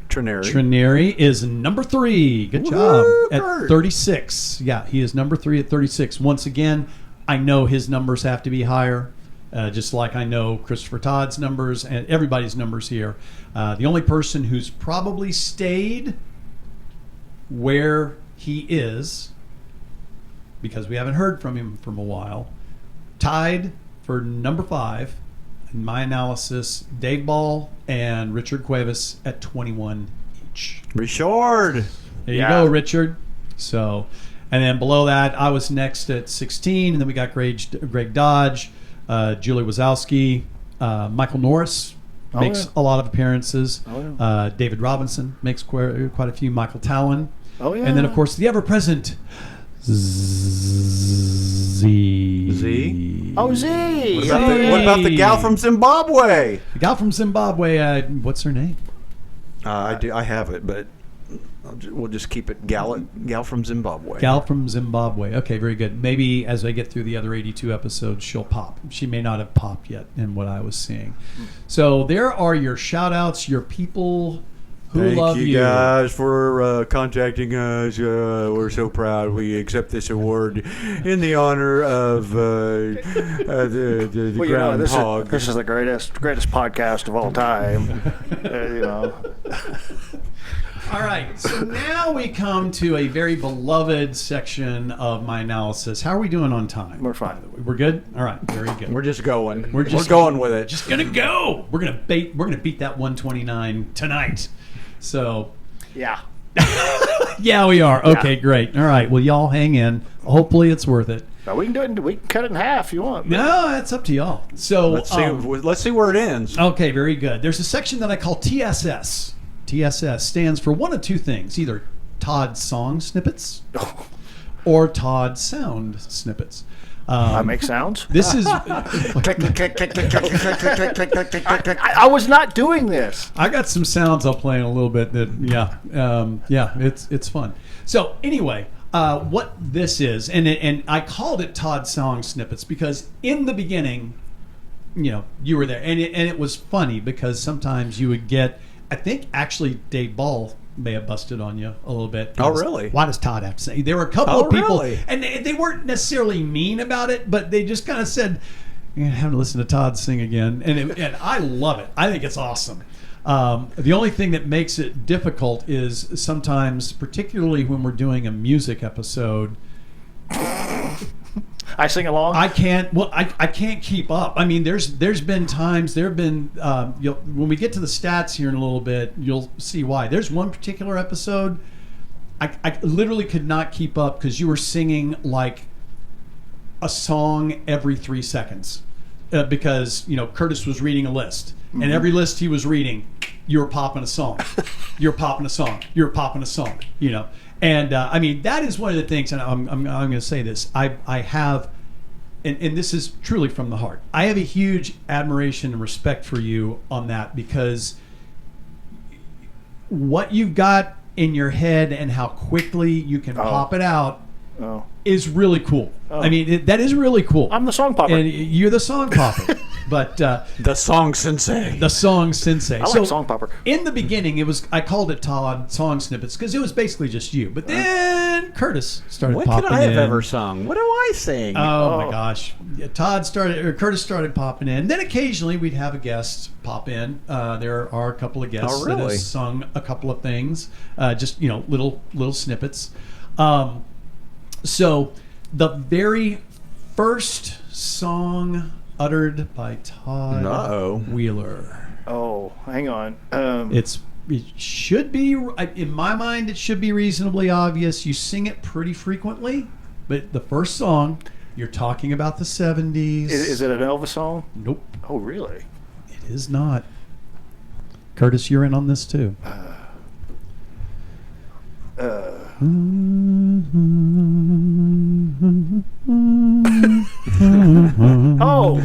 Trineri is number 3. Good job. At 36. Yeah, he is number 3 at 36. Once again, I know his numbers have to be higher, just like I know Christopher Todd's numbers and everybody's numbers here. The only person who's probably stayed where he is, because we haven't heard from him from a while, tied for number 5 in my analysis, Dave Ball and Richard Cuevas at 21 each. Richard. There you go, Richard. So, and then below that, I was next at 16, and then we got Greg Dodge, Julie Wazowski, Michael Norris makes a lot of appearances. David Robinson makes quite a few. Michael Talon. And then, of course, the ever-present Z. Oh, Z. What about the gal from Zimbabwe? The gal from Zimbabwe, what's her name? I have it, but we'll just keep it gal from Zimbabwe. Gal from Zimbabwe. Okay, very good. Maybe as I get through the other 82 episodes, she'll pop. She may not have popped yet in what I was seeing. So there are your shout-outs, your people who love you. Thank you guys for contacting us. We're so proud. We accept this award in the honor of the groundhog. This is the greatest podcast of all time. All right, so now we come to a very beloved section of my analysis. How are we doing on time? We're fine. We're good? All right, very good. We're just going. We're going with it. Just gonna go. We're gonna beat that 129 tonight. So yeah. Yeah, we are. Okay, great. All right. Well, y'all hang in. Hopefully it's worth it. Now we can do it. We can cut it in half if you want. No, that's up to y'all. So let's see where it ends. Okay, very good. There's a section that I call TSS. TSS stands for one of two things: either Todd song snippets or Todd sound snippets. I make sounds. This is. I was not doing this. I got some sounds I'll play in a little bit. It's fun. So anyway, what this is, and I called it Todd song snippets because in the beginning, you were there, and it was funny because sometimes you would get. I think actually Dave Ball may have busted on you a little bit. Oh, really? Why does Todd have to say? There were a couple of people, really? and they weren't necessarily mean about it, but they just kind of said, "You're gonna have to listen to Todd sing again," and I love it. I think it's awesome. The only thing that makes it difficult is sometimes, particularly when we're doing a music episode. I sing along. I can't. Well, I can't keep up. I mean, there's been times. When we get to the stats here in a little bit, you'll see why. There's one particular episode, I literally could not keep up because you were singing like a song every 3 seconds, because Curtis was reading a list, and every list he was reading, you were popping a song, you're popping a song, you're popping a song, And I mean, that is one of the things, and I'm going to say this. I have, and this is truly from the heart, I have a huge admiration and respect for you on that, because what you've got in your head and how quickly you can pop it out is really cool. I mean, that is really cool. I'm the song popper. And you're the song popper. But The song sensei. the song Sensei. I like Song Popper. In the beginning, I called it Todd Song Snippets because it was basically just you. But then Curtis started What popping could I have in. ever sung? What do I sing? Oh my gosh! Yeah, Curtis started popping in. Then occasionally we'd have a guest pop in. There are a couple of guests Oh, that really? have sung a couple of things, just little snippets. So the very first song uttered by Todd Uh-oh. Wheeler. Oh, hang on. It should be, in my mind, it should be reasonably obvious. You sing it pretty frequently, but the first song, you're talking about the 70s. Is it an Elvis song? Nope, Oh, really? it is not. Curtis, you're in on this too. Oh,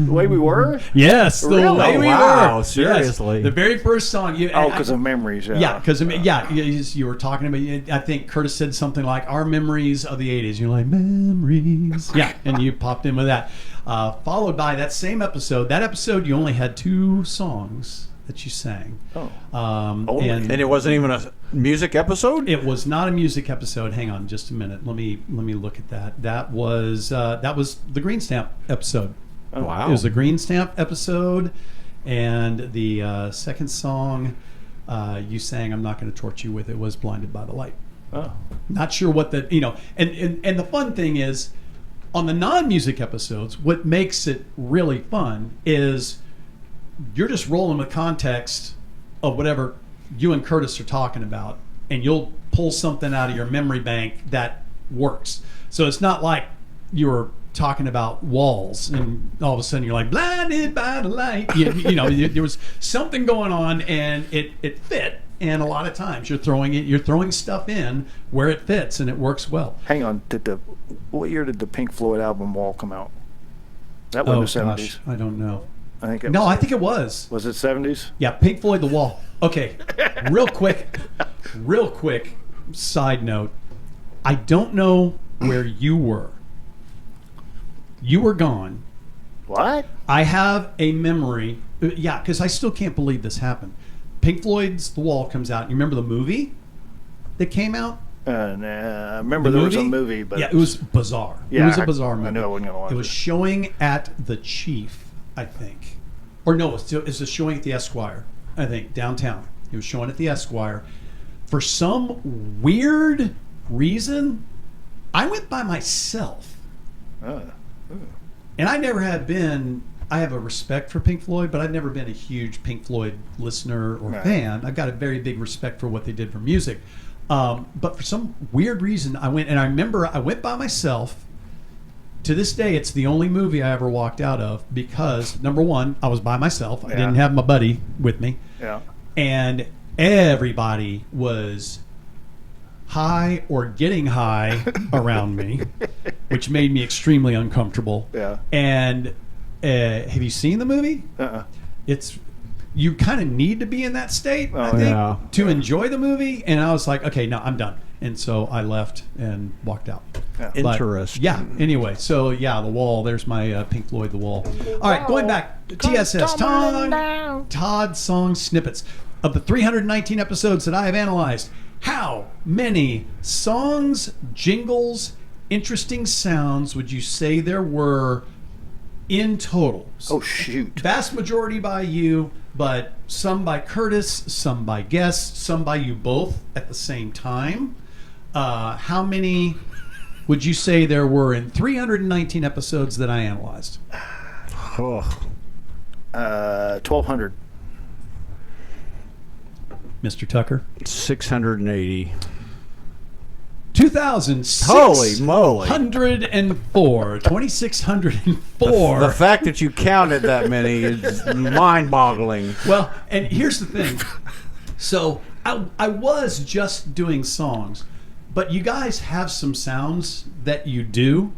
The Way We Were? Yes, the Really? way we Wow, were. seriously. Yes, the very first song. Oh, because of memories. Yeah, because you were talking about. I think Curtis said something like "our memories of the '80s." You're like memories, yeah, and you popped in with that. Followed by that same episode. That episode, you only had 2 songs that you sang. Oh. And And it wasn't even a music episode? it was not a music episode. Hang on, just a minute. Let me look at that. That was the Green Stamp episode. Wow. It was the Green Stamp episode, and the second song you sang, "I'm Not Going to Torture You With," it was "Blinded by the Light." Oh. Not sure what the and the fun thing is, on the non-music episodes, what makes it really fun is you're just rolling with context of whatever you and Curtis are talking about, and you'll pull something out of your memory bank that works. So it's not like you're talking about walls and all of a sudden you're like blinded by the light. There was something going on and it fit. And a lot of times you're throwing stuff in where it fits and it works well. Hang on. What year did the Pink Floyd album Wall come out? That Oh wasn't the 70s. gosh, I don't know. I think it No, was, I think it was. Was it 70s? Yeah, Pink Floyd, The Wall. Okay, real quick side note. I don't know where you were. You were gone. What? I have a memory. Yeah, because I still can't believe this happened. Pink Floyd's The Wall comes out. You remember the movie that came out? Nah, I remember there was a movie, but yeah, it was bizarre. Yeah, it was a bizarre movie. I knew I wasn't gonna watch it was it. showing at the Chief, I think, or no, it was showing at the Esquire, I think, downtown. It was showing at the Esquire. For some weird reason, I went by myself, and I never had been. I have a respect for Pink Floyd, but I've never been a huge Pink Floyd listener or fan. I've got a very big respect for what they did for music. But for some weird reason, I went, and I remember I went by myself. To this day, it's the only movie I ever walked out of because, number one, I was by myself. I didn't have my buddy with me. Yeah. And everybody was high or getting high around me, which made me extremely uncomfortable. Yeah. And have you seen the movie? It's you kind of need to be in that state, I think, to enjoy the movie. And I was like, okay, no, I'm done. And so I left and walked out. Yeah. But, Interesting. yeah. Anyway, so yeah, The Wall. There's my Pink Floyd, The Wall. All right, going back to TSS. Todd song snippets. Of the 319 episodes that I have analyzed, how many songs, jingles, interesting sounds would you say there were in total? Oh, shoot. Vast majority by you, but some by Curtis, some by guests, some by you both at the same time. How many would you say there were in 319 episodes that I analyzed? 1,200. Mr. Tucker? 680. 2,604. Holy moly. 2,604. The fact that you counted that many is mind-boggling. Well, and here's the thing. So I was just doing songs, but you guys have some sounds that you do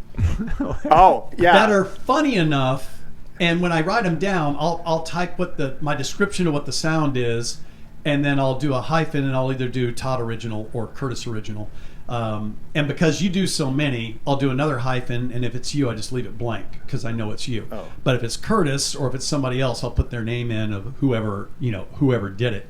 Oh, yeah. that are funny enough, and when I write them down, I'll type what my description of what the sound is, and then I'll do a hyphen, and I'll either do Todd original or Curtis original. And because you do so many, I'll do another hyphen, and if it's you, I just leave it blank because I know it's you. Oh. But if it's Curtis or if it's somebody else, I'll put their name in of whoever did it.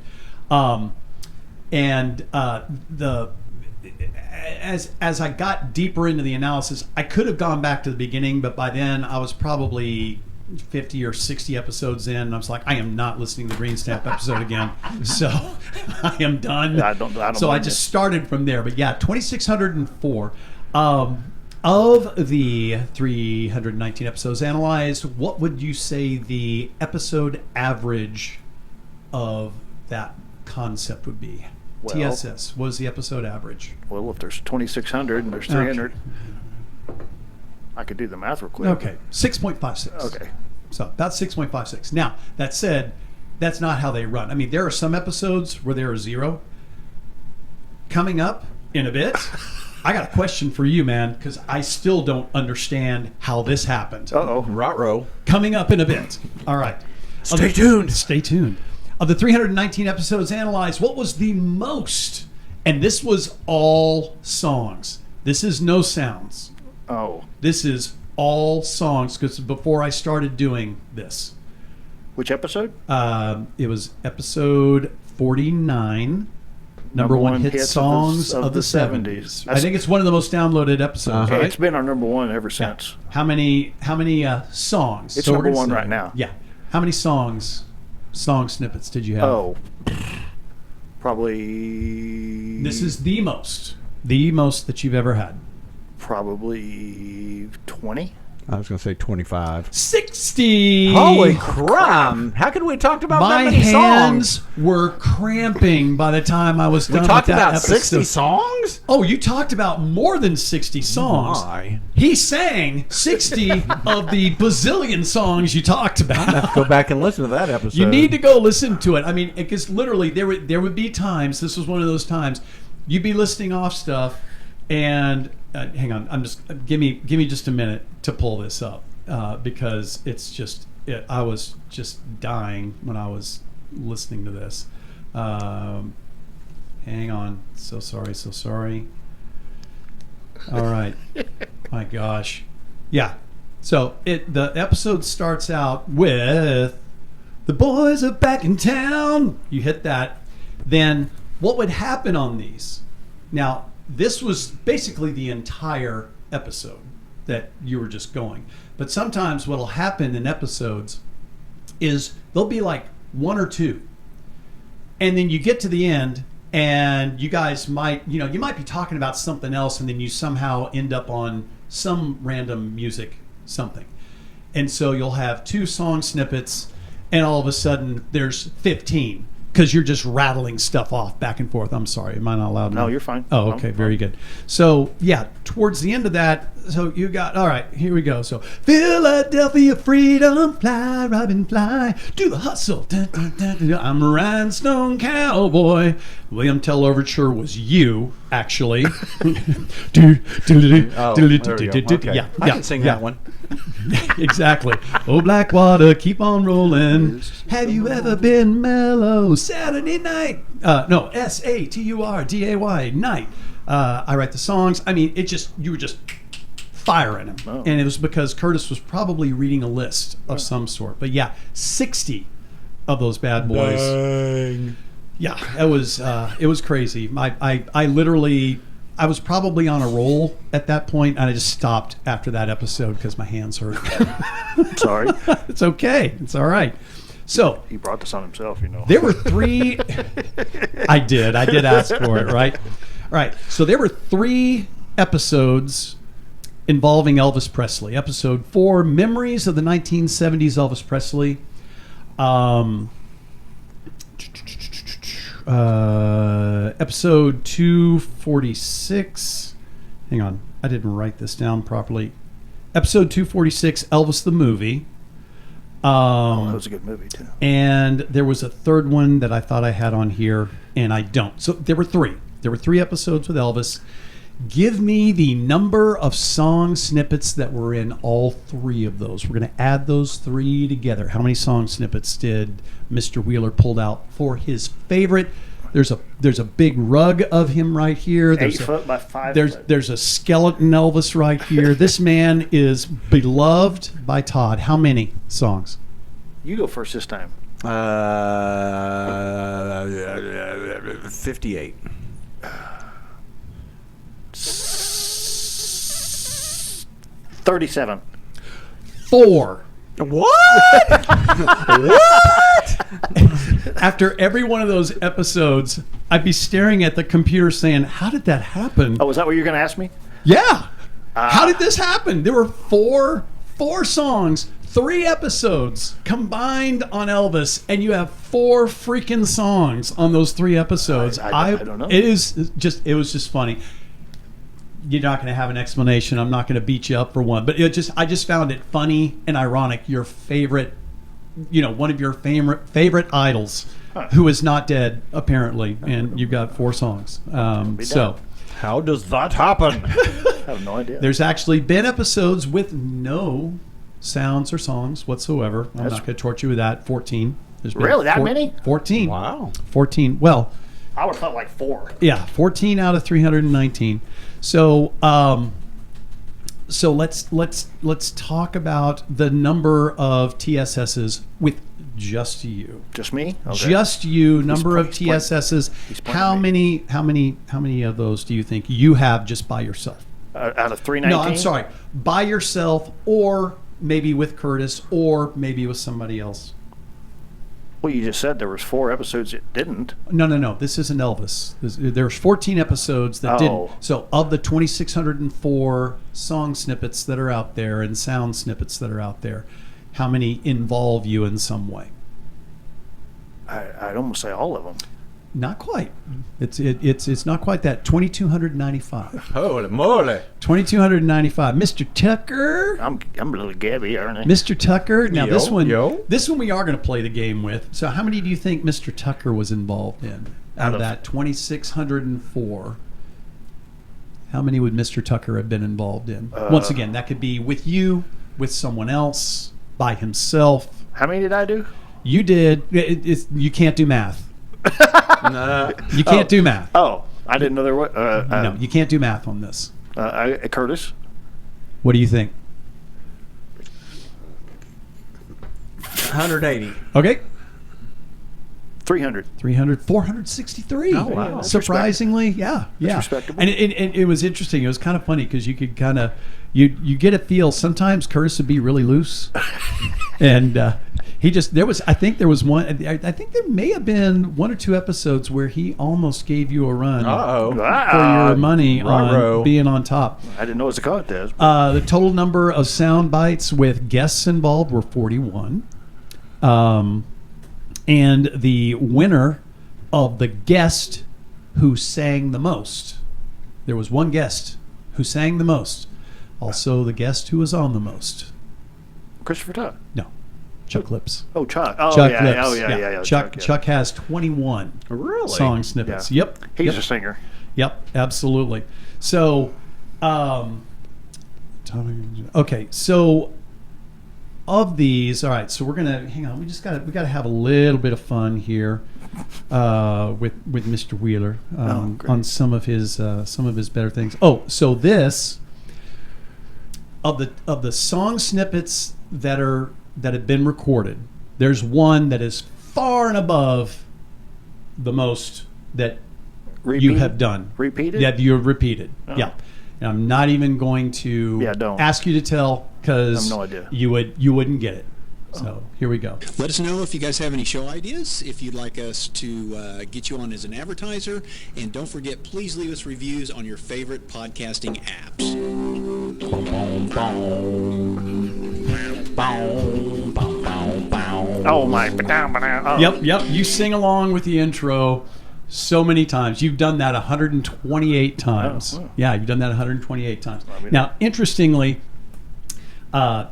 As I got deeper into the analysis, I could have gone back to the beginning, but by then I was probably 50 or 60 episodes in, and I was like, I am not listening to the Green Stamp episode again, so I am done. I don't So I just started from there. But yeah, 2,604 of the 319 episodes analyzed. What would you say the episode average of that concept would be? Well, TSS, what is the episode average? Well, if there's 2,600 and there's 300, I could do the math real quick. Okay, 6.56. Okay. So about 6.56. Now, that said, that's not how they run. I mean, there are some episodes where there are 0. Coming up in a bit, I got a question for you, man, because I still don't understand how this happened. Uh-oh. Rot-row. Coming up in a bit. All right. Stay tuned. Stay tuned. Of the 319 episodes analyzed, what was the most? And this was all songs. This is no sounds. Oh. This is all songs because before I started doing this. Which episode? It was episode 49. Number one hit songs of the 70s. I think it's one of the most downloaded episodes, right? It's been our number one ever since. How many songs? It's So number we're gonna one say- right now. Yeah. How many song snippets did you have? Oh. Probably... This is the most that you've ever had. Probably 20? I was going to say 25. 60. Holy crap! How could we have talked about My that many hands songs? were cramping by the time I was We done talked with that about episode. 60 songs? Oh, you talked about more than 60 songs. My. He sang 60 of the bazillion songs you talked about. Let's go back and listen to that episode. You need to go listen to it. I mean, because literally there would be times. This was one of those times. You'd be listing off stuff, and hang on. Give me just a minute to pull this up because it's just. I was just dying when I was listening to this. Hang on. So sorry. All right. My gosh. Yeah. So the episode starts out with "The boys are back in town." You hit that. Then what would happen on these? Now, this was basically the entire episode that you were just going. But sometimes what'll happen in episodes is there'll be like one or two. And then you get to the end and you guys might, you might be talking about something else and then you somehow end up on some random music something. And so you'll have 2 song snippets and all of a sudden there's 15 because you're just rattling stuff off back and forth. I'm sorry. Am I not allowed to? No, you're fine. Oh, okay. Very good. So, yeah, towards the end of that, so you got, all right, here we go. So, Philadelphia freedom, fly, Robin, fly, do the hustle. Dun, dun, dun, dun, I'm a rhinestone cowboy. William Tell Overture was you, actually. Oh, there we go. Okay. Yeah, I can sing that one. Exactly. Oh, Blackwater, keep on rolling. Have you ever been mellow? Saturday night. No, Saturday night. I write the songs. I mean, you were just firing them. Oh. And it was because Curtis was probably reading a list of some sort. But yeah, 60 of those bad boys. Dang. Yeah, it was crazy. I literally, I was probably on a roll at that point, and I just stopped after that episode because my hands hurt. Sorry. It's okay. It's all right. So He brought this on himself, there were 3. I did ask for it, right? Right. So there were 3 episodes involving Elvis Presley. Episode 4, Memories of the 1970s Elvis Presley. Episode 246. Hang on. I didn't write this down properly. Episode 246, Elvis the Movie. that was a good movie, too. And there was a third one that I thought I had on here, and I don't. So there were 3. There were 3 episodes with Elvis. Give me the number of song snippets that were in all 3 of those. We're going to add those 3 together. How many song snippets did Mr. Wheeler pull out for his favorite There's a big rug of him right here. There's 8 foot by 5 There's foot. there's a skeleton Elvis right here. This man is beloved by Todd. How many songs? You go first this time. 58. 37. 4. What? After every one of those episodes, I'd be staring at the computer saying, "How did that happen?" Oh, is that what you're going to ask me? Yeah. How did this happen? There were four songs, 3 episodes combined on Elvis, and you have 4 freaking songs on those 3 episodes. I don't know. It was just funny. You're not going to have an explanation. I'm not going to beat you up for one, but I just found it funny and ironic. Your favorite, one of your favorite idols, who is not dead apparently, and you've got 4 songs. So. How does that happen? I have no idea. There's actually been episodes with no sounds or songs whatsoever. I'm not going to torture you with that. 14. There's been Really? That many? 14. Wow. 14. Well, I would have thought like 4. yeah, 14 out of 319. So, let's talk about the number of TSSs with just you. Just me? Okay. Just you, number of he's pointing- TSSs. he's pointing How at me. many of those do you think you have just by yourself? Out of 319? No, I'm sorry. By yourself, or maybe with Curtis, or maybe with somebody else. Well, you just said there was 4 episodes that didn't. No. This isn't Elvis. There's 14 episodes that didn't. Oh. So of the 2,604 song snippets that are out there and sound snippets that are out there, how many involve you in some way? I'd almost say all of them. Not quite. It's not quite that. 2,295. Holy moly. 2,295. Mr. Tucker. I'm a little Gabby, aren't I? Mr. Tucker. Now this one yo. we are going to play the game with. So how many do you think Mr. Tucker was involved in out of that 2,604? How many would Mr. Tucker have been involved in? Once again, that could be with you, with someone else, by himself. How many did I do? You did. You can't do math. Nah. You can't do math. Oh, I didn't know there was. No, you can't do math on this. Curtis? What do you think? 180. Okay. 300. 300, 463. Oh, wow. That's Surprisingly, yeah. respectable. And it was interesting. It was kind of funny because you could kind of, you get a feel. Sometimes Curtis would be really loose. And I think there may have been 1 or 2 episodes where he almost gave you a run Uh-oh. for your money Ruh-roh. on being on top. I didn't know it was a contest. The total number of sound bites with guests involved were 41. And the winner of the guest who sang the most. There was one guest who sang the most. Also the guest who was on the most. Christopher Todd. No. Chuck Lips. Oh, Chuck. Oh, Chuck yeah. Lips. Oh, yeah. Chuck, yeah. Chuck has 21 Really? song snippets. Yeah. Yep. He's Yep. a singer. Yep, absolutely. So, okay, so of these, all right. So we're gonna hang on. We gotta have a little bit of fun here with Mr. Wheeler on some of his better things. Oh, so this of the song snippets that have been recorded, there's one that is far and above the most that you have done. Repeated? Yeah, you've repeated. Oh. Yeah. And I'm not even going to don't. ask you to tell because I have no idea. you wouldn't get it. So here we go. Let us know if you guys have any show ideas, if you'd like us to get you on as an advertiser. And don't forget, please leave us reviews on your favorite podcasting apps. Oh, my. Oh. Yep. You sing along with the intro so many times. You've done that 128 times. Oh. Yeah, you've done that 128 times. Now, interestingly,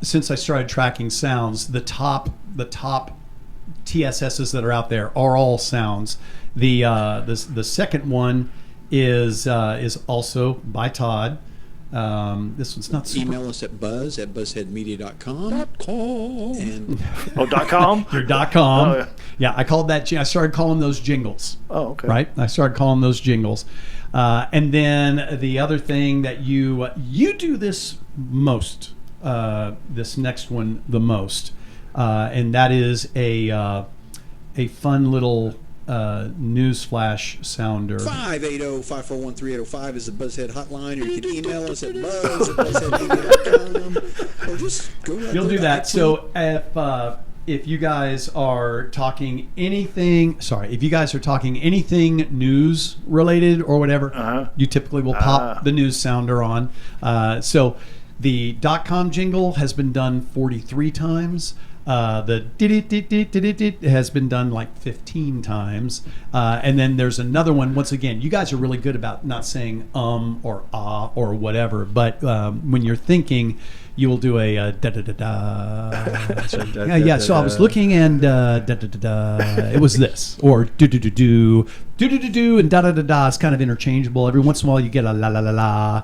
since I started tracking sounds, the top TSSs that are out there are all sounds. The second one is also by Todd. This one's not super. Email us at buzz@buzzheadmedia.com. And .com? Your .com. Oh, yeah. Yeah, I called that. I started calling those jingles. Oh, okay. Right? I started calling those jingles. And then the other thing that you do this most, this next one the most, and that is a fun little news flash sounder. 580-541-3805 is the Buzzhead hotline, or you can email us at buzz@buzzheadmedia.com, or just go right You'll there do to that. iTunes. So if you guys are talking anything, news related or whatever, you typically will pop the news sounder on. So the .com jingle has been done 43 times. The did has been done like 15 times. And then there's another one. Once again, you guys are really good about not saying or ah or whatever. But when you're thinking, you will do a da da da da. Yeah. So I was looking and da da da da. It was this or do do do do do do do do and da da da da. It's kind of interchangeable. Every once in a while, you get a la la la la.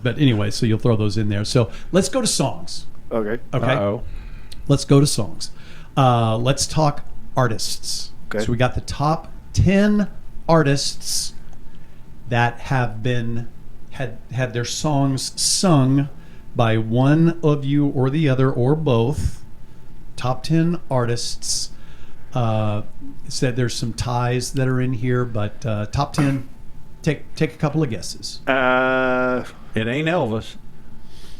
But anyway, so you'll throw those in there. So let's go to songs. Okay. Okay. Uh-oh. Let's go to songs. Let's talk artists. Okay. So we got the top 10 artists that have been had their songs sung by one of you or the other or both. Top 10 artists. Said there's some ties that are in here, but top 10. Take a couple of guesses. It ain't Elvis.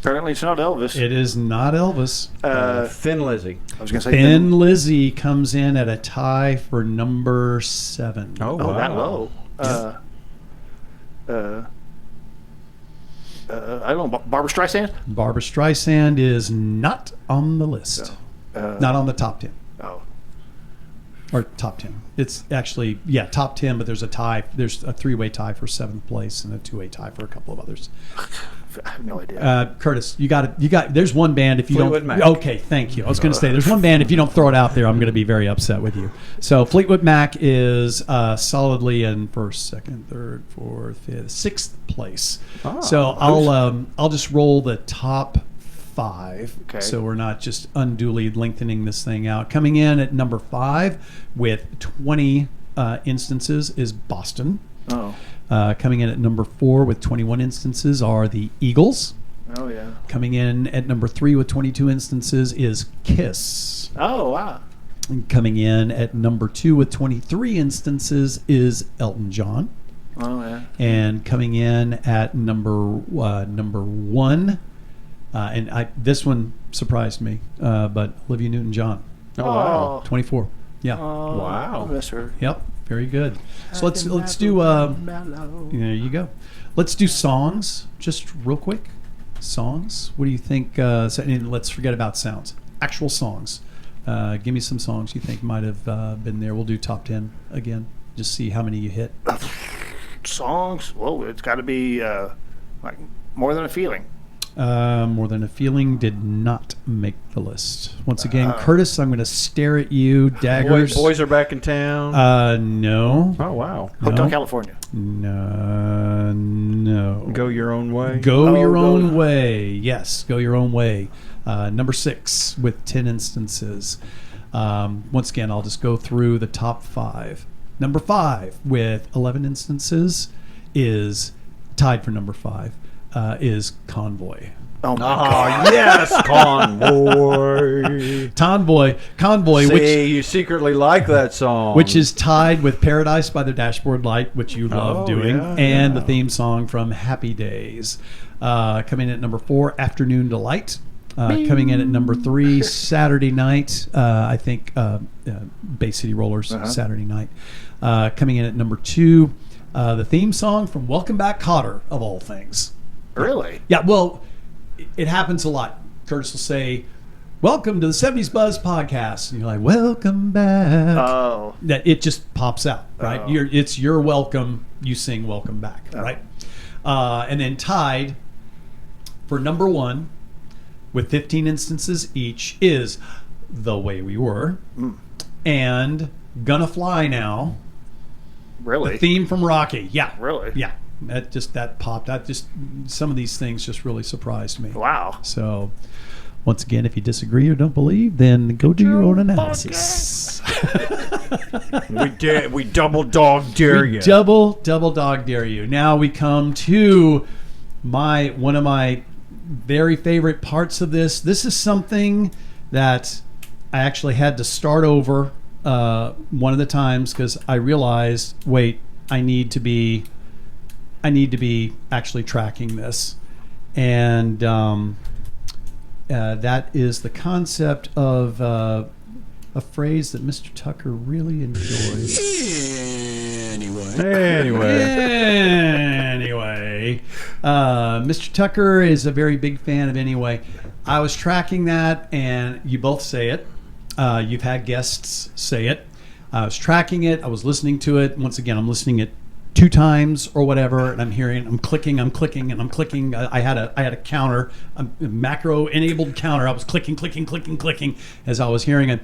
Apparently it's not Elvis. It is not Elvis. Thin Lizzy. I was going to say Thin Lizzy comes in at a tie for number 7. Oh, Oh, wow. that low. I don't know. Barbara Streisand? Barbara Streisand is not on the list. Not on the top 10. Oh. Or top 10. It's actually, top 10, but there's a tie. There's a 3-way tie for 7th place and a 2-way tie for a couple of others. I have no idea. Curtis, you got there's one band if you Fleetwood don't. Mac. Okay, thank you. I was going to say there's one band if you don't throw it out there, I'm going to be very upset with you. So Fleetwood Mac is solidly in first, second, third, fourth, fifth, 6th place. So I'll just roll the top 5. Okay. So we're not just unduly lengthening this thing out. Coming in at number 5 with 20 instances is Boston. Oh. Coming in at number 4 with 21 instances are the Eagles. Oh, yeah. Coming in at number 3 with 22 instances is Kiss. Oh, wow. And coming in at number 2 with 23 instances is Elton John. Oh, yeah. And coming in at number 1, and this one surprised me, but Olivia Newton-John, Oh, wow. 24. Yeah. Oh, Wow. I miss her. Yep. Very good. So let's do. There you go. Let's do songs, just real quick. Songs. What do you think? And let's forget about sounds. Actual songs. Give me some songs you think might have been there. We'll do top 10 again. Just see how many you hit. Songs? Well, it's got to be like More Than a Feeling. More Than a Feeling did not make the list. Once again, Curtis, I'm going to stare at you. Daggers. Boys are back in town. No. Oh, wow. Hotel California. No. Go your own way. Go your own way. Yes, go your own way. Number 6 with 10 instances. Once again, I'll just go through the top 5. Number 5 with 11 instances is tied for number 5. Is Convoy. Oh, my God. Oh, yes, Convoy. Convoy, See, you secretly like that song. which is tied with Paradise by the Dashboard Light, which you love doing, yeah, and the theme song from Happy Days. Coming in at number 4, Afternoon Delight. Coming in at number 3, Saturday Night. I think Bay City Rollers, Saturday Night. Coming in at number 2, the theme song from Welcome Back, Kotter, of all things. Really? Yeah, well, it happens a lot. Curtis will say, "Welcome to the 70's Buzz podcast," and you're like, "Welcome back." Oh. That it just pops out, right? Oh. It's your welcome. You sing "Welcome Back," right? And then tied for number 1 with 15 instances each is "The Way We Were" and "Gonna Fly Now." Really? The theme from Rocky. Yeah. Really? Yeah. That popped. Some of these things just really surprised me. Wow. So, once again, if you disagree or don't believe, then go do your own analysis. We double dog dare you. Double dog dare you. Now we come to one of my very favorite parts of this. This is something that I actually had to start over one of the times because I realized, wait, I need to be actually tracking this, and that is the concept of a phrase that Mr. Tucker really enjoys. Anyway, Mr. Tucker is a very big fan of Anyway. I was tracking that, and you both say it. You've had guests say it. I was tracking it. I was listening to it. Once again, I'm listening it 2 times or whatever, and I'm hearing, I'm clicking. I had a counter, a macro enabled counter. I was clicking as I was hearing it.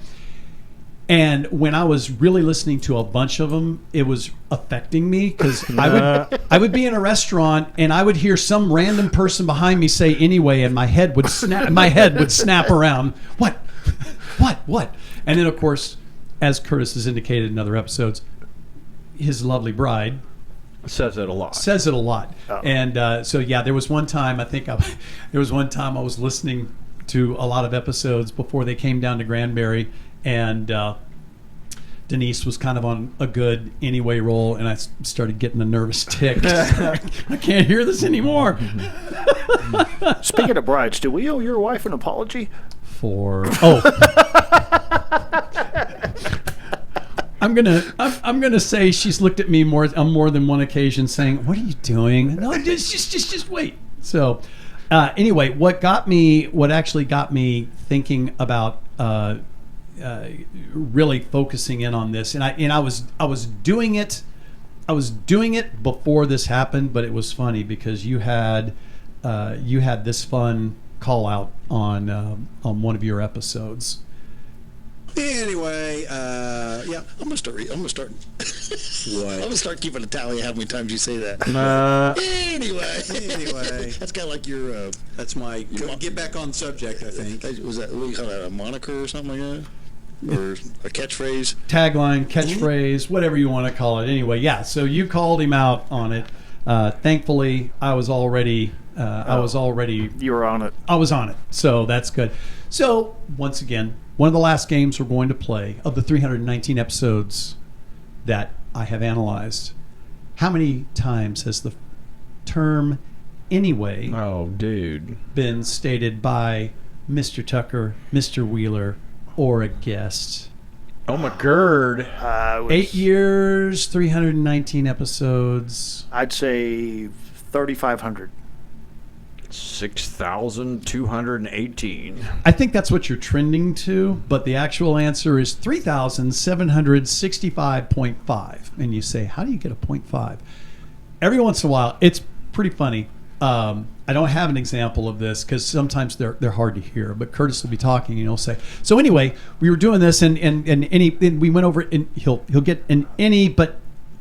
And when I was really listening to a bunch of them, it was affecting me because I would be in a restaurant and I would hear some random person behind me say Anyway, and my head would snap around. What? And then, of course, as Curtis has indicated in other episodes, his lovely bride says it a lot. Oh. And so there was one time I was listening to a lot of episodes before they came down to Granbury, and Denise was kind of on a good Anyway roll, and I started getting a nervous tick. I can't hear this anymore. Speaking of brides, do we owe your wife an apology? I'm gonna say she's looked at me on more than one occasion saying, "What are you doing?" No, just wait. So anyway, what actually got me thinking about really focusing in on this, and I was doing it before this happened, but it was funny because you had this fun call out on one of your episodes. Anyway, I'm gonna start. What? I'm gonna start keeping a tally of how many times you say that. Anyway, that's kind of like your. That's my. Get back on subject. I think. Was that what you call that, a moniker or something like that, or a catchphrase? Tagline, catchphrase, whatever you want to call it. Anyway, yeah. So you called him out on it. Thankfully, I was already. You were on it. I was on it. So that's good. So once again, one of the last games we're going to play of the 319 episodes that I have analyzed. How many times has the term Anyway been stated by Mr. Tucker, Mr. Wheeler, or a guest? Oh my God. 8 years, 319 episodes. I'd say 3,500. 6,218. I think that's what you're trending to, but the actual answer is 3,765.5. And you say, how do you get a 0.5? Every once in a while, it's pretty funny. I don't have an example of this because sometimes they're hard to hear. But Curtis will be talking and he'll say, "So anyway, we were doing this, and we went over it, and he'll get an any, but."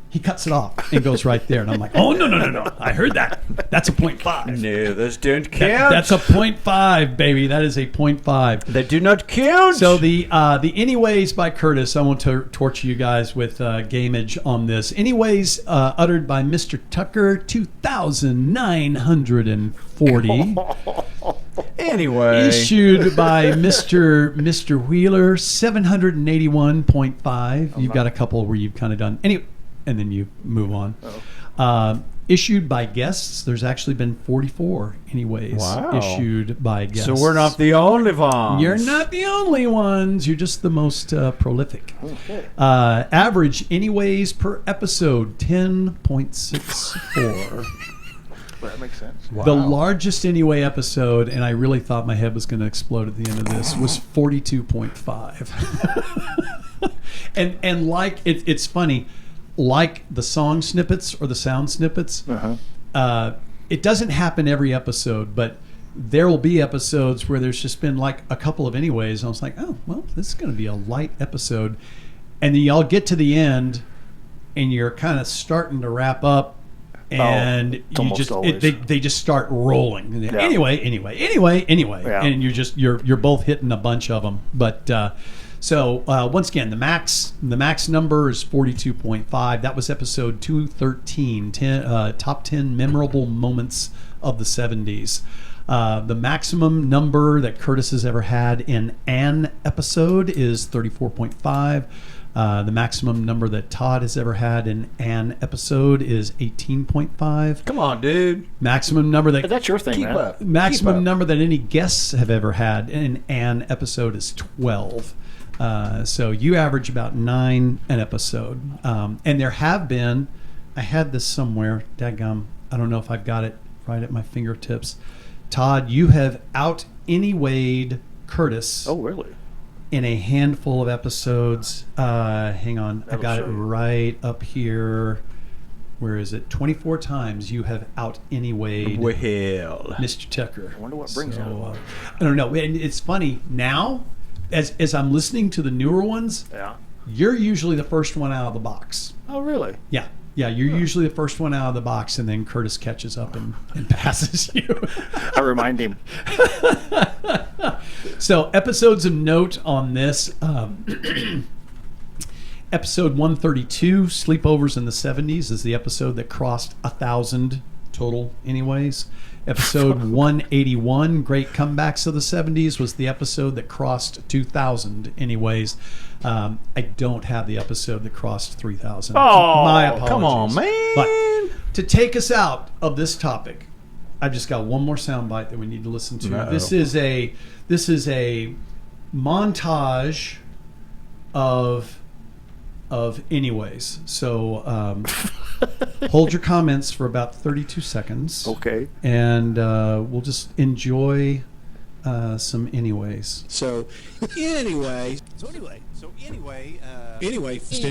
He cuts it off and goes right there. And I'm like, oh, no. I heard that. That's a 0.5. No, those don't count. That's a 0.5, baby. That is a 0.5. They do not count. So the Anyways by Curtis, I want to torture you guys with gameage on this. Anyways, uttered by Mr. Tucker, 2,940. Anyway. Issued by Mr. Wheeler, 781.5. You've got a couple where you've kind of done... and then you move on. Issued by guests, there's actually been 44 Anyways. Wow. Issued by guests. So we're not the only ones. You're not the only ones. You're just the most prolific. Okay. Average Anyways per episode, 10.64. Well, that makes sense. Wow. The largest Anyway episode, and I really thought my head was going to explode at the end of this, was 42.5. and like it's funny, like the song snippets or the sound snippets, it doesn't happen every episode, but there will be episodes where there's just been like a couple of Anyways, and I was like, oh, well, this is going to be a light episode. And then y'all get to the end, and you're kind of starting to wrap up, and you almost just always. they just start rolling. Yeah. Anyway, Yeah. and you're both hitting a bunch of them. But so once again, the max number is 42.5. That was episode 213, top 10 memorable moments of the 70s. The maximum number that Curtis has ever had in an episode is 34.5. The maximum number that Todd has ever had in an episode is 18.5. Come on, dude. Maximum number that That's your thing, keep man. up. Maximum number that any guests have ever had in an episode is 12. So you average about 9 an episode. And there have been, I had this somewhere, dadgum, I don't know if I've got it right at my fingertips. Todd, you have out-anywayed Curtis. Oh, really? In a handful of episodes. Hang on, I got it right up here. Where is it? 24 times you have out-anywayed Mr. Tucker. I wonder what brings out. I don't know. And it's funny now, as I'm listening to the newer ones. Yeah. You're usually the first one out of the box. Oh, really? Yeah. Yeah, you're usually the first one out of the box, and then Curtis catches up and passes you. I remind him. So, episodes of note on this. Episode 132, Sleepovers in the 70s, is the episode that crossed 1,000 total anyways. Episode 181, Great Comebacks of the 70s, was the episode that crossed 2,000 anyways. I don't have the episode that crossed 3,000. Oh, my apologies. come on, man. But to take us out of this topic, I've just got one more soundbite that we need to listen to. Uh-oh. This is a montage of anyways. So hold your comments for about 32 seconds. Okay. And we'll just enjoy some anyways. So anyway, Anyway. So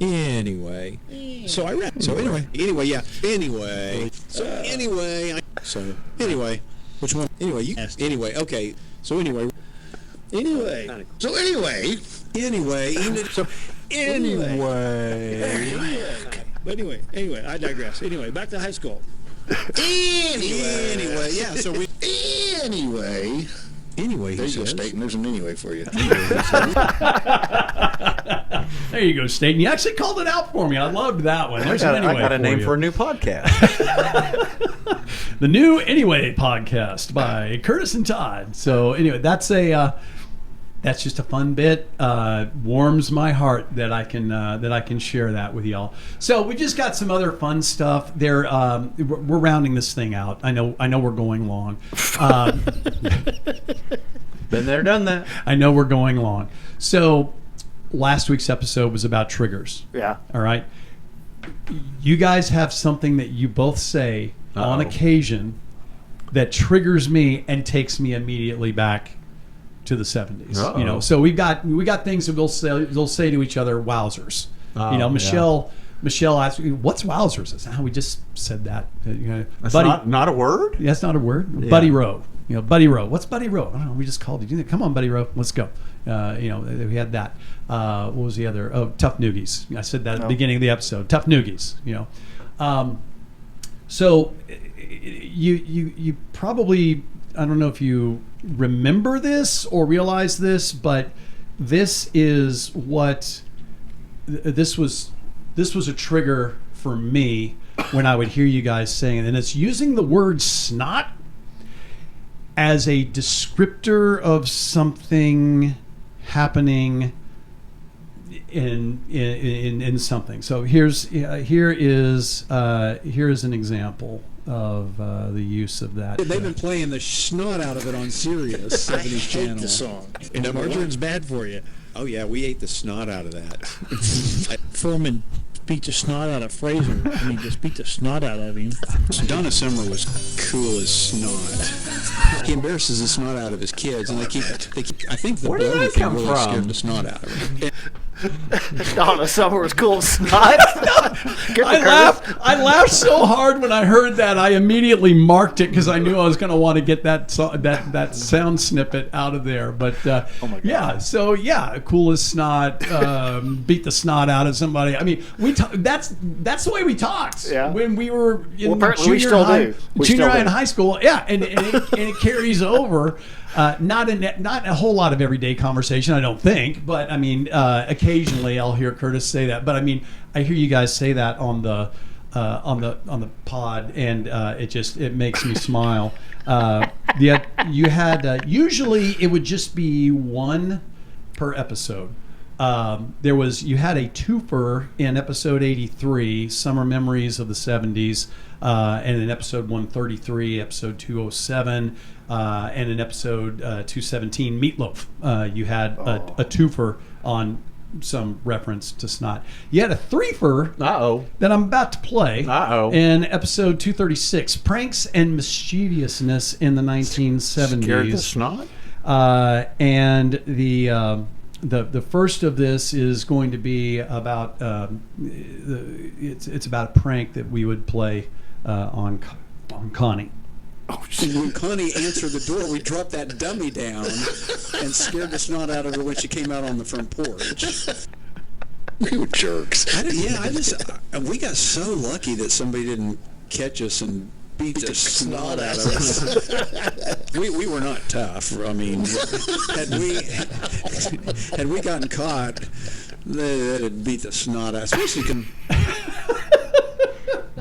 anyway. So I read. So anyway. So anyway. Which one? Anyway. You. Anyway. Okay. So anyway. Anyway. So anyway. So But anyway, I digress. Anyway, back to high school. Anyway. Yeah. So we. Anyway. There you go, Stayton. There's an anyway for you. There you go, Stayton. You actually called it out for me. I loved that one. There's an anyway. I got a name you. for a new podcast. The new Anyway podcast by Curtis and Todd. So anyway, that's just a fun bit. Warms my heart that I can share that with y'all. So we just got some other fun stuff. There, we're rounding this thing out. I know we're going long. Been there, done that. I know we're going long. So last week's episode was about triggers. Yeah. All right. You guys have something that you both say on occasion that triggers me and takes me immediately back to the 70s. Uh-oh. You know, so we got things that they'll say to each other, wowzers. Oh, you know, yeah. Michelle asked me, "What's wowzers?" I said, "We just said that." You know, That's Buddy, not a word? yeah, that's not a word. Yeah. Buddy Rowe. You know, Buddy Rowe. What's Buddy Rowe? I don't know. We just called it. Come on, Buddy Rowe. Let's go. You know, we had that. What was the other? Oh, Tough Noogies. I said that at the beginning of the episode. Tough Noogies. You know. So you probably, I don't know if you remember this or realize this, but this is what this was a trigger for me when I would hear you guys saying it, and it's using the word snot as a descriptor of something happening in something. So here is an example of the use of that. They've been playing the snot out of it on Sirius 70's channel. The song. And margarine's bad for you. Oh yeah, we ate the snot out of that. Foreman beat the snot out of Fraser. I mean, just beat the snot out of him. Donna Summer was cool as snot. He embarrasses the snot out of his kids, and they keep I think the Where did Bodie that thing come really from? scared the snot out of him. Donna Summer was cool as snot. I laughed so hard when I heard that. I immediately marked it because I knew I was going to want to get that sound snippet out of there. But cool as snot, beat the snot out of somebody. I mean, that's the way we talked when we were in junior high and high school. Yeah, and it carries over. Not a whole lot of everyday conversation, I don't think, but I mean, occasionally I'll hear Curtis say that. But I mean, I hear you guys say that on the pod, and it makes me smile. You had usually it would just be one per episode. You had a twofer in episode 83, Summer Memories of the 70's, and in episode 133, episode 207, and in episode 217, Meatloaf. You had a twofer on some reference to snot. You had a threefer that I'm about to play in episode 236, Pranks and Mischievousness in the 1970s. Scared the snot? And the first of this is going to be about it's about a prank that we would play on Connie. When Connie answered the door, we dropped that dummy down and scared the snot out of her when she came out on the front porch. We were jerks. We got so lucky that somebody didn't catch us and beat the snot out of us. We were not tough. I mean, had we gotten caught, they'd beat the snot out. Especially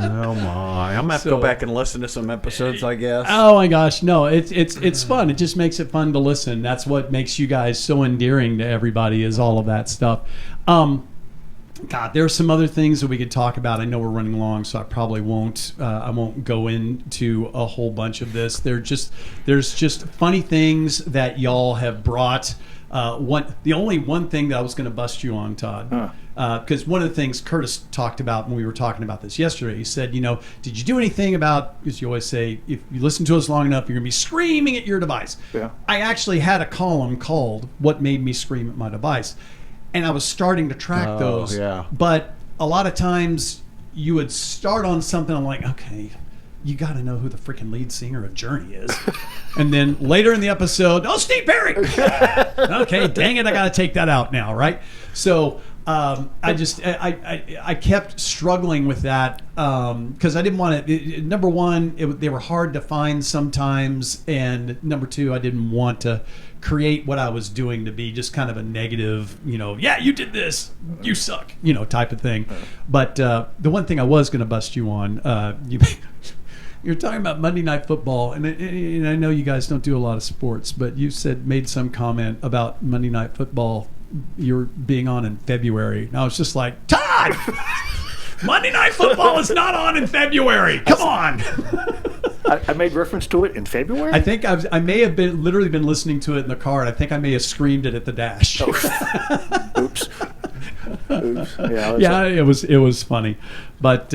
Oh my! I'm gonna have to go back and listen to some episodes, I guess. Oh my gosh, no! It's fun. It just makes it fun to listen. That's what makes you guys so endearing to everybody. Is all of that stuff. God, there are some other things that we could talk about. I know we're running long, so I probably won't. I won't go into a whole bunch of this. There's just funny things that y'all have brought. The only one thing that I was going to bust you on, Todd, because one of the things Curtis talked about when we were talking about this yesterday, he said, did you do anything about, as you always say, if you listen to us long enough, you're going to be screaming at your device. Yeah. I actually had a column called What Made Me Scream at My Device, and I was starting to track those. Yeah. But a lot of times you would start on something, I'm like, okay, you got to know who the freaking lead singer of Journey is. And then later in the episode, Steve Perry. Okay, dang it, I got to take that out now, right? So I kept struggling with that because I didn't want to. Number one, they were hard to find sometimes, and number two, I didn't want to create what I was doing to be just kind of a negative, yeah, you did this, you suck, type of thing. But the one thing I was going to bust you on, you're talking about Monday Night Football, and I know you guys don't do a lot of sports, but you made some comment about Monday Night Football you're being on in February. And I was just like, Todd! Monday Night Football is not on in February. Come on! I made reference to it in February? I think I may have literally been listening to it in the car, and I think I may have screamed it at the dash. Oops. Yeah, it was funny. But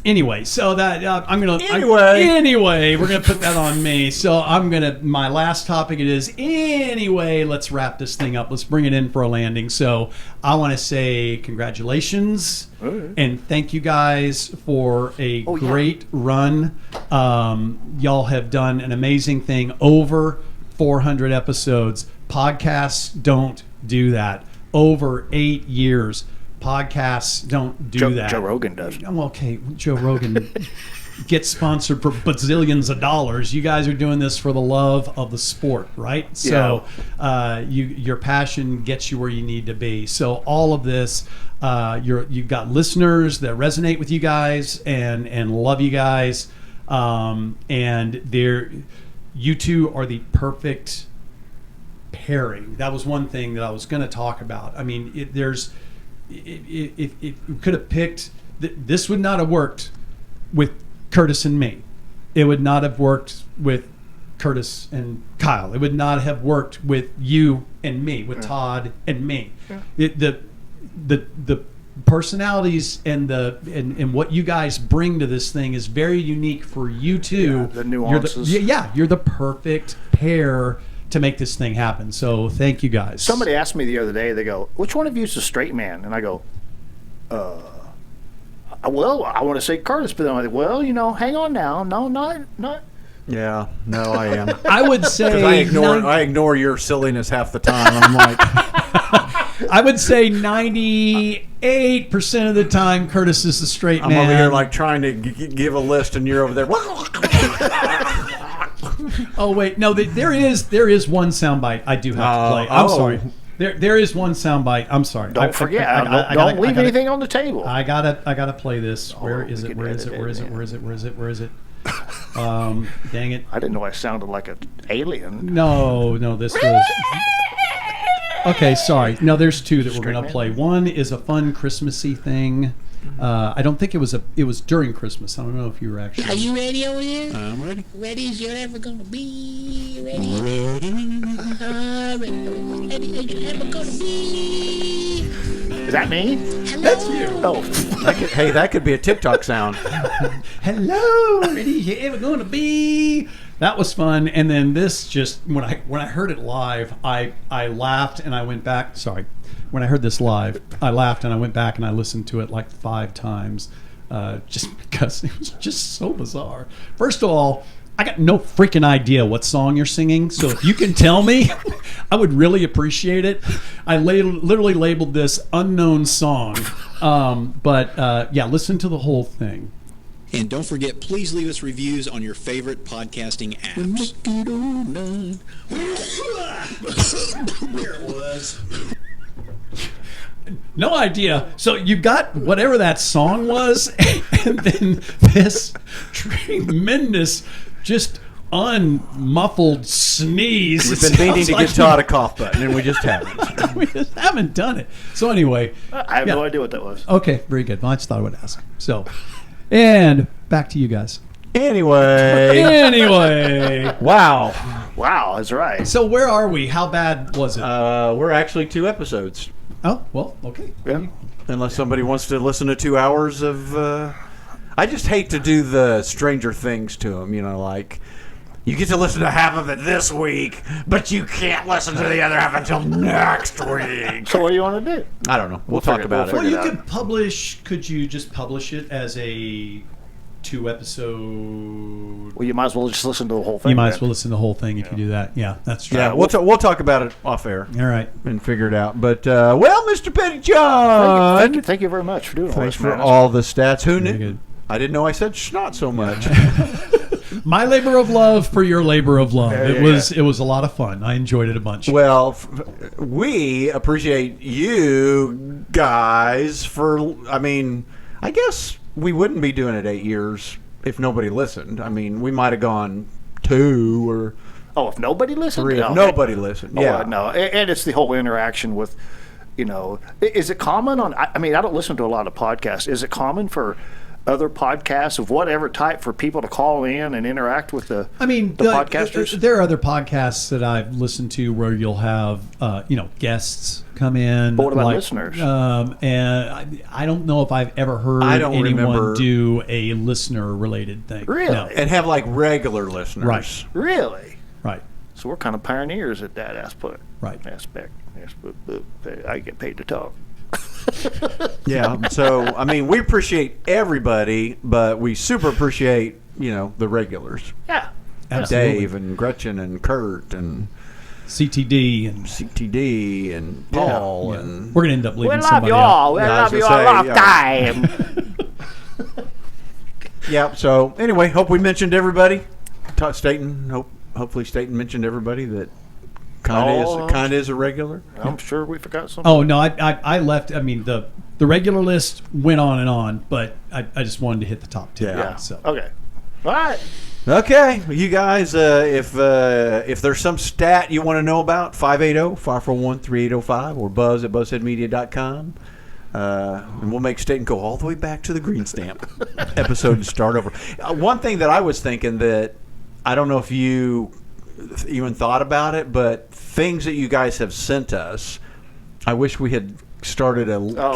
anyway, so that Anyway, we're gonna put that on me. So my last topic is anyway. Let's wrap this thing up. Let's bring it in for a landing. So I want to say congratulations and thank you guys for a great run. Y'all have done an amazing thing. Over 400 episodes. Podcasts don't do that. Over 8 years. Podcasts don't do that. Joe Rogan does. Okay, Joe Rogan gets sponsored for bazillions of dollars. You guys are doing this for the love of the sport, right? So your passion gets you where you need to be. So all of this, you've got listeners that resonate with you guys and love you guys, and you two are the perfect pairing. That was one thing that I was going to talk about. I mean, if we could have picked, this would not have worked with Curtis and me. It would not have worked with Curtis and Kyle. It would not have worked with you and me, with Todd and me. The personalities and what you guys bring to this thing is very unique for you two. The nuances. You're the perfect pair to make this thing happen. So thank you guys. Somebody asked me the other day, they go, which one of you is the straight man? And I go, well, I want to say Curtis, but then I'm like, well, hang on now. No, not. Yeah, no, I am. I would say 'Cause I ignore your silliness half the time. I'm like, I would say 98% of the time Curtis is the straight I'm man. over here like trying to give a list, and you're over there. Oh wait, no, there is one soundbite I do have to play. I'm sorry. There is one soundbite. I'm sorry. Don't forget. Don't leave anything on the table. I gotta play this. Where is it? Where is it? Dang it! I didn't know I sounded like an alien. No, this was. Okay, sorry. No, there's two that we're gonna play. One is a fun Christmassy thing. I don't think it was during Christmas. I don't know if you were actually. Are you ready over here? I'm ready. Ready as you're ever gonna be. Ready? Ready as you're ever gonna be. Is that me? That's you. Oh. That could be a TikTok sound. Hello, ready you ever gonna be? That was fun. And then this just when I heard it live, I laughed and I went back. Sorry, when I heard this live, I laughed and I went back and I listened to it like 5 times, just because it was just so bizarre. First of all, I got no freaking idea what song you're singing, so if you can tell me, I would really appreciate it. I literally labeled this unknown song, but listen to the whole thing. And don't forget, please leave us reviews on your favorite podcasting apps. Where it was. No idea. So you got whatever that song was, and then this tremendous, just unmuffled sneeze. We've been meaning to get Todd a cough button, and we just haven't. We just haven't done it. So anyway. I have no idea what that was. Okay, very good. Well, I just thought I would ask. So, and back to you guys. Anyway. Wow, that's right. So where are we? How bad was it? we're actually 2 episodes. Oh, well, okay. Yeah. Unless somebody wants to listen to 2 hours of... I just hate to do the Stranger Things to them, like... You get to listen to half of it this week, but you can't listen to the other half until next week. So what do you want to do? I don't know. We'll talk about it. Well, could you just publish it as a 2 episode? Well, you might as well just listen to the whole thing. You might as well listen to the whole thing if you do that. Yeah, that's true. Yeah, we'll talk about it off air. All right. And figure it out. But, Mr. Pettyjohn. Thank you very much for doing all Thanks this, for man. all the stats. Who knew? Good. I didn't know I said not so much. My labor of love for your labor of love. It was a lot of fun. I enjoyed it a bunch. Well, we appreciate you guys for, I guess we wouldn't be doing it 8 years if nobody listened. We might have gone 2 or... Oh, if nobody listened? 3 if nobody listened. Yeah. No, and it's the whole interaction with, is it common on... I don't listen to a lot of podcasts. Is it common for other podcasts of whatever type for people to call in and interact with the podcasters? There are other podcasts that I've listened to where you'll have guests come in. But what about listeners? And I don't know if I've ever heard anyone do a listener related thing. Really? No. And have regular listeners. Right. Really? Right. So we're kind of pioneers at that aspect. Right. I get paid to talk. Yeah, so we appreciate everybody, but we super appreciate the regulars. Yeah, absolutely. Dave and Gretchen and Kurt and CTD and Paul and we're gonna end up leaving we love somebody you all. out. We love you all a long time. Yeah. So anyway, hope we mentioned everybody. Stayton. Hopefully Stayton mentioned everybody that. Kind of is a regular. I'm sure we forgot something. Oh no, I left. The regular list went on, but I just wanted to hit the top 2. Yeah. So. Okay. All right. Okay, you guys. If there's some stat you want to know about, 580-541-3805 or buzz at buzzheadmedia.com. And we'll make Stayton go all the way back to the green stamp episode and start over. One thing that I was thinking that I don't know if you even thought about it, but things that you guys have sent us, I wish we had started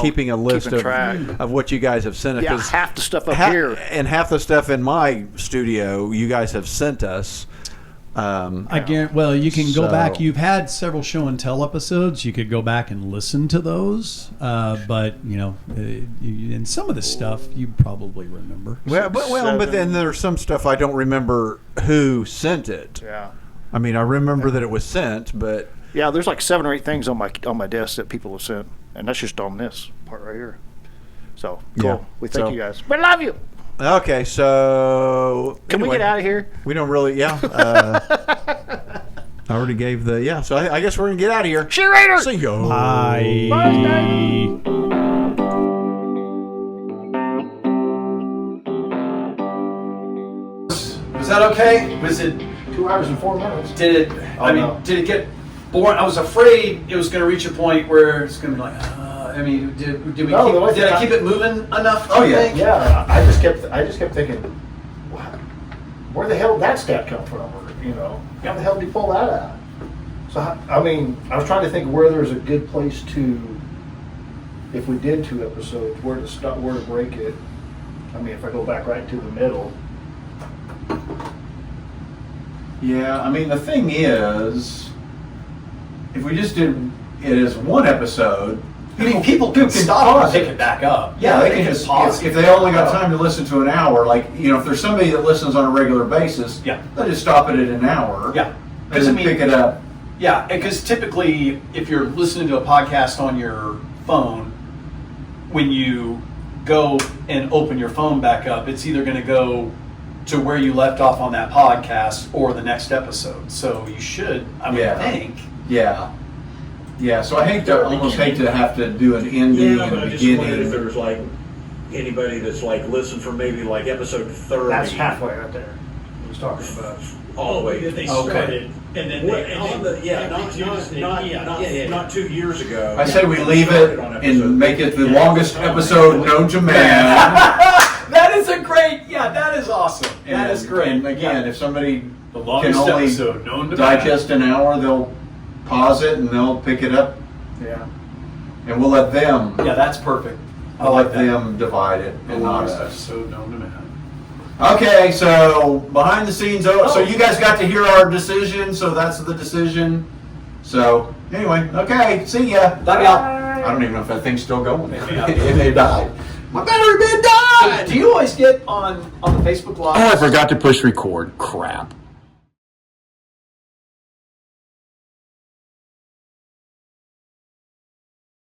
keeping a list of what you guys have sent us. Yeah, half the stuff up here. And half the stuff in my studio you guys have sent us. I guarantee. Well, you can go So- back. You've had several show and tell episodes. You could go back and listen to those. But and some of the stuff you probably remember. But then there's some stuff I don't remember who sent it. Yeah. I mean, I remember that it was sent, but Yeah, there's like 7 or 8 things on my desk that people have sent, and that's just on this part right here. So cool. Yeah. We thank So- you guys. We love you. okay. So Can we anyway, get out of here? We don't really. Yeah. I already gave the So I guess we're gonna get out of here. See you later. See you. Bye. Was that okay? Was it? 2 hours and 4 minutes. Did it? I mean, no. did it get boring? I was afraid it was going to reach a point where it's going to be like. I mean, did we? No, the only Did I thing keep it moving enough? Oh, you yeah. think? Yeah, I just kept thinking, where the hell did that stat come from? Or, how the hell did he pull that out? So I mean, I was trying to think where there's a good place to, if we did 2 episodes, where to start, where to break it. I mean, if I go back right to the middle. Yeah, I mean the thing is, if we just did it as one episode, I mean, people can stop and pick it back up. yeah, they can just just pause. if they only got time to listen to an hour, like if there's somebody that listens on a regular basis, Yeah. they just stop it at an hour, Yeah. and then pick it up. Yeah, because typically, if you're listening to a podcast on your phone, when you go and open your phone back up, it's either going to go to where you left off on that podcast or the next episode. So you should, I would Yeah. think. Yeah, yeah. So I almost hate to have to do an ending and but a I just wondered if beginning. there was like anybody that's like listened for maybe like episode 30. That's halfway right there. He was talking about. All the way. They Okay. started, and then they, On the, not 2 years ago. I say we leave it and make it the longest episode known to man. That is a great, that is awesome. That is great. And again, if somebody The can longest only episode known to digest an hour, they'll pause it and they'll pick it up, Yeah. and we'll let them. Yeah, that's perfect. I'll let them divide it The and not longest us. episode known to man. Okay, so behind the scenes. So you guys got to hear our decision. So that's the decision. So anyway, okay. See ya. Love y'all. I don't even know if that thing's still going. It may died. My battery been died. Do you always get on the Facebook Live? Oh, I forgot to push record. Crap.